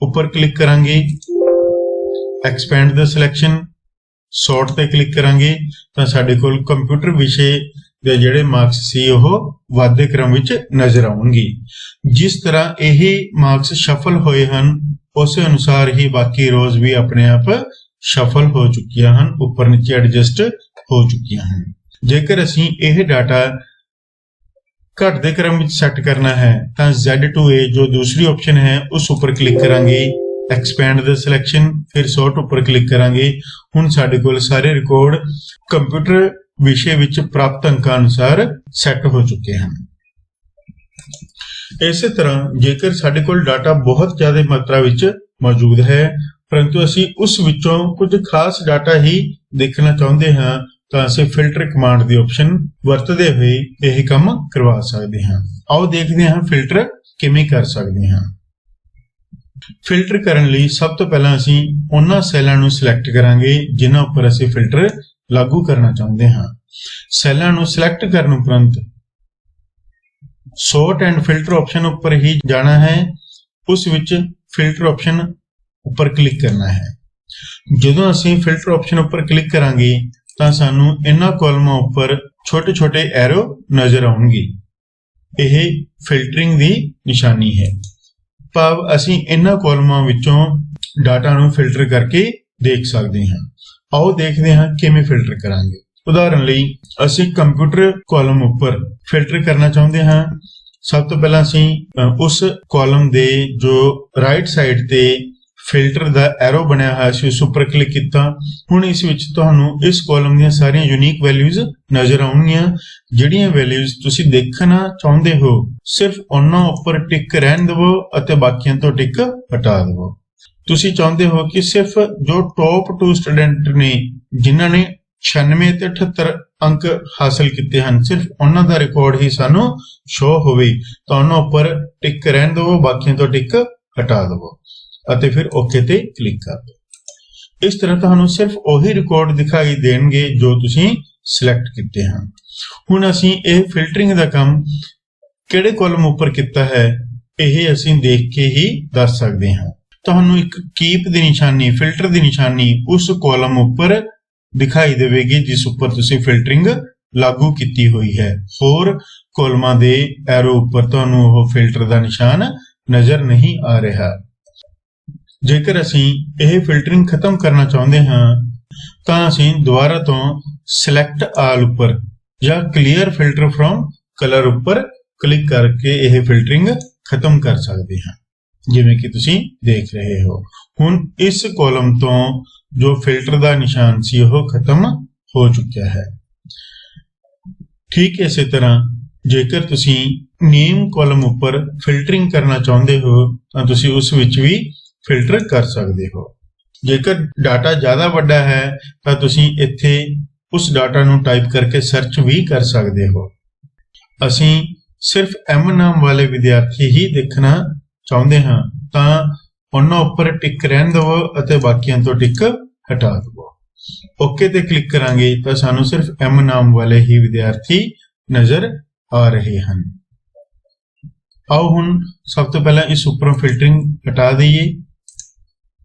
ਉੱਪਰ ਕਲਿੱਕ ਕਰਾਂਗੇ। ਐਕਸਪੈਂਡ ਦਾ ਸਿਲੈਕਸ਼ਨ ਸੌਰਟ ਤੇ ਕਲਿੱਕ ਕਰਾਂਗੇ ਤਾਂ ਸਾਡੇ ਕੋਲ ਕੰਪਿਊਟਰ ਵਿਸ਼ੇ ਦੇ ਜਿਹੜੇ ਮਾਰਕਸ ਸੀ ਉਹ ਵੱਧਦੇ ਕ੍ਰਮ ਵਿੱਚ ਨਜ਼ਰ ਆਉਣਗੇ। ਜਿਸ ਤਰ੍ਹਾਂ ਇਹ ਮਾਰਕਸ ਸ਼ਫਲ ਹੋਏ ਹਨ ਉਸੇ ਅਨੁਸਾਰ ਹੀ ਬਾਕੀ ਰੋਜ਼ ਵੀ ਆਪਣੇ ਆਪ ਸ਼ਫਲ ਹੋ ਚੁੱਕੀਆਂ ਹਨ, ਉੱਪਰ ਨੀਚੇ ਐਡਜਸਟ ਹੋ ਚੁੱਕੀਆਂ ਹਨ। ਜੇਕਰ ਅਸੀਂ ਇਹ ਡਾਟਾ ਘਟਦੇ ਕ੍ਰਮ ਵਿੱਚ ਸੈੱਟ ਕਰਨਾ ਹੈ ਤਾਂ Z to A ਜੋ ਦੂਸਰੀ ਆਪਸ਼ਨ ਹੈ ਉਸ ਉੱਪਰ ਕਲਿੱਕ ਕਰਾਂਗੇ। ਐਕਸਪੈਂਡ ਦਾ ਸਿਲੈਕਸ਼ਨ ਫਿਰ ਸੌਰਟ ਉੱਪਰ ਕਲਿੱਕ ਕਰਾਂਗੇ। ਹੁਣ ਸਾਡੇ ਕੋਲ ਸਾਰੇ ਰਿਕਾਰਡ ਕੰਪਿਊਟਰ ਵਿਸ਼ੇ ਵਿੱਚ ਪ੍ਰਾਪਤ ਅੰਕਾਂ ਅਨੁਸਾਰ ਸੈੱਟ ਹੋ ਚੁੱਕੇ ਹਨ। ਇਸੇ ਤਰ੍ਹਾਂ ਜੇਕਰ ਸਾਡੇ ਕੋਲ ਡਾਟਾ ਬਹੁਤ ਜ਼ਿਆਦਾ ਮਾਤਰਾ ਵਿੱਚ ਮੌਜੂਦ ਹੈ ਪਰੰਤੂ ਅਸੀਂ ਉਸ ਵਿੱਚੋਂ ਕੁਝ ਖਾਸ ਡਾਟਾ ਹੀ ਦੇਖਣਾ ਚਾਹੁੰਦੇ ਹਾਂ ਤਾਂ ਅਸੀਂ ਫਿਲਟਰ ਕਮਾਂਡ ਦੀ ਆਪਸ਼ਨ ਵਰਤਦੇ ਹੋਏ ਇਹ ਕੰਮ ਕਰਵਾ ਸਕਦੇ ਹਾਂ। ਆਓ ਦੇਖਦੇ ਹਾਂ ਫਿਲਟਰ ਕਿਵੇਂ ਕਰ ਸਕਦੇ ਹਾਂ। ਫਿਲਟਰ ਕਰਨ ਲਈ ਸਭ ਤੋਂ ਪਹਿਲਾਂ ਅਸੀਂ ਉਹਨਾਂ ਸੈੱਲਾਂ ਨੂੰ ਸਿਲੈਕਟ ਕਰਾਂਗੇ ਜਿਨ੍ਹਾਂ ਉੱਪਰ ਅਸੀਂ ਫਿਲਟਰ ਲਾਗੂ ਕਰਨਾ ਚਾਹੁੰਦੇ ਹਾਂ। ਸੈੱਲਾਂ ਨੂੰ ਸਿਲੈਕਟ ਕਰਨ ਉਪਰੰਤ ਸੌਰਟ ਐਂਡ ਫਿਲਟਰ ਆਪਸ਼ਨ ਉੱਪਰ ਹੀ ਜਾਣਾ ਹੈ। ਉਸ ਵਿੱਚ ਫਿਲਟਰ ਆਪਸ਼ਨ ਉੱਪਰ ਕਲਿੱਕ ਕਰਨਾ ਹੈ। ਜਦੋਂ ਅਸੀਂ ਫਿਲਟਰ ਆਪਸ਼ਨ ਉੱਪਰ ਕਲਿੱਕ ਕਰਾਂਗੇ ਤਾਂ ਸਾਨੂੰ ਇਹਨਾਂ ਕਾਲਮਾਂ ਉੱਪਰ ਛੋਟੇ ਛੋਟੇ ਐਰੋ ਨਜ਼ਰ ਆਉਣਗੇ। ਇਹ ਫਿਲਟਰਿੰਗ ਦੀ ਨਿਸ਼ਾਨੀ ਹੈ, ਭਾਵ ਅਸੀਂ ਇਹਨਾਂ ਕਾਲਮਾਂ ਵਿੱਚੋਂ ਡਾਟਾ ਨੂੰ ਫਿਲਟਰ ਕਰਕੇ ਦੇਖ ਸਕਦੇ ਹਾਂ। ਆਓ ਦੇਖਦੇ ਹਾਂ ਕਿਵੇਂ ਫਿਲਟਰ ਕਰਾਂਗੇ। ਉਦਾਹਰਨ ਲਈ ਅਸੀਂ ਕੰਪਿਊਟਰ ਕਾਲਮ ਉੱਪਰ ਫਿਲਟਰ ਕਰਨਾ ਚਾਹੁੰਦੇ ਹਾਂ। ਸਭ ਤੋਂ ਪਹਿਲਾਂ ਅਸੀਂ ਉਸ ਕਾਲਮ ਦੇ ਜੋ ਰਾਈਟ ਸਾਈਡ ਤੇ ਫਿਲਟਰ ਦਾ ਐਰੋ ਬਣਿਆ ਹੋਇਆ ਸੀ ਉਸ ਉੱਪਰ ਕਲਿੱਕ ਕੀਤਾ। ਹੁਣ ਇਸ ਵਿੱਚ ਤੁਹਾਨੂੰ ਇਸ ਕਾਲਮ ਦੀਆਂ ਸਾਰੀਆਂ ਯੂਨੀਕ ਵੈਲਿਊਜ਼ ਨਜ਼ਰ ਆਉਣਗੀਆਂ। ਜਿਹੜੀਆਂ ਵੈਲਿਊਜ਼ ਤੁਸੀਂ ਦੇਖਣਾ ਚਾਹੁੰਦੇ ਹੋ ਸਿਰਫ ਉਹਨਾਂ ਉੱਪਰ ਟਿਕ ਰਹਿਣ ਦਿਵੋ ਅਤੇ ਬਾਕੀਆਂ ਤੋਂ ਟਿਕ ਹਟਾ ਦਿਵੋ। ਤੁਸੀਂ ਚਾਹੁੰਦੇ ਹੋ ਕਿ ਸਿਰਫ ਜੋ ਟੌਪ 2 ਸਟੂਡੈਂਟ ਨੇ ਜਿਨ੍ਹਾਂ ਨੇ 96 ਤੇ 78 ਅੰਕ ਹਾਸਲ ਕੀਤੇ ਹਨ ਸਿਰਫ ਉਹਨਾਂ ਦਾ ਰਿਕਾਰਡ ਹੀ ਸਾਨੂੰ ਸ਼ੋ ਹੋਵੇ ਤਾਂ ਉਹਨਾਂ ਉੱਪਰ ਟਿਕ ਰਹਿਣ ਦਿਵੋ, ਬਾਕੀਆਂ ਤੋਂ ਟਿਕ ਹਟਾ ਦਿਵੋ। ਅਤੇ ਫਿਰ ਓਕੇ ਤੇ ਕਲਿੱਕ ਕਰ ਦਿਓ। ਇਸ ਤਰ੍ਹਾਂ ਤੁਹਾਨੂੰ ਸਿਰਫ ਉਹੀ ਰਿਕਾਰਡ ਦਿਖਾਈ ਦੇਣਗੇ ਜੋ ਤੁਸੀਂ ਸਿਲੈਕਟ ਕੀਤੇ ਹਨ। ਹੁਣ ਅਸੀਂ ਇਹ ਫਿਲਟਰਿੰਗ ਦਾ ਕੰਮ ਕਿਹੜੇ ਕਾਲਮ ਉੱਪਰ ਕੀਤਾ ਹੈ ਇਹ ਅਸੀਂ ਦੇਖ ਕੇ ਹੀ ਦੱਸ ਸਕਦੇ ਹਾਂ। ਤੁਹਾਨੂੰ ਇੱਕ ਕੀਪ ਦੀ ਨਿਸ਼ਾਨੀ, ਫਿਲਟਰ ਦੀ ਨਿਸ਼ਾਨੀ ਉਸ ਕਾਲਮ ਉੱਪਰ ਦਿਖਾਈ ਦੇਵੇਗੀ ਜਿਸ ਉੱਪਰ ਤੁਸੀਂ ਫਿਲਟਰਿੰਗ ਲਾਗੂ ਕੀਤੀ ਹੋਈ ਹੈ। ਹੋਰ ਕਾਲਮਾਂ ਦੇ ਐਰੋ ਉੱਪਰ ਤੁਹਾਨੂੰ ਉਹ ਫਿਲਟਰ ਦਾ ਨਿਸ਼ਾਨ ਨਜ਼ਰ ਨਹੀਂ ਆ ਰਿਹਾ। ਜੇਕਰ ਅਸੀਂ ਇਹ ਫਿਲਟਰਿੰਗ ਖਤਮ ਕਰਨਾ ਚਾਹੁੰਦੇ ਹਾਂ ਤਾਂ ਅਸੀਂ ਦੁਬਾਰਾ ਤੋਂ ਸਿਲੈਕਟ ਆਲ ਉੱਪਰ ਜਾਂ ਕਲੀਅਰ ਫਿਲਟਰ ਫਰੋਮ ਕਲਰ ਉੱਪਰ ਕਲਿੱਕ ਕਰਕੇ ਇਹ ਫਿਲਟਰਿੰਗ ਖਤਮ ਕਰ ਸਕਦੇ ਹਾਂ, ਜਿਵੇਂ ਕਿ ਤੁਸੀਂ ਦੇਖ ਰਹੇ ਹੋ। ਹੁਣ ਇਸ ਕਾਲਮ ਤੋਂ ਜੋ ਫਿਲਟਰ ਦਾ ਨਿਸ਼ਾਨ ਸੀ ਉਹ ਖਤਮ ਹੋ ਚੁੱਕਿਆ ਹੈ। ਠੀਕ ਇਸੇ ਤਰ੍ਹਾਂ ਜੇਕਰ ਤੁਸੀਂ ਨੇਮ ਕਾਲਮ ਉੱਪਰ ਫਿਲਟਰਿੰਗ ਕਰਨਾ ਚਾਹੁੰਦੇ ਹੋ ਤਾਂ ਤੁਸੀਂ ਉਸ ਵਿੱਚ ਵੀ ਫਿਲਟਰ ਕਰ ਸਕਦੇ ਹੋ। ਜੇਕਰ ਡਾਟਾ ਜ਼ਿਆਦਾ ਵੱਡਾ ਹੈ ਤਾਂ ਤੁਸੀਂ ਇੱਥੇ ਉਸ ਡਾਟਾ ਨੂੰ ਟਾਈਪ ਕਰਕੇ ਸਰਚ ਵੀ ਕਰ ਸਕਦੇ ਹੋ। ਅਸੀਂ ਸਿਰਫ M ਨਾਮ ਵਾਲੇ ਵਿਦਿਆਰਥੀ ਹੀ ਦੇਖਣਾ ਚਾਹੁੰਦੇ ਹਾਂ ਤਾਂ ਉਹਨਾਂ ਉੱਪਰ ਟਿਕ ਰਹਿਣ ਦਿਓ ਅਤੇ ਬਾਕੀਆਂ ਤੋਂ ਟਿਕ ਹਟਾ ਦਿਓ। ਓਕੇ ਤੇ ਕਲਿੱਕ ਕਰਾਂਗੇ ਤਾਂ ਸਾਨੂੰ ਸਿਰਫ M ਨਾਮ ਵਾਲੇ ਹੀ ਵਿਦਿਆਰਥੀ ਨਜ਼ਰ ਆ ਰਹੇ ਹਨ। ਆਓ ਹੁਣ ਸਭ ਤੋਂ ਪਹਿਲਾਂ ਇਸ ਉੱਪਰੋਂ ਫਿਲਟਰਿੰਗ ਹਟਾ ਦਈਏ।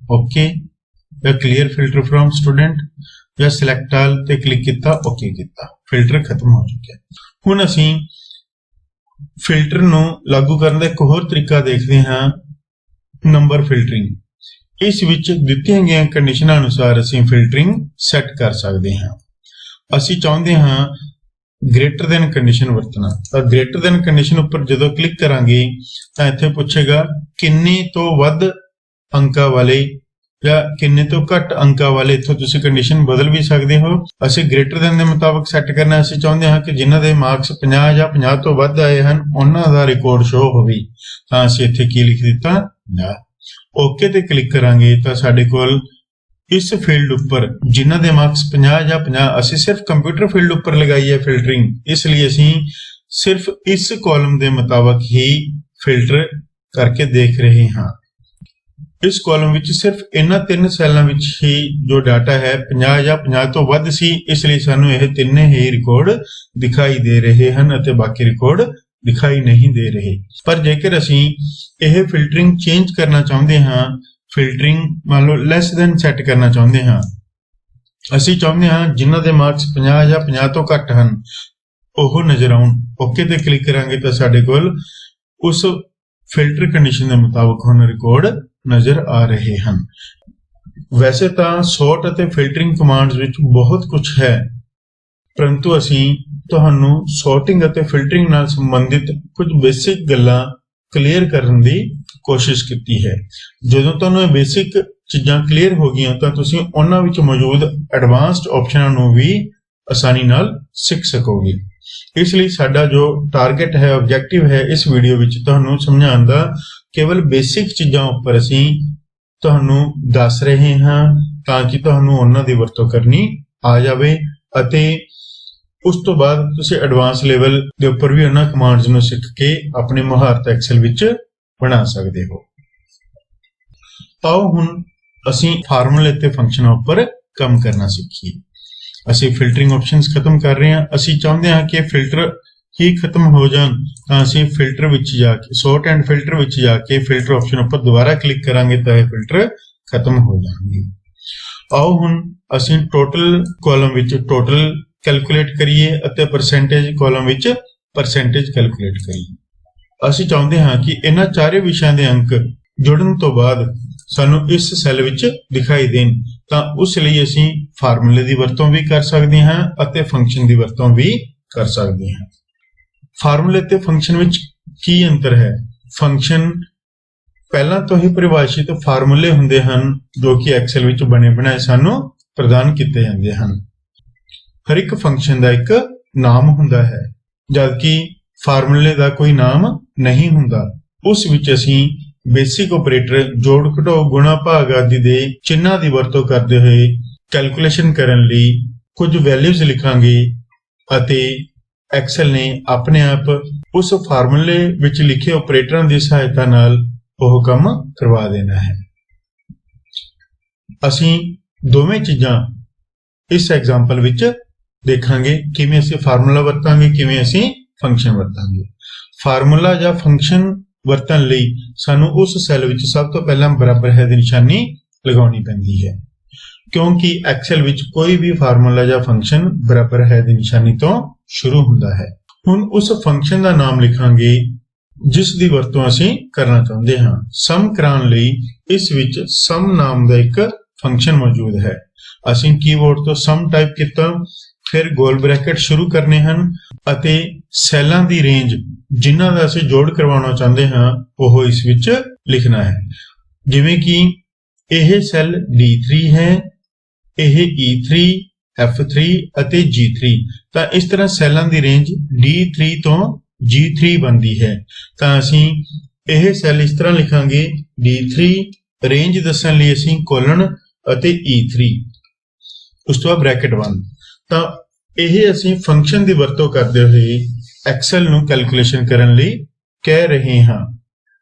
ਓਕੇ ਜਾਂ ਕਲੀਅਰ ਫਿਲਟਰ ਫਰੋਮ ਸਟੂਡੈਂਟ ਜਾਂ ਸਿਲੈਕਟ ਆਲ ਤੇ ਕਲਿੱਕ ਕੀਤਾ, ਓਕੇ ਕੀਤਾ, ਫਿਲਟਰ ਖਤਮ ਹੋ ਚੁੱਕਿਆ। ਹੁਣ ਅਸੀਂ ਫਿਲਟਰ ਨੂੰ ਲਾਗੂ ਕਰਨ ਦਾ ਇੱਕ ਹੋਰ ਤਰੀਕਾ ਦੇਖਦੇ ਹਾਂ, ਨੰਬਰ ਫਿਲਟਰਿੰਗ। ਇਸ ਵਿੱਚ ਦਿੱਤੀਆਂ ਗਈਆਂ ਕੰਡੀਸ਼ਨਾਂ ਅਨੁਸਾਰ ਅਸੀਂ ਫਿਲਟਰਿੰਗ ਸੈੱਟ ਕਰ ਸਕਦੇ ਹਾਂ। ਅਸੀਂ ਚਾਹੁੰਦੇ ਹਾਂ ਗ੍ਰੇਟਰ ਦੈਨ ਕੰਡੀਸ਼ਨ ਵਰਤਣਾ, ਤਾਂ ਗ੍ਰੇਟਰ ਦੈਨ ਕੰਡੀਸ਼ਨ ਉੱਪਰ ਜਦੋਂ ਕਲਿੱਕ ਕਰਾਂਗੇ ਤਾਂ ਇੱਥੇ ਪੁੱਛੇਗਾ ਕਿੰਨੇ ਤੋਂ ਵੱਧ ਅੰਕਾਂ ਵਾਲੇ ਜਾਂ ਕਿੰਨੇ ਤੋਂ ਘੱਟ ਅੰਕਾਂ ਵਾਲੇ। ਇੱਥੋਂ ਤੁਸੀਂ ਕੰਡੀਸ਼ਨ ਬਦਲ ਵੀ ਸਕਦੇ ਹੋ। ਅਸੀਂ ਗ੍ਰੇਟਰ ਦੈਨ ਦੇ ਮੁਤਾਬਕ ਸੈੱਟ ਕਰਨਾ। ਅਸੀਂ ਚਾਹੁੰਦੇ ਹਾਂ ਕਿ ਜਿਨ੍ਹਾਂ ਦੇ ਮਾਰਕਸ 50 ਜਾਂ 50 ਤੋਂ ਵੱਧ ਆਏ ਹਨ ਉਹਨਾਂ ਦਾ ਰਿਕਾਰਡ ਸ਼ੋ ਹੋਵੇ, ਤਾਂ ਅਸੀਂ ਇੱਥੇ ਕੀ ਲਿਖ ਦਿੱਤਾ 50। ਓਕੇ ਤੇ ਕਲਿੱਕ ਕਰਾਂਗੇ ਤਾਂ ਸਾਡੇ ਕੋਲ ਇਸ ਫੀਲਡ ਉੱਪਰ ਜਿਨ੍ਹਾਂ ਦੇ ਮਾਰਕਸ 50 ਜਾਂ 50, ਅਸੀਂ ਸਿਰਫ ਕੰਪਿਊਟਰ ਫੀਲਡ ਉੱਪਰ ਲਗਾਈ ਹੈ ਫਿਲਟਰਿੰਗ, ਇਸ ਲਈ ਅਸੀਂ ਸਿਰਫ ਇਸ ਕਾਲਮ ਦੇ ਮੁਤਾਬਕ ਹੀ ਫਿਲਟਰ ਕਰਕੇ ਦੇਖ ਰਹੇ ਹਾਂ। ਇਸ ਕਾਲਮ ਵਿੱਚ ਸਿਰਫ ਇਹਨਾਂ 3 ਸੈੱਲਾਂ ਵਿੱਚ ਹੀ ਜੋ ਡਾਟਾ ਹੈ 50 ਜਾਂ 50 ਤੋਂ ਵੱਧ ਸੀ, ਇਸ ਲਈ ਸਾਨੂੰ ਇਹ ਤਿੰਨੇ ਹੀ ਰਿਕਾਰਡ ਦਿਖਾਈ ਦੇ ਰਹੇ ਹਨ ਅਤੇ ਬਾਕੀ ਰਿਕਾਰਡ ਦਿਖਾਈ ਨਹੀਂ ਦੇ ਰਹੇ। ਪਰ ਜੇਕਰ ਅਸੀਂ ਇਹ ਫਿਲਟਰਿੰਗ ਚੇਂਜ ਕਰਨਾ ਚਾਹੁੰਦੇ ਹਾਂ, ਫਿਲਟਰਿੰਗ ਮੰਨ ਲਓ ਲੈਸ ਦੈਨ ਸੈੱਟ ਕਰਨਾ ਚਾਹੁੰਦੇ ਹਾਂ, ਅਸੀਂ ਚਾਹੁੰਦੇ ਹਾਂ ਜਿਨ੍ਹਾਂ ਦੇ ਮਾਰਕਸ 50 ਜਾਂ 50 ਤੋਂ ਘੱਟ ਹਨ ਉਹ ਨਜ਼ਰ ਆਉਣ। ਓਕੇ ਤੇ ਕਲਿੱਕ ਕਰਾਂਗੇ ਤਾਂ ਸਾਡੇ ਕੋਲ ਉਸ ਫਿਲਟਰ ਕੰਡੀਸ਼ਨ ਦੇ ਮੁਤਾਬਕ ਹੁਣ ਰਿਕਾਰਡ ਨਜ਼ਰ ਆ ਰਹੇ ਹਨ। ਵੈਸੇ ਤਾਂ ਸੌਰਟ ਅਤੇ ਫਿਲਟਰਿੰਗ ਕਮਾਂਡਸ ਵਿੱਚ ਬਹੁਤ ਕੁਝ ਹੈ, ਪਰੰਤੂ ਅਸੀਂ ਤੁਹਾਨੂੰ ਸੌਰਟਿੰਗ ਅਤੇ ਫਿਲਟਰਿੰਗ ਨਾਲ ਸੰਬੰਧਿਤ ਕੁਝ ਬੇਸਿਕ ਗੱਲਾਂ ਕਲੀਅਰ ਕਰਨ ਦੀ ਕੋਸ਼ਿਸ਼ ਕੀਤੀ ਹੈ। ਜਦੋਂ ਤੁਹਾਨੂੰ ਇਹ ਬੇਸਿਕ ਚੀਜ਼ਾਂ ਕਲੀਅਰ ਹੋ ਗਈਆਂ ਤਾਂ ਤੁਸੀਂ ਉਹਨਾਂ ਵਿੱਚ ਮੌਜੂਦ ਐਡਵਾਂਸਡ ਆਪਸ਼ਨਾਂ ਨੂੰ ਵੀ ਆਸਾਨੀ ਨਾਲ ਸਿੱਖ ਸਕੋਗੇ। ਇਸ ਲਈ ਸਾਡਾ ਜੋ ਟਾਰਗੇਟ ਹੈ, ਆਬਜੈਕਟਿਵ ਹੈ ਇਸ ਵੀਡੀਓ ਵਿੱਚ ਤੁਹਾਨੂੰ ਸਮਝਾਉਣ ਦਾ, ਕੇਵਲ ਬੇਸਿਕ ਚੀਜ਼ਾਂ ਉੱਪਰ ਅਸੀਂ ਤੁਹਾਨੂੰ ਦੱਸ ਰਹੇ ਹਾਂ ਤਾਂ ਕਿ ਤੁਹਾਨੂੰ ਉਹਨਾਂ ਦੀ ਵਰਤੋਂ ਕਰਨੀ ਆ ਜਾਵੇ ਅਤੇ ਉਸ ਤੋਂ ਬਾਅਦ ਤੁਸੀਂ ਐਡਵਾਂਸ ਲੈਵਲ ਦੇ ਉੱਪਰ ਵੀ ਉਹਨਾਂ ਕਮਾਂਡਸ ਨੂੰ ਸਿੱਖ ਕੇ ਆਪਣੀ ਮੁਹਾਰਤ ਐਕਸਲ ਵਿੱਚ ਬਣਾ ਸਕਦੇ ਹੋ। ਆਓ ਹੁਣ ਅਸੀਂ ਫਾਰਮੂਲੇ ਤੇ ਫੰਕਸ਼ਨਾਂ ਉੱਪਰ ਕੰਮ ਕਰਨਾ ਸਿੱਖੀਏ। ਅਸੀਂ ਫਿਲਟਰਿੰਗ ਆਪਸ਼ਨਸ ਖਤਮ ਕਰ ਰਹੇ ਹਾਂ। ਅਸੀਂ ਚਾਹੁੰਦੇ ਹਾਂ ਕਿ ਫਿਲਟਰ ਹੀ ਖਤਮ ਹੋ ਜਾਣ ਤਾਂ ਅਸੀਂ ਫਿਲਟਰ ਵਿੱਚ ਜਾ ਕੇ ਸੌਰਟ ਐਂਡ ਫਿਲਟਰ ਵਿੱਚ ਜਾ ਕੇ ਫਿਲਟਰ ਆਪਸ਼ਨ ਉੱਪਰ ਦੁਬਾਰਾ ਕਲਿੱਕ ਕਰਾਂਗੇ ਤਾਂ ਇਹ ਫਿਲਟਰ ਖਤਮ ਹੋ ਜਾਣਗੇ। ਆਓ ਹੁਣ ਅਸੀਂ ਟੋਟਲ ਕਾਲਮ ਵਿੱਚ ਟੋਟਲ ਕੈਲਕੂਲੇਟ ਕਰੀਏ ਅਤੇ ਪਰਸੈਂਟੇਜ ਕਾਲਮ ਵਿੱਚ ਪਰਸੈਂਟੇਜ ਕੈਲਕੂਲੇਟ ਕਰੀਏ। ਅਸੀਂ ਚਾਹੁੰਦੇ ਹਾਂ ਕਿ ਇਹਨਾਂ ਚਾਰੇ ਵਿਸ਼ਿਆਂ ਦੇ ਅੰਕ ਜੁੜਨ ਤੋਂ ਬਾਅਦ ਸਾਨੂੰ ਇਸ ਸੈੱਲ ਵਿੱਚ ਦਿਖਾਈ ਦੇਣ, ਤਾਂ ਉਸ ਲਈ ਅਸੀਂ ਫਾਰਮੂਲੇ ਦੀ ਵਰਤੋਂ ਵੀ ਕਰ ਸਕਦੇ ਹਾਂ ਅਤੇ ਫੰਕਸ਼ਨ ਦੀ ਵਰਤੋਂ ਵੀ ਕਰ ਸਕਦੇ ਹਾਂ। ਫਾਰਮੂਲੇ ਤੇ ਫੰਕਸ਼ਨ ਵਿੱਚ ਕੀ ਅੰਤਰ ਹੈ? ਫੰਕਸ਼ਨ ਪਹਿਲਾਂ ਤੋਂ ਹੀ ਪਰਿਭਾਸ਼ਿਤ ਫਾਰਮੂਲੇ ਹੁੰਦੇ ਹਨ ਜੋ ਕਿ ਐਕਸਲ ਵਿੱਚ ਬਣੇ ਬਣਾਏ ਸਾਨੂੰ ਪ੍ਰਦਾਨ ਕੀਤੇ ਜਾਂਦੇ ਹਨ। ਹਰ ਇੱਕ ਫੰਕਸ਼ਨ ਦਾ ਇੱਕ ਨਾਮ ਹੁੰਦਾ ਹੈ, ਜਦਕਿ ਫਾਰਮੂਲੇ ਦਾ ਕੋਈ ਨਾਮ ਨਹੀਂ ਹੁੰਦਾ। ਉਸ ਵਿੱਚ ਅਸੀਂ ਬੇਸਿਕ ਆਪਰੇਟਰ ਜੋੜ, ਘਟਾਓ, ਗੁਣਾ, ਭਾਗ ਆਦਿ ਦੇ ਚਿੰਨ੍ਹਾਂ ਦੀ ਵਰਤੋਂ ਕਰਦੇ ਹੋਏ ਕੈਲਕੂਲੇਸ਼ਨ ਕਰਨ ਲਈ ਕੁਝ ਵੈਲਿਊਜ਼ ਲਿਖਾਂਗੇ ਅਤੇ ਐਕਸਲ ਨੇ ਆਪਣੇ ਆਪ ਉਸ ਫਾਰਮੂਲੇ ਵਿੱਚ ਲਿਖੇ ਆਪਰੇਟਰਾਂ ਦੀ ਸਹਾਇਤਾ ਨਾਲ ਉਹ ਕੰਮ ਕਰਵਾ ਦੇਣਾ ਹੈ। ਅਸੀਂ ਦੋਵੇਂ ਚੀਜ਼ਾਂ ਇਸ ਐਗਜ਼ਾਮਪਲ ਵਿੱਚ ਦੇਖਾਂਗੇ, ਕਿਵੇਂ ਅਸੀਂ ਫਾਰਮੂਲਾ ਵਰਤਾਂਗੇ, ਕਿਵੇਂ ਅਸੀਂ ਫੰਕਸ਼ਨ ਵਰਤਾਂਗੇ। ਫਾਰਮੂਲਾ ਜਾਂ ਫੰਕਸ਼ਨ ਵਰਤਣ ਲਈ ਸਾਨੂੰ ਉਸ ਸੈੱਲ ਵਿੱਚ ਸਭ ਤੋਂ ਪਹਿਲਾਂ ਬਰਾਬਰ ਹੈ ਦੀ ਨਿਸ਼ਾਨੀ ਲਗਾਉਣੀ ਪੈਂਦੀ ਹੈ, ਕਿਉਂਕਿ ਐਕਸਲ ਵਿੱਚ ਕੋਈ ਵੀ ਫਾਰਮੂਲਾ ਜਾਂ ਫੰਕਸ਼ਨ ਬਰਾਬਰ ਹੈ ਦੀ ਨਿਸ਼ਾਨੀ ਤੋਂ ਸ਼ੁਰੂ ਹੁੰਦਾ ਹੈ। ਹੁਣ ਉਸ ਫੰਕਸ਼ਨ ਦਾ ਨਾਮ ਲਿਖਾਂਗੇ ਜਿਸ ਦੀ ਵਰਤੋਂ ਅਸੀਂ ਕਰਨਾ ਚਾਹੁੰਦੇ ਹਾਂ। ਸਮ ਕਰਾਉਣ ਲਈ ਇਸ ਵਿੱਚ ਸਮ ਨਾਮ ਦਾ ਇੱਕ ਫੰਕਸ਼ਨ ਮੌਜੂਦ ਹੈ। ਅਸੀਂ ਕੀਬੋਰਡ ਤੋਂ ਸਮ ਟਾਈਪ ਕੀਤਾ, ਫਿਰ ਗੋਲ ਬ੍ਰੈਕਟ ਸ਼ੁਰੂ ਕਰਨੇ ਹਨ ਅਤੇ ਸੈੱਲਾਂ ਦੀ ਰੇਂਜ ਜਿਨ੍ਹਾਂ ਦਾ ਅਸੀਂ ਜੋੜ ਕਰਵਾਉਣਾ ਚਾਹੁੰਦੇ ਹਾਂ ਉਹ ਇਸ ਵਿੱਚ ਲਿਖਣਾ ਹੈ। ਜਿਵੇਂ ਕਿ ਇਹ ਸੈੱਲ D3 ਹੈ, ਇਹ E3, F3 ਅਤੇ G3, ਤਾਂ ਇਸ ਤਰ੍ਹਾਂ ਸੈੱਲਾਂ ਦੀ ਰੇਂਜ D3 ਤੋਂ G3 ਬਣਦੀ ਹੈ। ਤਾਂ ਅਸੀਂ ਇਹ ਸੈੱਲ ਇਸ ਤਰ੍ਹਾਂ ਲਿਖਾਂਗੇ D3, ਰੇਂਜ ਦੱਸਣ ਲਈ ਅਸੀਂ ਕੋਲਨ ਅਤੇ E3, ਉਸ ਤੋਂ ਬਾਅਦ ਬ੍ਰੈਕਟ 1। ਤਾਂ ਇਹ ਅਸੀਂ ਫੰਕਸ਼ਨ ਦੀ ਵਰਤੋਂ ਕਰਦੇ ਹੋਏ ਐਕਸਲ ਨੂੰ ਕੈਲਕੂਲੇਸ਼ਨ ਕਰਨ ਲਈ ਕਹਿ ਰਹੇ ਹਾਂ।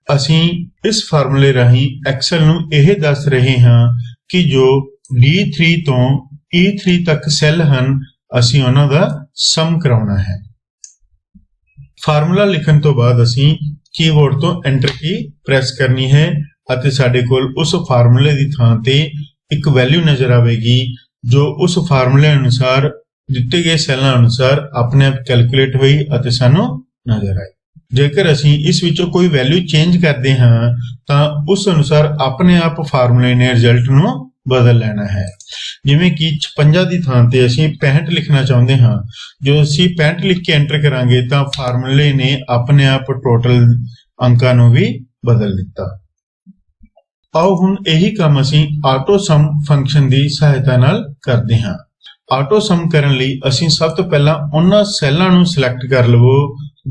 ਅਸੀਂ ਇਸ ਫਾਰਮੂਲੇ ਰਾਹੀਂ ਐਕਸਲ ਨੂੰ ਇਹ ਦੱਸ ਰਹੇ ਹਾਂ ਕਿ ਜੋ D3 ਤੋਂ E3 ਤੱਕ ਸੈੱਲ ਹਨ, ਅਸੀਂ ਉਹਨਾਂ ਦਾ ਸਮ ਕਰਾਉਣਾ ਹੈ। ਫਾਰਮੂਲਾ ਲਿਖਣ ਤੋਂ ਬਾਅਦ ਅਸੀਂ ਕੀਬੋਰਡ ਤੋਂ ਐਂਟਰ ਕੀ ਪ੍ਰੈਸ ਕਰਨੀ ਹੈ ਅਤੇ ਸਾਡੇ ਕੋਲ ਉਸ ਫਾਰਮੂਲੇ ਦੀ ਥਾਂ ਤੇ ਇੱਕ ਵੈਲਿਊ ਨਜ਼ਰ ਆਵੇਗੀ ਜੋ ਉਸ ਫਾਰਮੂਲੇ ਅਨੁਸਾਰ ਦਿੱਤੇ ਗਏ ਸੈੱਲਾਂ ਅਨੁਸਾਰ ਆਪਣੇ ਆਪ ਕੈਲਕੂਲੇਟ ਹੋਈ ਅਤੇ ਸਾਨੂੰ ਨਜ਼ਰ ਆਈ। ਜੇਕਰ ਅਸੀਂ ਇਸ ਵਿੱਚੋਂ ਕੋਈ ਵੈਲਿਊ ਚੇਂਜ ਕਰਦੇ ਹਾਂ ਤਾਂ ਉਸ ਅਨੁਸਾਰ ਆਪਣੇ ਆਪ ਫਾਰਮੂਲੇ ਨੇ ਰਿਜ਼ਲਟ ਨੂੰ ਬਦਲ ਲੈਣਾ ਹੈ। ਜਿਵੇਂ ਕਿ 56 ਦੀ ਥਾਂ ਤੇ ਅਸੀਂ 65 ਲਿਖਣਾ ਚਾਹੁੰਦੇ ਹਾਂ, ਜਦੋਂ ਅਸੀਂ 65 ਲਿਖ ਕੇ ਐਂਟਰ ਕਰਾਂਗੇ ਤਾਂ ਫਾਰਮੂਲੇ ਨੇ ਆਪਣੇ ਆਪ ਟੋਟਲ ਅੰਕਾਂ ਨੂੰ ਵੀ ਬਦਲ ਦਿੱਤਾ। ਆਓ ਹੁਣ ਇਹੀ ਕੰਮ ਅਸੀਂ ਆਟੋ ਸਮ ਫੰਕਸ਼ਨ ਦੀ ਸਹਾਇਤਾ ਨਾਲ ਕਰਦੇ ਹਾਂ। ਆਟੋ ਸਮ ਕਰਨ ਲਈ ਅਸੀਂ ਸਭ ਤੋਂ ਪਹਿਲਾਂ ਉਹਨਾਂ ਸੈੱਲਾਂ ਨੂੰ ਸਿਲੈਕਟ ਕਰ ਲਵੋ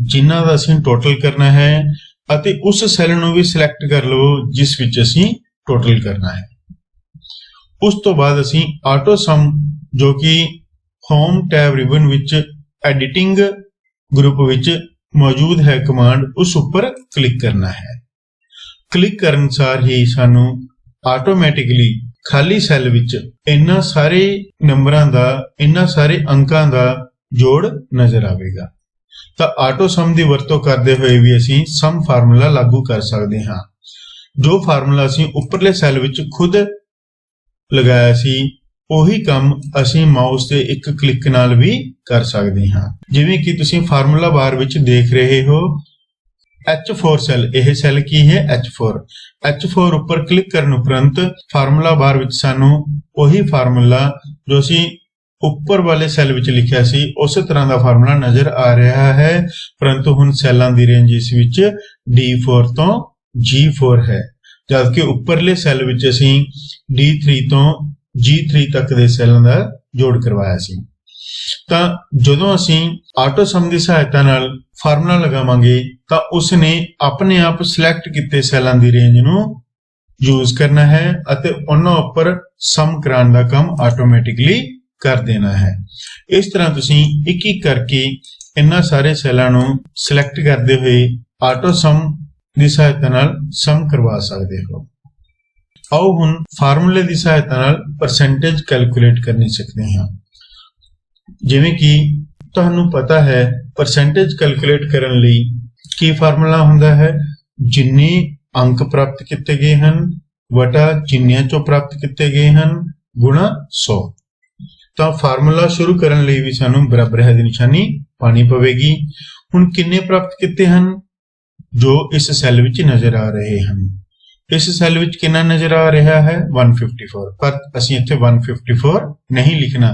ਜਿਨ੍ਹਾਂ ਦਾ ਅਸੀਂ ਟੋਟਲ ਕਰਨਾ ਹੈ ਅਤੇ ਉਸ ਸੈੱਲ ਨੂੰ ਵੀ ਸਿਲੈਕਟ ਕਰ ਲਵੋ ਜਿਸ ਵਿੱਚ ਅਸੀਂ ਟੋਟਲ ਕਰਨਾ ਹੈ। ਉਸ ਤੋਂ ਬਾਅਦ ਅਸੀਂ ਆਟੋ ਸਮ, ਜੋ ਕਿ ਹੋਮ ਟੈਬ ਰਿਬਨ ਵਿੱਚ ਐਡੀਟਿੰਗ ਗਰੁੱਪ ਵਿੱਚ ਮੌਜੂਦ ਹੈ ਕਮਾਂਡ, ਉਸ ਉੱਪਰ ਕਲਿੱਕ ਕਰਨਾ ਹੈ। ਕਲਿੱਕ ਕਰਨ ਸਾਰ ਹੀ ਸਾਨੂੰ ਆਟੋਮੈਟਿਕਲੀ ਖਾਲੀ ਸੈੱਲ ਵਿੱਚ ਇਹਨਾਂ ਸਾਰੇ ਨੰਬਰਾਂ ਦਾ, ਇਹਨਾਂ ਸਾਰੇ ਅੰਕਾਂ ਦਾ ਜੋੜ ਨਜ਼ਰ ਆਵੇਗਾ। ਤਾਂ ਆਟੋ ਸਮ ਦੀ ਵਰਤੋਂ ਕਰਦੇ ਹੋਏ ਵੀ ਅਸੀਂ ਸਮ ਫਾਰਮੂਲਾ ਲਾਗੂ ਕਰ ਸਕਦੇ ਹਾਂ। ਜੋ ਫਾਰਮੂਲਾ ਅਸੀਂ ਉੱਪਰਲੇ ਸੈੱਲ ਵਿੱਚ ਖੁਦ ਲਗਾਇਆ ਸੀ, ਉਹੀ ਕੰਮ ਅਸੀਂ ਮਾਊਸ ਦੇ ਇੱਕ ਕਲਿੱਕ ਨਾਲ ਵੀ ਕਰ ਸਕਦੇ ਹਾਂ। ਜਿਵੇਂ ਕਿ ਤੁਸੀਂ ਫਾਰਮੂਲਾ ਬਾਰ ਵਿੱਚ ਦੇਖ ਰਹੇ ਹੋ, H4 ਸੈੱਲ, ਇਹ ਸੈੱਲ ਕੀ ਹੈ H4 ਉੱਪਰ ਕਲਿੱਕ ਕਰਨ ਉਪਰੰਤ ਫਾਰਮੂਲਾ ਬਾਰ ਵਿੱਚ ਸਾਨੂੰ ਉਹੀ ਫਾਰਮੂਲਾ ਜੋ ਅਸੀਂ ਉੱਪਰ ਵਾਲੇ ਸੈੱਲ ਵਿੱਚ ਲਿਖਿਆ ਸੀ ਉਸੇ ਤਰ੍ਹਾਂ ਦਾ ਫਾਰਮੂਲਾ ਨਜ਼ਰ ਆ ਰਿਹਾ ਹੈ, ਪਰੰਤੂ ਹੁਣ ਸੈੱਲਾਂ ਦੀ ਰੇਂਜ ਇਸ ਵਿੱਚ D4 ਤੋਂ G4 ਹੈ, ਜਦਕਿ ਉੱਪਰਲੇ ਸੈੱਲ ਵਿੱਚ ਅਸੀਂ D3 ਤੋਂ G3 ਤੱਕ ਦੇ ਸੈੱਲਾਂ ਦਾ ਜੋੜ ਕਰਵਾਇਆ ਸੀ। ਤਾਂ ਜਦੋਂ ਅਸੀਂ ਆਟੋ ਸਮ ਦੀ ਸਹਾਇਤਾ ਨਾਲ ਫਾਰਮੂਲਾ ਲਗਾਵਾਂਗੇ ਤਾਂ ਉਸਨੇ ਆਪਣੇ ਆਪ ਸਿਲੈਕਟ ਕੀਤੇ ਸੈੱਲਾਂ ਦੀ ਰੇਂਜ ਨੂੰ ਯੂਜ਼ ਕਰਨਾ ਹੈ ਅਤੇ ਉਹਨਾਂ ਉੱਪਰ ਸਮ ਕਰਾਉਣ ਦਾ ਕੰਮ ਆਟੋਮੈਟਿਕਲੀ ਕਰ ਦੇਣਾ ਹੈ। ਇਸ ਤਰ੍ਹਾਂ ਤੁਸੀਂ ਇੱਕ ਇੱਕ ਕਰਕੇ ਇਹਨਾਂ ਸਾਰੇ ਸੈੱਲਾਂ ਨੂੰ ਸਿਲੈਕਟ ਕਰਦੇ ਹੋਏ ਆਟੋ ਸਮ ਦੀ ਸਹਾਇਤਾ ਨਾਲ ਸਮ ਕਰਵਾ ਸਕਦੇ ਹੋ। ਆਓ ਹੁਣ ਫਾਰਮੂਲੇ ਦੀ ਸਹਾਇਤਾ ਨਾਲ ਪਰਸੈਂਟੇਜ ਕੈਲਕੂਲੇਟ ਕਰਨੀ ਸਿੱਖਦੇ ਹਾਂ। ਜਿਵੇਂ ਕਿ ਤੁਹਾਨੂੰ ਪਤਾ ਹੈ, ਪਰਸੈਂਟੇਜ ਕੈਲਕੂਲੇਟ ਕਰਨ ਲਈ ਕੀ ਫਾਰਮੂਲਾ ਹੁੰਦਾ ਹੈ, ਜਿੰਨੇ ਅੰਕ ਪ੍ਰਾਪਤ ਕੀਤੇ ਗਏ ਹਨ ਵਟਾ ਜਿੰਨਿਆਂ ਚੋਂ ਪ੍ਰਾਪਤ ਕੀਤੇ ਗਏ ਹਨ ਗੁਣਾ 100। ਤਾਂ ਫਾਰਮੂਲਾ ਸ਼ੁਰੂ ਕਰਨ ਲਈ ਵੀ ਸਾਨੂੰ ਬਰਾਬਰ ਹੈ ਦੀ ਨਿਸ਼ਾਨੀ ਪਾਣੀ ਪਵੇਗੀ। ਹੁਣ ਕਿੰਨੇ ਪ੍ਰਾਪਤ ਕੀਤੇ ਹਨ, ਜੋ ਇਸ ਸੈੱਲ ਵਿੱਚ ਨਜ਼ਰ ਆ ਰਹੇ ਹਨ। ਇਸ ਸੈੱਲ ਵਿੱਚ ਕਿੰਨਾ ਨਜ਼ਰ ਆ ਰਿਹਾ ਹੈ 154, ਪਰ ਅਸੀਂ ਇੱਥੇ 154 ਨਹੀਂ ਲਿਖਣਾ,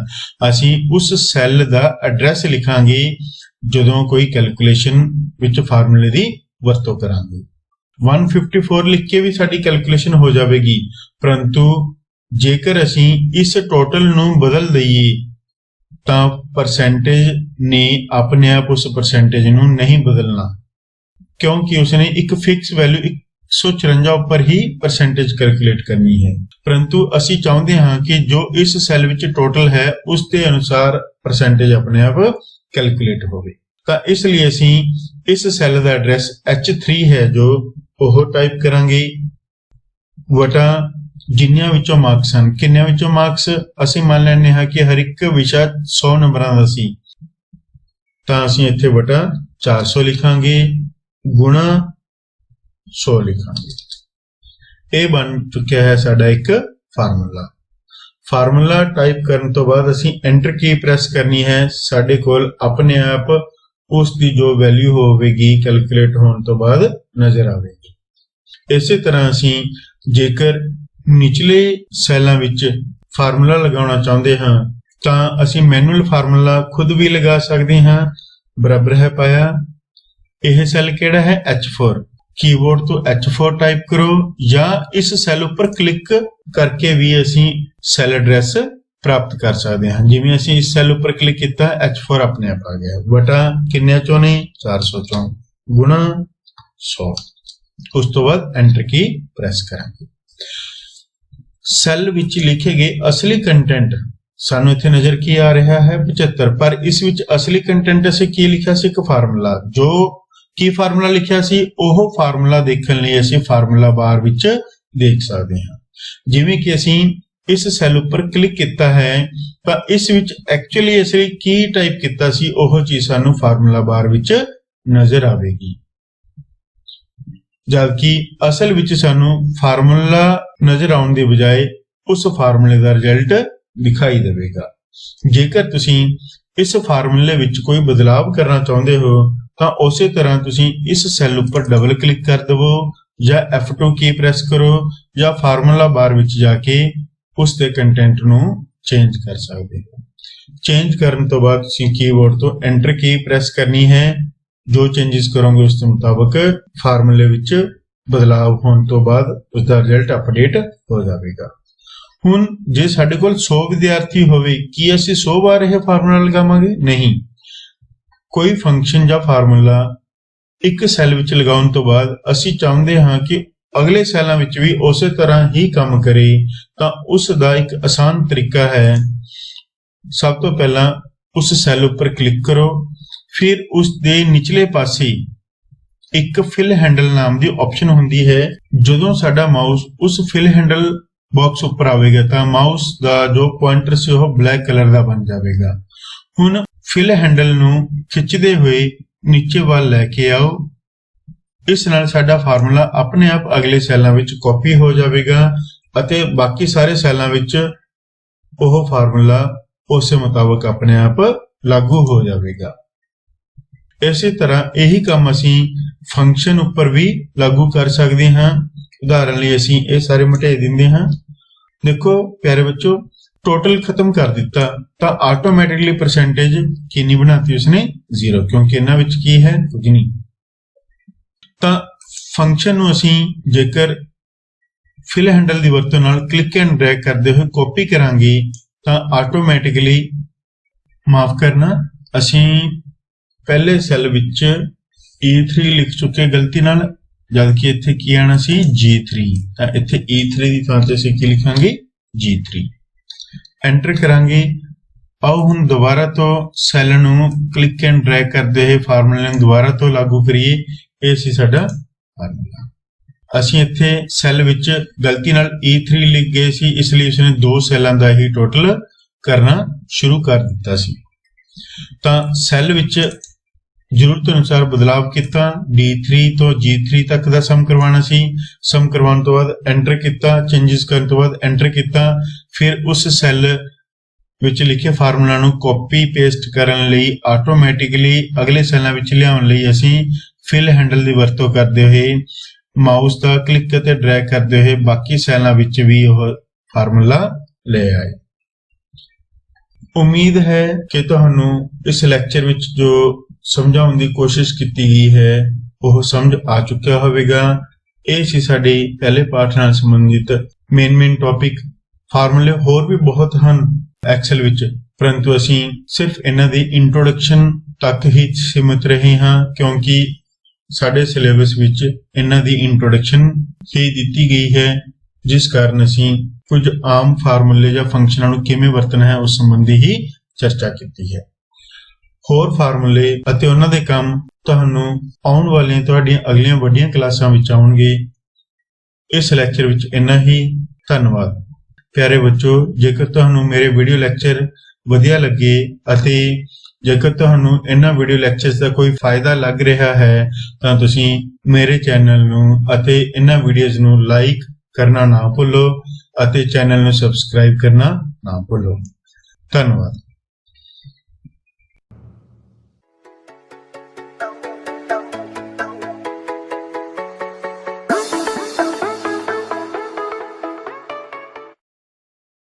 ਅਸੀਂ ਉਸ ਸੈੱਲ ਦਾ ਐਡਰੈਸ ਲਿਖਾਂਗੇ ਜਦੋਂ ਕੋਈ ਕੈਲਕੂਲੇਸ਼ਨ ਵਿੱਚ ਫਾਰਮੂਲੇ ਦੀ ਵਰਤੋਂ ਕਰਾਂਗੇ। 154 ਲਿਖ ਕੇ ਵੀ ਸਾਡੀ ਕੈਲਕੂਲੇਸ਼ਨ ਹੋ ਜਾਵੇਗੀ, ਪਰੰਤੂ ਜੇਕਰ ਅਸੀਂ ਇਸ ਟੋਟਲ ਨੂੰ ਬਦਲ ਦਈਏ ਤਾਂ ਪਰਸੈਂਟੇਜ ਨੇ ਆਪਣੇ ਆਪ ਉਸ ਪਰਸੈਂਟੇਜ ਨੂੰ ਨਹੀਂ ਬਦਲਣਾ, ਕਿਉਂਕਿ ਉਸਨੇ ਇੱਕ ਫਿਕਸ ਵੈਲਿਊ 154 ਉੱਪਰ ਹੀ ਪਰਸੈਂਟੇਜ ਕੈਲਕੂਲੇਟ ਕਰਨੀ ਹੈ। ਪਰੰਤੂ ਅਸੀਂ ਚਾਹੁੰਦੇ ਹਾਂ ਕਿ ਜੋ ਇਸ ਸੈੱਲ ਵਿੱਚ ਟੋਟਲ ਹੈ ਉਸ ਦੇ ਅਨੁਸਾਰ ਪਰਸੈਂਟੇਜ ਆਪਣੇ ਆਪ ਕੈਲਕੂਲੇਟ ਹੋਵੇ। ਤਾਂ ਇਸ ਲਈ ਅਸੀਂ ਇਸ ਸੈੱਲ ਦਾ ਐਡਰੈਸ H3 ਹੈ ਜੋ ਉਹ ਟਾਈਪ ਕਰਾਂਗੇ ਵਟਾ ਜਿੰਨਿਆਂ ਵਿੱਚੋਂ ਮਾਰਕਸ ਹਨ। ਕਿੰਨਿਆਂ ਵਿੱਚੋਂ ਮਾਰਕਸ? ਅਸੀਂ ਮੰਨ ਲੈਂਦੇ ਹਾਂ ਕਿ ਹਰ ਇੱਕ ਵਿਸ਼ਾ 100 ਨੰਬਰਾਂ ਦਾ ਸੀ, ਤਾਂ ਅਸੀਂ ਇੱਥੇ ਬਟਾ 400 ਲਿਖਾਂਗੇ ਗੁਣਾ 100 ਲਿਖਾਂਗੇ। ਇਹ ਬਣ ਚੁੱਕਿਆ ਹੈ ਸਾਡਾ ਇੱਕ ਫਾਰਮੂਲਾ। ਫਾਰਮੂਲਾ ਟਾਈਪ ਕਰਨ ਤੋਂ ਬਾਅਦ ਅਸੀਂ ਐਂਟਰ ਕੀ ਪ੍ਰੈਸ ਕਰਨੀ ਹੈ। ਸਾਡੇ ਕੋਲ ਆਪਣੇ ਆਪ ਉਸ ਦੀ ਜੋ ਵੈਲਿਊ ਹੋਵੇਗੀ ਕੈਲਕੂਲੇਟ ਹੋਣ ਤੋਂ ਬਾਅਦ ਨਜ਼ਰ ਆਵੇਗੀ। ਇਸੇ ਤਰ੍ਹਾਂ ਅਸੀਂ ਜੇਕਰ ਨਿਚਲੇ ਸੈੱਲਾਂ ਵਿੱਚ ਫਾਰਮੂਲਾ ਲਗਾਉਣਾ ਚਾਹੁੰਦੇ ਹਾਂ ਤਾਂ ਅਸੀਂ ਮੈਨੂਅਲ ਫਾਰਮੂਲਾ ਖੁਦ ਵੀ ਲਗਾ ਸਕਦੇ ਹਾਂ। ਬਰਾਬਰ ਹੈ ਪਾਇਆ, ਇਹ ਸੈੱਲ ਕਿਹੜਾ ਹੈ? H4। ਕੀਬੋਰਡ ਤੋਂ H4 ਟਾਈਪ ਕਰੋ ਜਾਂ ਇਸ ਸੈੱਲ ਉੱਪਰ ਕਲਿੱਕ ਕਰਕੇ ਵੀ ਅਸੀਂ ਸੈੱਲ ਐਡਰੈਸ ਪ੍ਰਾਪਤ ਕਰ ਸਕਦੇ ਹਾਂ। ਜਿਵੇਂ ਅਸੀਂ ਇਸ ਸੈੱਲ ਉੱਪਰ ਕਲਿੱਕ ਕੀਤਾ, H4 ਆਪਣੇ ਆਪ ਆ ਗਿਆ। ਬਟਾ ਕਿੰਨਿਆਂ ਚੋਂ ਨੇ? 400 ਚੋਂ ਗੁਣਾ 100। ਉਸ ਤੋਂ ਬਾਅਦ ਐਂਟਰ ਕੀ ਪ੍ਰੈਸ ਕਰਾਂਗੇ। ਸੈੱਲ ਵਿੱਚ ਲਿਖੇ ਗਏ ਅਸਲੀ ਕੰਟੈਂਟ ਸਾਨੂੰ ਇੱਥੇ ਨਜ਼ਰ ਕੀ ਆ ਰਿਹਾ ਹੈ? 75। ਪਰ ਇਸ ਵਿੱਚ ਅਸਲੀ ਕੰਟੈਂਟ ਅਸੀਂ ਕੀ ਲਿਖਿਆ ਸੀ? ਇੱਕ ਫਾਰਮੂਲਾ। ਜੋ ਕੀ ਫਾਰਮੂਲਾ ਲਿਖਿਆ ਸੀ ਉਹ ਫਾਰਮੂਲਾ ਦੇਖਣ ਲਈ ਅਸੀਂ ਫਾਰਮੂਲਾ ਬਾਰ ਵਿੱਚ ਦੇਖ ਸਕਦੇ ਹਾਂ। ਜਿਵੇਂ ਕਿ ਅਸੀਂ ਇਸ ਸੈੱਲ ਉੱਪਰ ਕਲਿੱਕ ਕੀਤਾ ਹੈ ਤਾਂ ਇਸ ਵਿੱਚ ਐਕਚੁਅਲੀ ਅਸੀਂ ਕੀ ਟਾਈਪ ਕੀਤਾ ਸੀ ਉਹ ਚੀਜ਼ ਸਾਨੂੰ ਫਾਰਮੂਲਾ ਬਾਰ ਵਿੱਚ ਨਜ਼ਰ ਆਵੇਗੀ, ਜਦਕਿ ਅਸਲ ਵਿੱਚ ਸਾਨੂੰ ਫਾਰਮੂਲਾ ਨਜ਼ਰ ਆਉਣ ਦੇ ਬਜਾਏ ਉਸ ਫਾਰਮੂਲੇ ਦਾ ਰਿਜ਼ਲਟ ਦਿਖਾਈ ਦੇਵੇਗਾ। ਜੇਕਰ ਤੁਸੀਂ ਇਸ ਫਾਰਮੂਲੇ ਵਿੱਚ ਕੋਈ ਬਦਲਾਵ ਕਰਨਾ ਚਾਹੁੰਦੇ ਹੋ ਤਾਂ ਉਸੇ ਤਰ੍ਹਾਂ ਤੁਸੀਂ ਇਸ ਸੈੱਲ ਉੱਪਰ ਡਬਲ ਕਲਿੱਕ ਕਰ ਦੇਵੋ ਜਾਂ F2 ਕੀ ਪ੍ਰੈਸ ਕਰੋ ਜਾਂ ਫਾਰਮੂਲਾ ਬਾਰ ਵਿੱਚ ਜਾ ਕੇ ਉਸ ਦੇ ਕੰਟੈਂਟ ਨੂੰ ਚੇਂਜ ਕਰ ਸਕਦੇ ਹੋ। ਚੇਂਜ ਕਰਨ ਤੋਂ ਬਾਅਦ ਤੁਸੀਂ ਕੀਬੋਰਡ ਤੋਂ ਐਂਟਰ ਕੀ ਪ੍ਰੈਸ ਕਰਨੀ ਹੈ। ਜੋ ਚੇਂਜਸ ਕਰੋਗੇ ਉਸ ਦੇ ਮੁਤਾਬਕ ਫਾਰਮੂਲੇ ਵਿੱਚ ਬਦਲਾਵ ਹੋਣ ਤੋਂ ਬਾਅਦ ਉਸ ਦਾ ਰਿਜ਼ਲਟ ਅਪਡੇਟ ਹੋ ਜਾਵੇਗਾ। ਹੁਣ ਜੇ ਸਾਡੇ ਕੋਲ 100 ਵਿਦਿਆਰਥੀ ਹੋਵੇ, ਕੀ ਅਸੀਂ 100 ਵਾਰ ਇਹ ਫਾਰਮੂਲਾ ਲਗਾਵਾਂਗੇ? ਨਹੀਂ। ਕੋਈ ਫੰਕਸ਼ਨ ਜਾਂ ਫਾਰਮੂਲਾ ਇੱਕ ਸੈੱਲ ਵਿੱਚ ਲਗਾਉਣ ਤੋਂ ਬਾਅਦ ਅਸੀਂ ਚਾਹੁੰਦੇ ਹਾਂ ਕਿ ਅਗਲੇ ਸੈੱਲਾਂ ਵਿੱਚ ਵੀ ਉਸੇ ਤਰ੍ਹਾਂ ਹੀ ਕੰਮ ਕਰੇ, ਤਾਂ ਉਸ ਦਾ ਇੱਕ ਆਸਾਨ ਤਰੀਕਾ ਹੈ। ਸਭ ਤੋਂ ਪਹਿਲਾਂ ਉਸ ਸੈੱਲ ਉੱਪਰ ਕਲਿੱਕ ਕਰੋ, ਫਿਰ ਉਸ ਦੇ ਨਿਚਲੇ ਪਾਸੇ ਇੱਕ ਫਿਲ ਹੈਂਡਲ ਨਾਮ ਦੀ ਆਪਸ਼ਨ ਹੁੰਦੀ ਹੈ। ਜਦੋਂ ਸਾਡਾ ਮਾਊਸ ਉਸ ਫਿਲ ਹੈਂਡਲ ਬਾਕਸ ਉੱਪਰ ਆਵੇਗਾ ਤਾਂ ਮਾਊਸ ਦਾ ਜੋ ਪੁਆਇੰਟਰ ਸੀ ਉਹ ਬਲੈਕ ਕਲਰ ਦਾ ਬਣ ਜਾਵੇਗਾ। ਹੁਣ ਫਿਲ ਹੈਂਡਲ ਨੂੰ ਖਿੱਚਦੇ ਹੋਏ ਨੀਚੇ ਵੱਲ ਲੈ ਕੇ ਆਓ। ਇਸ ਨਾਲ ਸਾਡਾ ਫਾਰਮੂਲਾ ਆਪਣੇ ਆਪ ਅਗਲੇ ਸੈੱਲਾਂ ਵਿੱਚ ਕਾਪੀ ਹੋ ਜਾਵੇਗਾ ਅਤੇ ਬਾਕੀ ਸਾਰੇ ਸੈੱਲਾਂ ਵਿੱਚ ਉਹ ਫਾਰਮੂਲਾ ਉਸੇ ਮੁਤਾਬਕ ਆਪਣੇ ਆਪ ਲਾਗੂ ਹੋ ਜਾਵੇਗਾ। ਇਸੇ ਤਰ੍ਹਾਂ ਇਹੀ ਕੰਮ ਅਸੀਂ ਫੰਕਸ਼ਨ ਉੱਪਰ ਵੀ ਲਾਗੂ ਕਰ ਸਕਦੇ ਹਾਂ। ਉਦਾਹਰਨ ਲਈ ਅਸੀਂ ਇਹ ਸਾਰੇ ਮਿਟਾ ਦਿੰਦੇ ਹਾਂ। ਦੇਖੋ ਪਿਆਰੇ ਬੱਚੋ, ਟੋਟਲ ਖਤਮ ਕਰ ਦਿੱਤਾ ਤਾਂ ਆਟੋਮੈਟਿਕਲੀ ਪਰਸੈਂਟੇਜ ਕਿੰਨੀ ਬਣਾਤੀ ਉਸਨੇ? 0, ਕਿਉਂਕਿ ਇਹਨਾਂ ਵਿੱਚ ਕੀ ਹੈ? ਕੁਝ ਨਹੀਂ। ਤਾਂ ਫੰਕਸ਼ਨ ਨੂੰ ਅਸੀਂ ਜੇਕਰ ਫਿਲ ਹੈਂਡਲ ਦੀ ਵਰਤੋਂ ਨਾਲ ਕਲਿੱਕ ਐਂਡ ਡਰੈਗ ਕਰਦੇ ਹੋਏ ਕਾਪੀ ਕਰਾਂਗੇ ਤਾਂ ਆਟੋਮੈਟਿਕਲੀ, ਮਾਫ ਕਰਨਾ, ਅਸੀਂ ਪਹਿਲੇ ਸੈੱਲ ਵਿੱਚ E3 ਲਿਖ ਚੁੱਕੇ ਗਲਤੀ ਨਾਲ, ਜਦਕਿ ਇੱਥੇ ਕੀ ਆਣਾ ਸੀ? G3। ਤਾਂ ਇੱਥੇ E3 ਦੀ ਥਾਂ ਤੇ ਅਸੀਂ ਕੀ ਲਿਖਾਂਗੇ? G3। ਐਂਟਰ ਕਰਾਂਗੇ। ਆਓ ਹੁਣ ਦੁਬਾਰਾ ਤੋਂ ਸੈੱਲ ਨੂੰ ਕਲਿੱਕ ਐਂਡ ਡਰੈਗ ਕਰਦੇ ਹੋਏ ਫਾਰਮੂਲੇ ਨੂੰ ਦੁਬਾਰਾ ਤੋਂ ਲਾਗੂ ਕਰੀਏ। ਇਹ ਸੀ ਸਾਡਾ ਫਾਰਮੂਲਾ। ਅਸੀਂ ਇੱਥੇ ਸੈੱਲ ਵਿੱਚ ਗਲਤੀ ਨਾਲ E3 ਲਿਖ ਗਏ ਸੀ, ਇਸ ਲਈ ਉਸਨੇ 2 ਸੈੱਲਾਂ ਦਾ ਹੀ ਟੋਟਲ ਕਰਨਾ ਸ਼ੁਰੂ ਕਰ ਦਿੱਤਾ ਸੀ। ਤਾਂ ਸੈੱਲ ਵਿੱਚ ਜ਼ਰੂਰਤ ਅਨੁਸਾਰ ਬਦਲਾਵ ਕੀਤਾ। D3 ਤੋਂ G3 ਤੱਕ ਦਾ ਸਮ ਕਰਵਾਉਣਾ ਸੀ। ਸਮ ਕਰਵਾਉਣ ਤੋਂ ਬਾਅਦ ਐਂਟਰ ਕੀਤਾ, ਚੇਂਜਸ ਕਰਨ ਤੋਂ ਬਾਅਦ ਐਂਟਰ ਕੀਤਾ। ਫਿਰ ਉਸ ਸੈੱਲ ਵਿੱਚ ਲਿਖੇ ਫਾਰਮੂਲਾ ਨੂੰ ਕਾਪੀ ਪੇਸਟ ਕਰਨ ਲਈ ਆਟੋਮੈਟਿਕਲੀ ਅਗਲੇ ਸੈੱਲਾਂ ਵਿੱਚ ਲਿਆਉਣ ਲਈ ਅਸੀਂ ਫਿਲ ਹੈਂਡਲ ਦੀ ਵਰਤੋਂ ਕਰਦੇ ਹੋਏ ਮਾਊਸ ਦਾ ਕਲਿੱਕ ਅਤੇ ਡਰੈਗ ਕਰਦੇ ਹੋਏ ਬਾਕੀ ਸੈੱਲਾਂ ਵਿੱਚ ਵੀ ਉਹ ਫਾਰਮੂਲਾ ਲੈ ਆਏ। ਉਮੀਦ ਹੈ ਕਿ ਤੁਹਾਨੂੰ ਇਸ ਲੈਕਚਰ ਵਿੱਚ ਜੋ ਸਮਝਾਉਣ ਦੀ ਕੋਸ਼ਿਸ਼ ਕੀਤੀ ਗਈ ਹੈ ਉਹ ਸਮਝ ਆ ਚੁੱਕਿਆ ਹੋਵੇਗਾ। ਇਹ ਸੀ ਸਾਡੇ ਪਹਿਲੇ ਪਾਠ ਨਾਲ ਸੰਬੰਧਿਤ ਮੇਨ ਟੌਪਿਕ। ਫਾਰਮੂਲੇ ਹੋਰ ਵੀ ਬਹੁਤ ਹਨ ਐਕਸਲ ਵਿੱਚ, ਪਰੰਤੂ ਅਸੀਂ ਸਿਰਫ ਇਹਨਾਂ ਦੀ ਇੰਟਰੋਡਕਸ਼ਨ ਤੱਕ ਹੀ ਸੀਮਿਤ ਰਹੇ ਹਾਂ, ਕਿਉਂਕਿ ਸਾਡੇ ਸਿਲੇਬਸ ਵਿੱਚ ਇਹਨਾਂ ਦੀ ਇੰਟਰੋਡਕਸ਼ਨ ਹੀ ਦਿੱਤੀ ਗਈ ਹੈ, ਜਿਸ ਕਾਰਨ ਅਸੀਂ ਕੁਝ ਆਮ ਫਾਰਮੂਲੇ ਜਾਂ ਫੰਕਸ਼ਨਾਂ ਨੂੰ ਕਿਵੇਂ ਵਰਤਣਾ ਹੈ ਉਸ ਸੰਬੰਧੀ ਹੀ ਚਰਚਾ ਕੀਤੀ ਹੈ। ਹੋਰ ਫਾਰਮੂਲੇ ਅਤੇ ਉਹਨਾਂ ਦੇ ਕੰਮ ਤੁਹਾਨੂੰ ਆਉਣ ਵਾਲੀਆਂ ਤੁਹਾਡੀਆਂ ਅਗਲੀਆਂ ਵੱਡੀਆਂ ਕਲਾਸਾਂ ਵਿੱਚ ਆਉਣਗੇ। ਇਸ ਲੈਕਚਰ ਵਿੱਚ ਇੰਨਾ ਹੀ। ਧੰਨਵਾਦ। ਪਿਆਰੇ ਬੱਚੋ, ਜੇਕਰ ਤੁਹਾਨੂੰ ਮੇਰੇ ਵੀਡੀਓ ਲੈਕਚਰ ਵਧੀਆ ਲੱਗੇ ਅਤੇ ਜੇਕਰ ਤੁਹਾਨੂੰ ਇਹਨਾਂ ਵੀਡੀਓ ਲੈਕਚਰਸ ਦਾ ਕੋਈ ਫਾਇਦਾ ਲੱਗ ਰਿਹਾ ਹੈ ਤਾਂ ਤੁਸੀਂ ਮੇਰੇ ਚੈਨਲ ਨੂੰ ਅਤੇ ਇਹਨਾਂ ਵੀਡੀਓਜ਼ ਨੂੰ ਲਾਈਕ ਕਰਨਾ ਨਾ ਭੁੱਲੋ ਅਤੇ ਚੈਨਲ ਨੂੰ ਸਬਸਕ੍ਰਾਈਬ ਕਰਨਾ ਨਾ ਭੁੱਲੋ। ਧੰਨਵਾਦ।